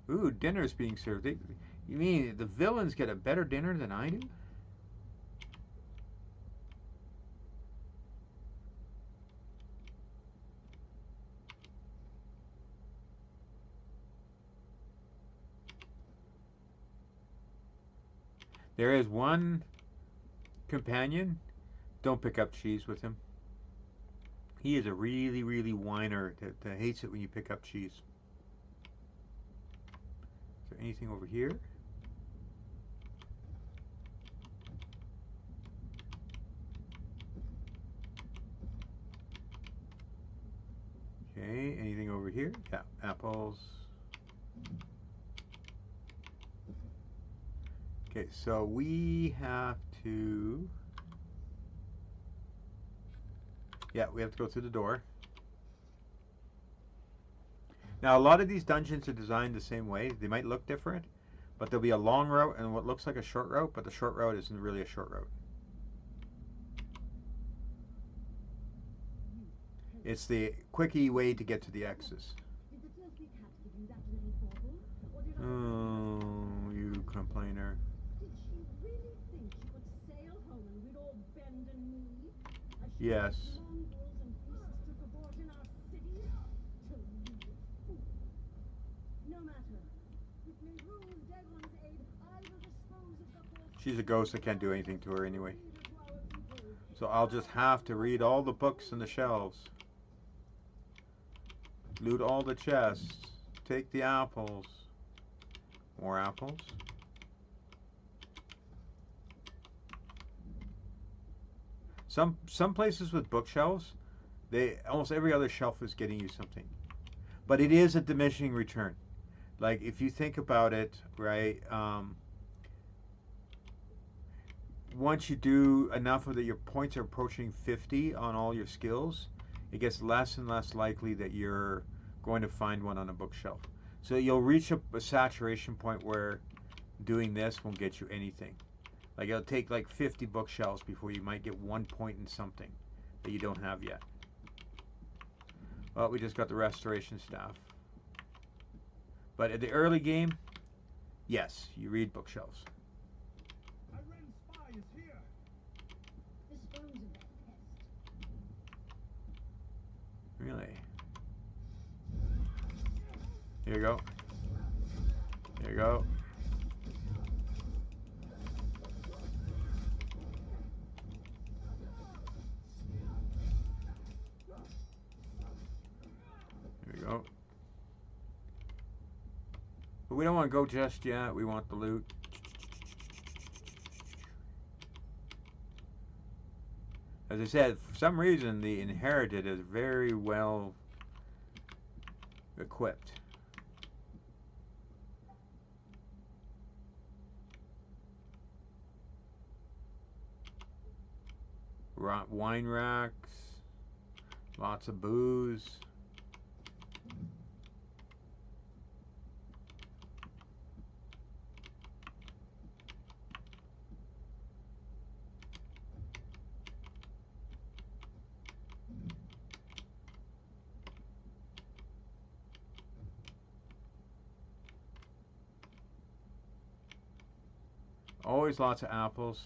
Ooh, dinner's being served. You mean the villains get a better dinner than I do? There is one companion. Don't pick up cheese with him. He is a really, really whiner that hates it when you pick up cheese. Is there anything over here? Okay, anything over here? Yeah, apples. Okay, so we have to... Yeah, we have to go through the door. Now, a lot of these dungeons are designed the same way. They might look different, but there'll be a long route and what looks like a short route, but the short route isn't really a short route. It's the quickie way to get to the X's. Did the filthy cat give you that little bauble? Or did I... Oh, you complainer. Did she really think she could sail home and we'd all bend a knee? As she Yes. let mongrels and beasts to gabort in our cities? Deluded fool. No matter. With Mehru's dead one's aid, I will dispose of the false... She's a ghost. I can't do anything to her anyway. So I'll just have to read all the books in the shelves. Loot all the chests. Take the apples. More apples. Some places with bookshelves, they almost every other shelf is getting you something, but it is a diminishing return. Like if you think about it, right? Once you do enough of that, your points are approaching 50 on all your skills. It gets less and less likely that you're going to find one on a bookshelf. So you'll reach a saturation point where doing this won't get you anything. Like it'll take like 50 bookshelves before you might get 1 point in something that you don't have yet. Well, we just got the restoration staff. But at the early game, yes, you read bookshelves. A Ren spy is here. Dispose of that pest. Really? Here you go. Here you go. There you go. But we don't want to go just yet. We want the loot. As I said, for some reason, the Inherited is very well equipped. Wine racks, lots of booze. Always lots of apples.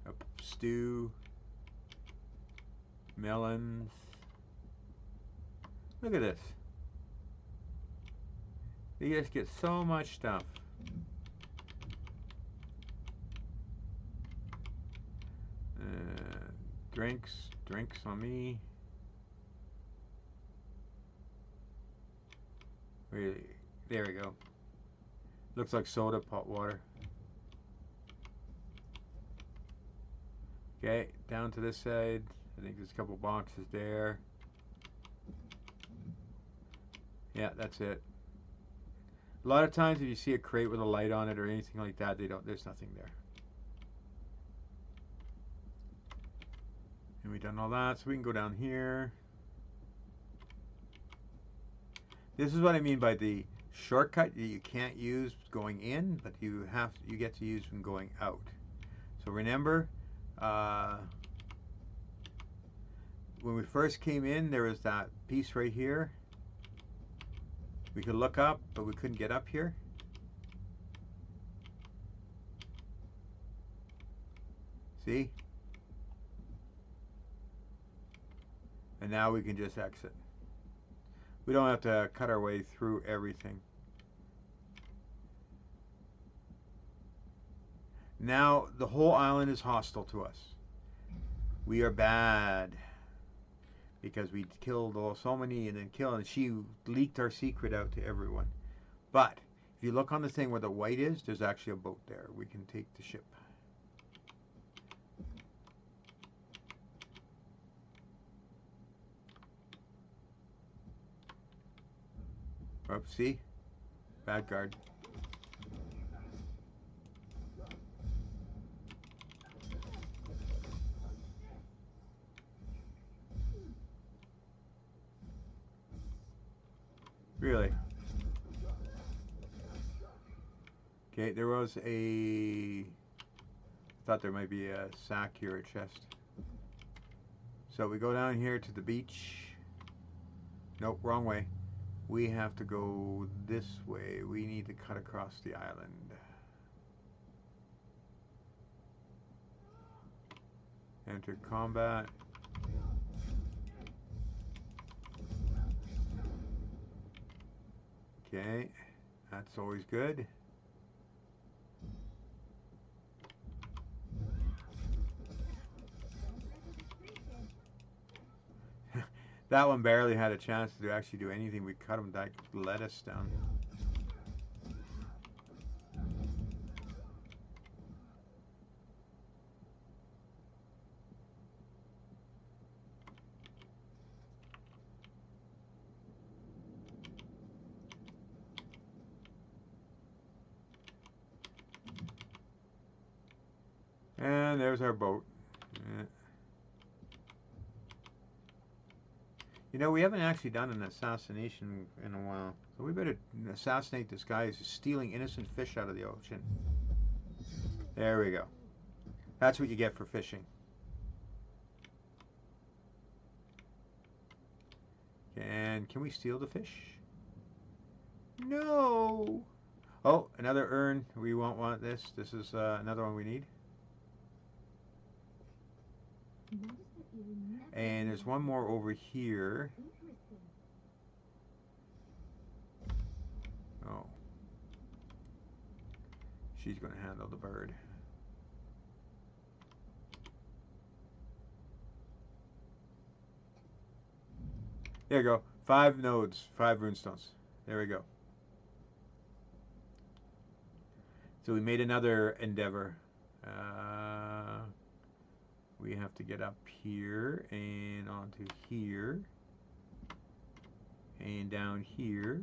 A stew. Melons. Look at this. You just get so much stuff. Drinks on me. Really, there we go. Looks like soda, pot water. Okay, down to this side. I think there's a couple boxes there. Yeah, that's it. A lot of times if you see a crate with a light on it or anything like that, there's nothing there. And we've done all that, so we can go down here. This is what I mean by the shortcut that you can't use going in, but you get to use when going out. So remember, when we first came in, there was that piece right here. We could look up, but we couldn't get up here. See? And now we can just exit. We don't have to cut our way through everything. Now the whole island is hostile to us. We are bad because we killed so many and she leaked our secret out to everyone. But if you look on the thing where the white is, there's actually a boat there. We can take the ship. Oh, see? Bad guard. Really? Okay, there was a... thought there might be a sack here, a chest. So we go down here to the beach. Nope, wrong way. We have to go this way. We need to cut across the island. Enter combat. Okay, that's always good. That one barely had a chance to actually do anything. We cut him like lettuce down. And there's our boat. You know, we haven't actually done an assassination in a while. So we better assassinate this guy who's stealing innocent fish out of the ocean. There we go. That's what you get for fishing. And can we steal the fish? No! Oh, another urn. We won't want this. This is another one we need. And there's one more over here. Oh. She's going to handle the bird. There you go. 5 nodes, 5 runestones. There we go. So we made another endeavor. We have to get up here and onto here and down here.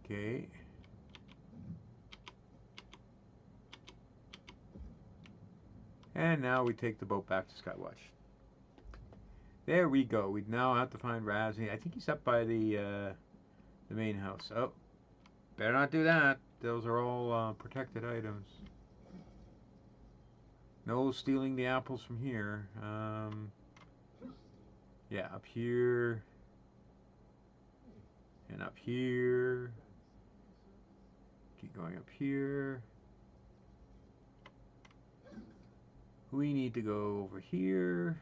Okay. And now we take the boat back to Skywatch. There we go. We now have to find Raz. I think he's up by the main house. Oh, better not do that. Those are all protected items. No stealing the apples from here. Yeah, up here. And up here. Keep going up here. We need to go over here.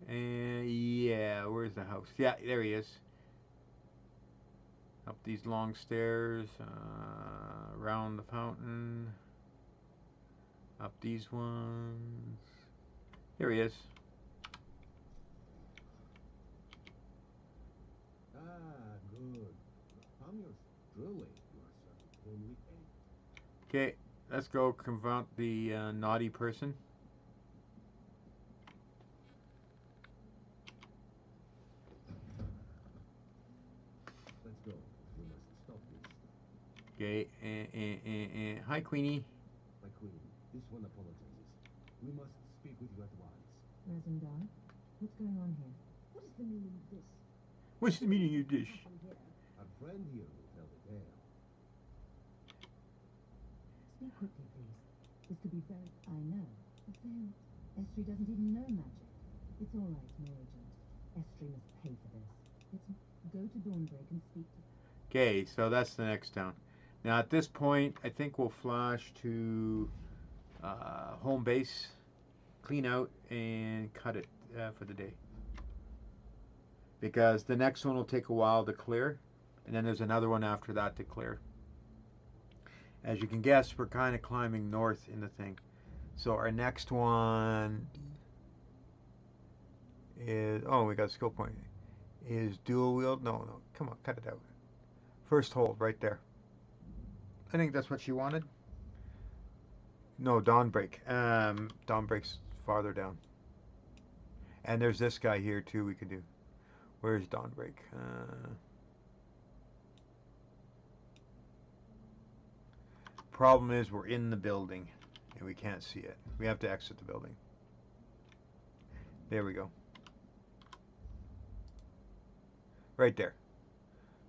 And yeah, where's the house? Yeah, there he is. Up these long stairs, around the fountain, up these ones. Here he is. Ah, good. From your truly, you are serving only 8. Okay, let's go confront the naughty person. Let's go. We must stop this. Okay, hi Queenie. My queen, this one apologizes. We must speak with you at once. Razendar, what's going on here? What is the meaning of this? What's the meaning of this? Happened here. Our friend here will tell the tale. Speak quickly, please. This could be very... I know. But then, Estri doesn't even know magic. It's all right, no agent. Estri must pay for this. Let's go to Dawnbreak and speak to... Okay, so that's the next town. Now at this point, I think we'll flash to home base, clean out, and cut it for the day. Because the next one will take a while to clear, and then there's another one after that to clear. As you can guess, we're kind of climbing north in the thing. So our next one is, oh, we got a skill point. Is dual wield? No, come on, cut it out. First hold, right there. I think that's what she wanted. No, Dawnbreak. Dawnbreak's farther down. And there's this guy here too we could do. Where's Dawnbreak? Problem is we're in the building and we can't see it. We have to exit the building. There we go. Right there.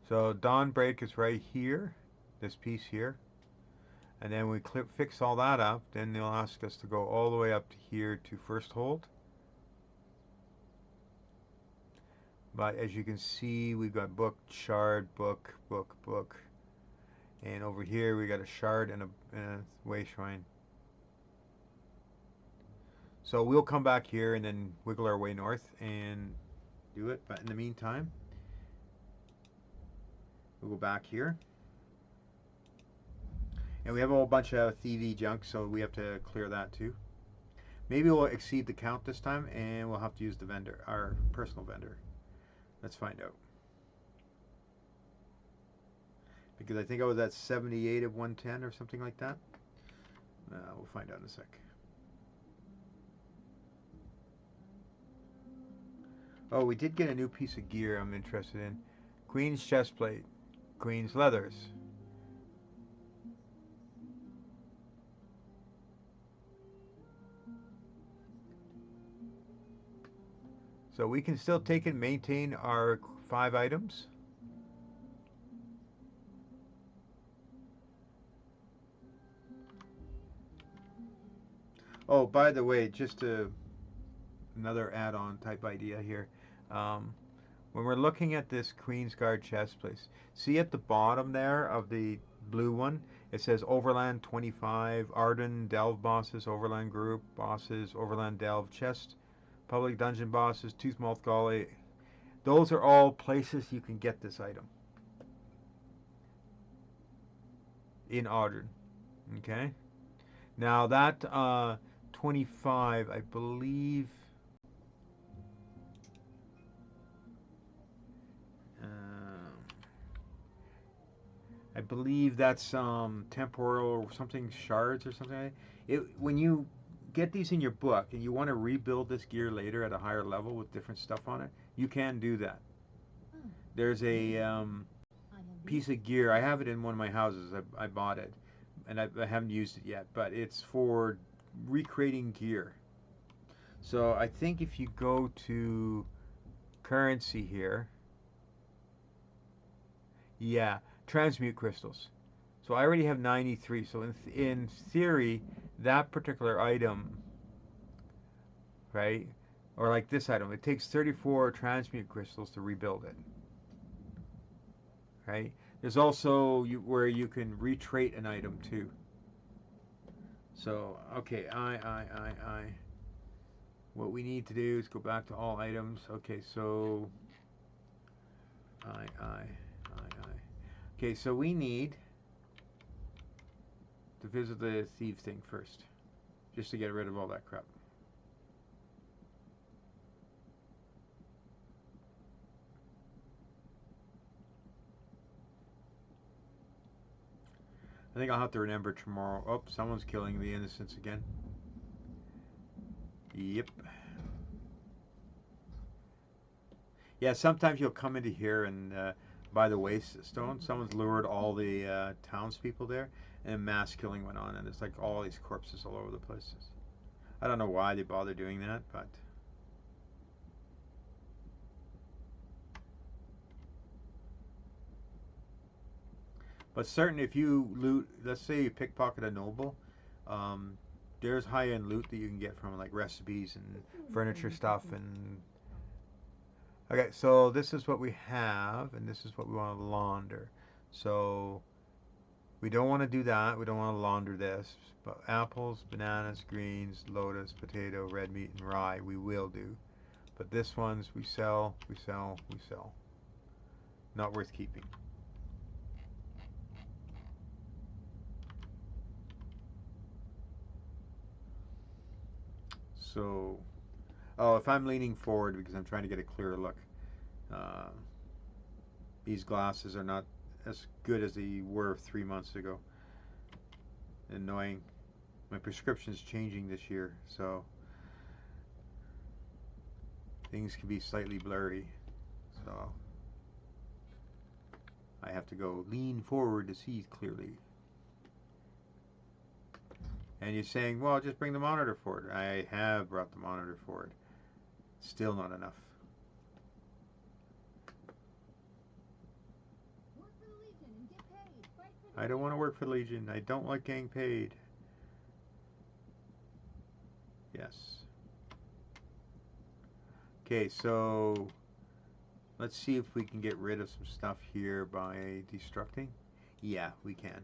So Dawnbreak is right here. This piece here. And then we fix all that up. Then they'll ask us to go all the way up to here to first hold. But as you can see, we've got book, shard, book, book, book. And over here we got a shard and a way shrine. So we'll come back here and then wiggle our way north and do it. But in the meantime, we'll go back here. And we have a whole bunch of thievy junk, so we have to clear that too. Maybe we'll exceed the count this time and we'll have to use the vendor, our personal vendor. Let's find out. Because I think I was at 78 of 110 or something like that. We'll find out in a sec. Oh, we did get a new piece of gear I'm interested in. Queen's chestplate. Queen's leathers. So we can still take and maintain our 5 items. Oh, by the way, just another add-on type idea here. Um, when we're looking at this Queen's Guard chest place, see at the bottom there of the blue one, it says Overland 25, Arden Delve bosses, Overland group bosses, Overland Delve chest, public dungeon bosses, Toothmouth Gully. Those are all places you can get this item in Arden. Okay. Now that 25, I believe. I believe that's temporal or something shards or something. When you get these in your book and you want to rebuild this gear later at a higher level with different stuff on it, you can do that. There's a piece of gear. I have it in one of my houses. I bought it, and I haven't used it yet. But it's for recreating gear. So I think if you go to currency here, yeah, transmute crystals. So I already have 93. So in theory, that particular item, right, or like this item, it takes 34 transmute crystals to rebuild it, right? There's also where you can retrait an item too. So okay, what we need to do is go back to all items. Okay, so I. Okay, so we need to visit the thief thing first, just to get rid of all that crap. I think I'll have to remember tomorrow. Oh, someone's killing the innocents again. Yep. Yeah, sometimes you'll come into here and by the waste stone, someone's lured all the townspeople there, and mass killing went on, and there's like all these corpses all over the places. I don't know why they bother doing that, but certain if you loot, let's say you pickpocket a noble, um, there's high-end loot that you can get from like recipes and furniture stuff and. Okay, so this is what we have, and this is what we want to launder. So we don't want to do that. We don't want to launder this. But apples, bananas, greens, lotus, potato, red meat, and rye we will do. But this one's we sell, we sell, we sell. Not worth keeping. So, oh, if I'm leaning forward because I'm trying to get a clearer look, uh, these glasses are not as good as they were 3 months ago. Annoying. My prescription's changing this year, so things can be slightly blurry. So I have to go lean forward to see clearly. And you're saying, well, just bring the monitor forward. I have brought the monitor forward. Still not enough. Work for the Legion and get paid. Fight for the I don't want to work for the Legion. I don't like getting paid. Yes. Okay, so let's see if we can get rid of some stuff here by destructing. Yeah, we can.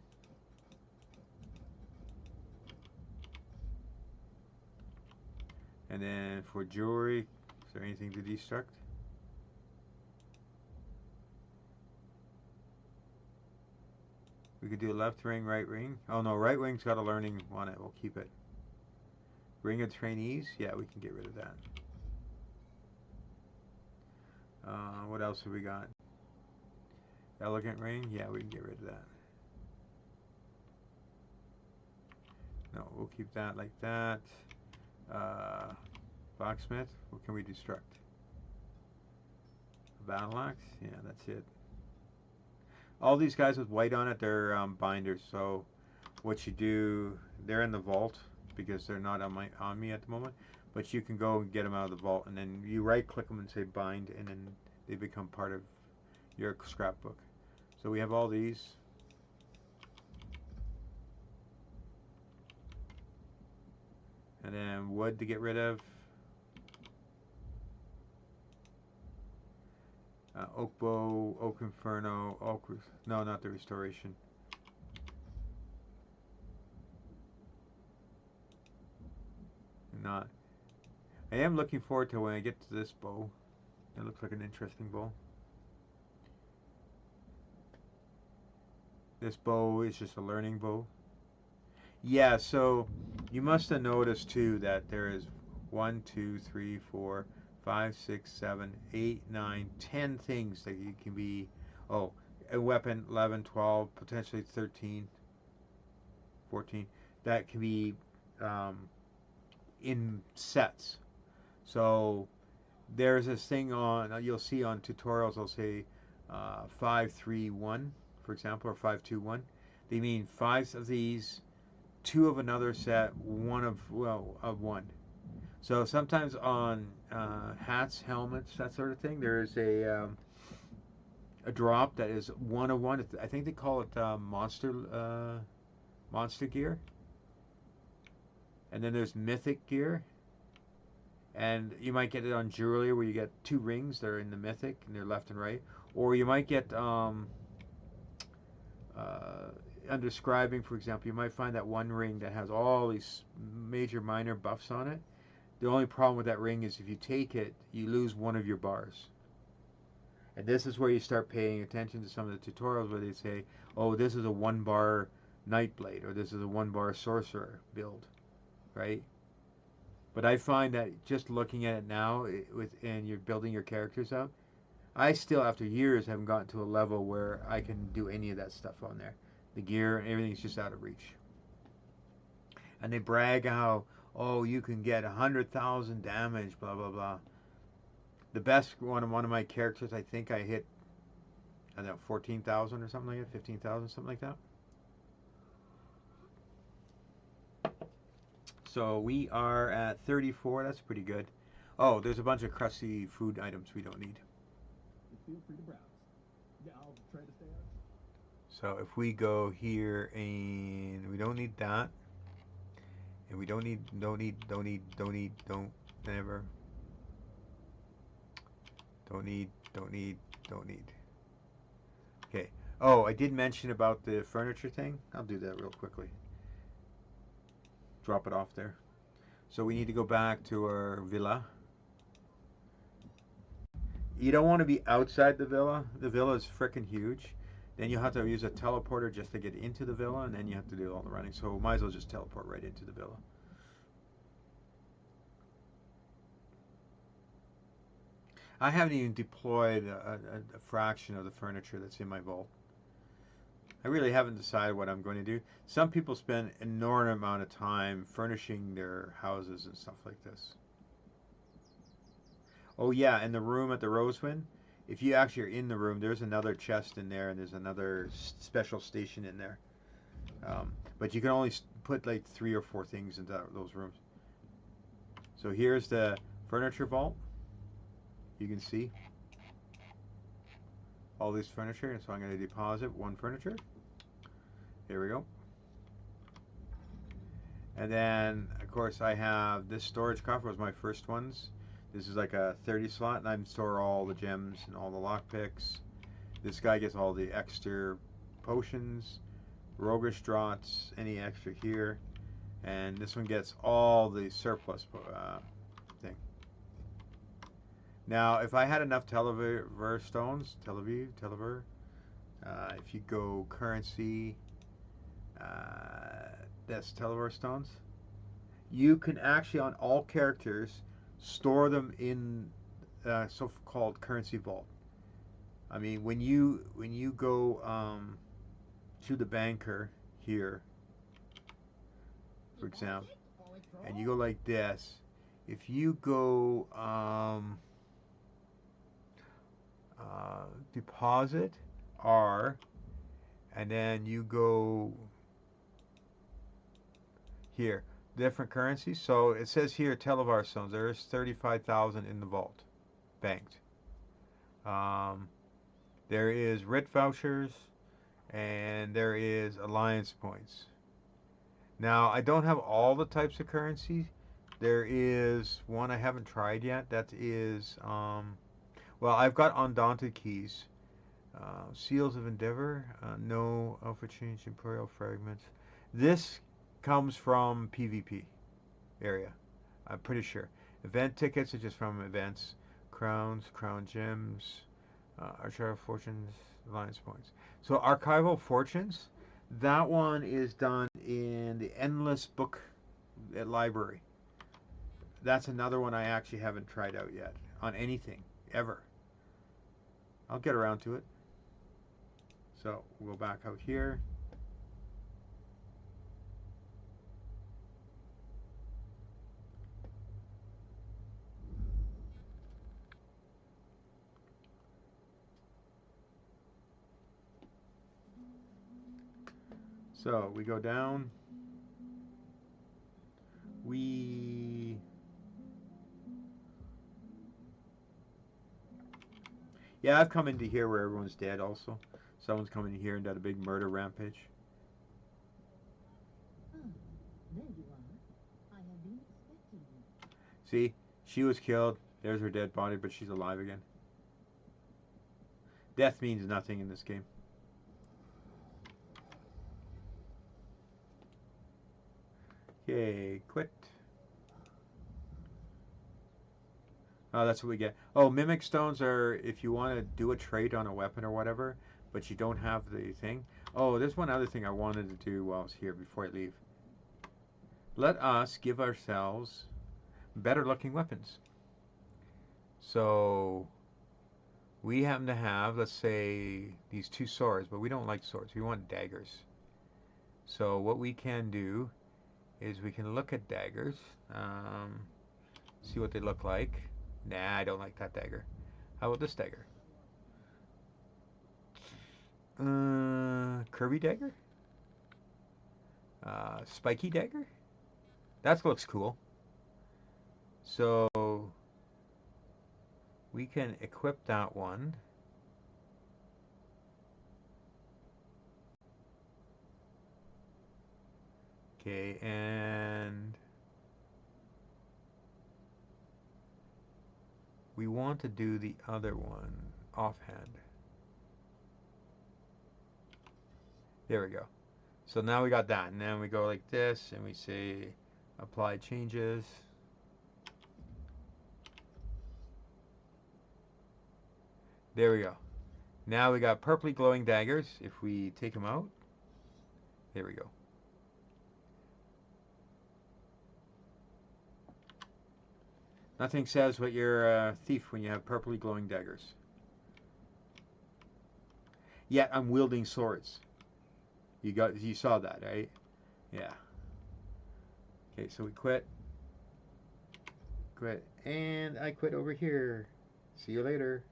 And then for jewelry, is there anything to destruct? We could do left ring, right ring. Oh no, right ring's got a learning on it. We'll keep it. Ring of trainees? Yeah, we can get rid of that. What else have we got? Elegant ring? Yeah, we can get rid of that. No, we'll keep that like that. Blacksmith? What can we destruct? Battle axe? Yeah, that's it. All these guys with white on it, they're binders. So what you do, they're in the vault because they're not on me at the moment. But you can go and get them out of the vault, and then you right click them and say bind, and then they become part of your scrapbook. So we have all these. And then wood to get rid of. Oak bow, oak inferno, oak. No, not the restoration. Not. I am looking forward to when I get to this bow. It looks like an interesting bow. This bow is just a learning bow. Yeah, so you must have noticed too that there is 1, 2, 3, 4, 5, 6, 7, 8, 9, 10 things that you can be. Oh, a weapon 11, 12, potentially 13, 14 that can be in sets. So there's this thing on you'll see on tutorials. They'll say 5, 3, 1, for example, or 5, 2, 1. They mean 5 of these, 2 of another set, 1 of one. So sometimes on hats, helmets, that sort of thing, there is a drop that is 1 of 1. I think they call it monster gear. And then there's mythic gear. And you might get it on jewelry where you get 2 rings. They're in the mythic and they're left and right. Or you might get under scribing, for example, you might find that one ring that has all these major minor buffs on it. The only problem with that ring is if you take it, you lose one of your bars. And this is where you start paying attention to some of the tutorials where they say, oh, this is a 1 bar Nightblade, or this is a 1 bar Sorcerer build, right? But I find that just looking at it now, and you're building your characters up, I still, after years, haven't gotten to a level where I can do any of that stuff on there. The gear and everything's just out of reach. And they brag how, oh, you can get 100,000 damage, blah blah blah. The best one of my characters, I think I hit, I don't know, 14,000 or something like that, 15,000, something like that. So we are at 34. That's pretty good. Oh, there's a bunch of crusty food items we don't need. Feel free to browse. Yeah, I'll try to stay out. So if we go here and we don't need that, and we don't need, never. Don't need. Okay. Oh, I did mention about the furniture thing. I'll do that real quickly. Drop it off there. So we need to go back to our villa. You don't want to be outside the villa. The villa is freaking huge. Then you have to use a teleporter just to get into the villa, and then you have to do all the running. So might as well just teleport right into the villa. I haven't even deployed a fraction of the furniture that's in my vault. I really haven't decided what I'm going to do. Some people spend an enormous amount of time furnishing their houses and stuff like this. Oh yeah, and the room at the Rosewind, if you actually are in the room, there's another chest in there and there's another special station in there. But you can only put like 3 or 4 things into those rooms. So here's the furniture vault. You can see all this furniture, and so I'm going to deposit 1 furniture. Here we go. And then, of course, I have this storage coffer was my first ones. This is like a 30 slot, and I store all the gems and all the lockpicks. This guy gets all the extra potions, roguish draughts, any extra here. And this one gets all the surplus thing. Now, if I had enough Telever stones, Telever, if you go currency, that's Telever stones, you can actually, on all characters, store them in so-called currency vault. I mean, when you go to the banker here, for example, and you go like this, if you go deposit R, and then you go here, different currencies. So it says here Televar stones. There's 35,000 in the vault, banked. Um, there is RIT vouchers, and there is alliance points. Now I don't have all the types of currency. There is one I haven't tried yet. That is, well, I've got Undaunted keys, seals of endeavor, no alpha change, imperial fragments. This comes from PvP area. I'm pretty sure. Event tickets are just from events. Crowns, crown gems, archival fortunes, alliance points. So archival fortunes, that one is done in the endless book at library. That's another one I actually haven't tried out yet on anything ever. I'll get around to it. So we'll go back out here. So we go down. Yeah, I've come into here where everyone's dead also. Someone's come in here and done a big murder rampage. Ah, there you are. I have been expecting you. See, she was killed. There's her dead body, but she's alive again. Death means nothing in this game. Okay, quit. Oh, that's what we get. Oh, mimic stones are if you want to do a trade on a weapon or whatever, but you don't have the thing. Oh, there's one other thing I wanted to do while I was here before I leave. Let us give ourselves better looking weapons. So we happen to have, let's say, these two swords, but we don't like swords. We want daggers. So what we can do is we can look at daggers, see what they look like. Nah, I don't like that dagger. How about this dagger? Kirby dagger? Spiky dagger? That looks cool. So we can equip that one. Okay, and we want to do the other one offhand. There we go. So now we got that, and then we go like this, and we say apply changes. There we go. Now we got purpley glowing daggers. If we take them out, there we go. Nothing says what you're a thief when you have purpley glowing daggers. Yet I'm wielding swords. You saw that, right? Yeah. Okay, so we quit. Quit. And I quit over here. See you later.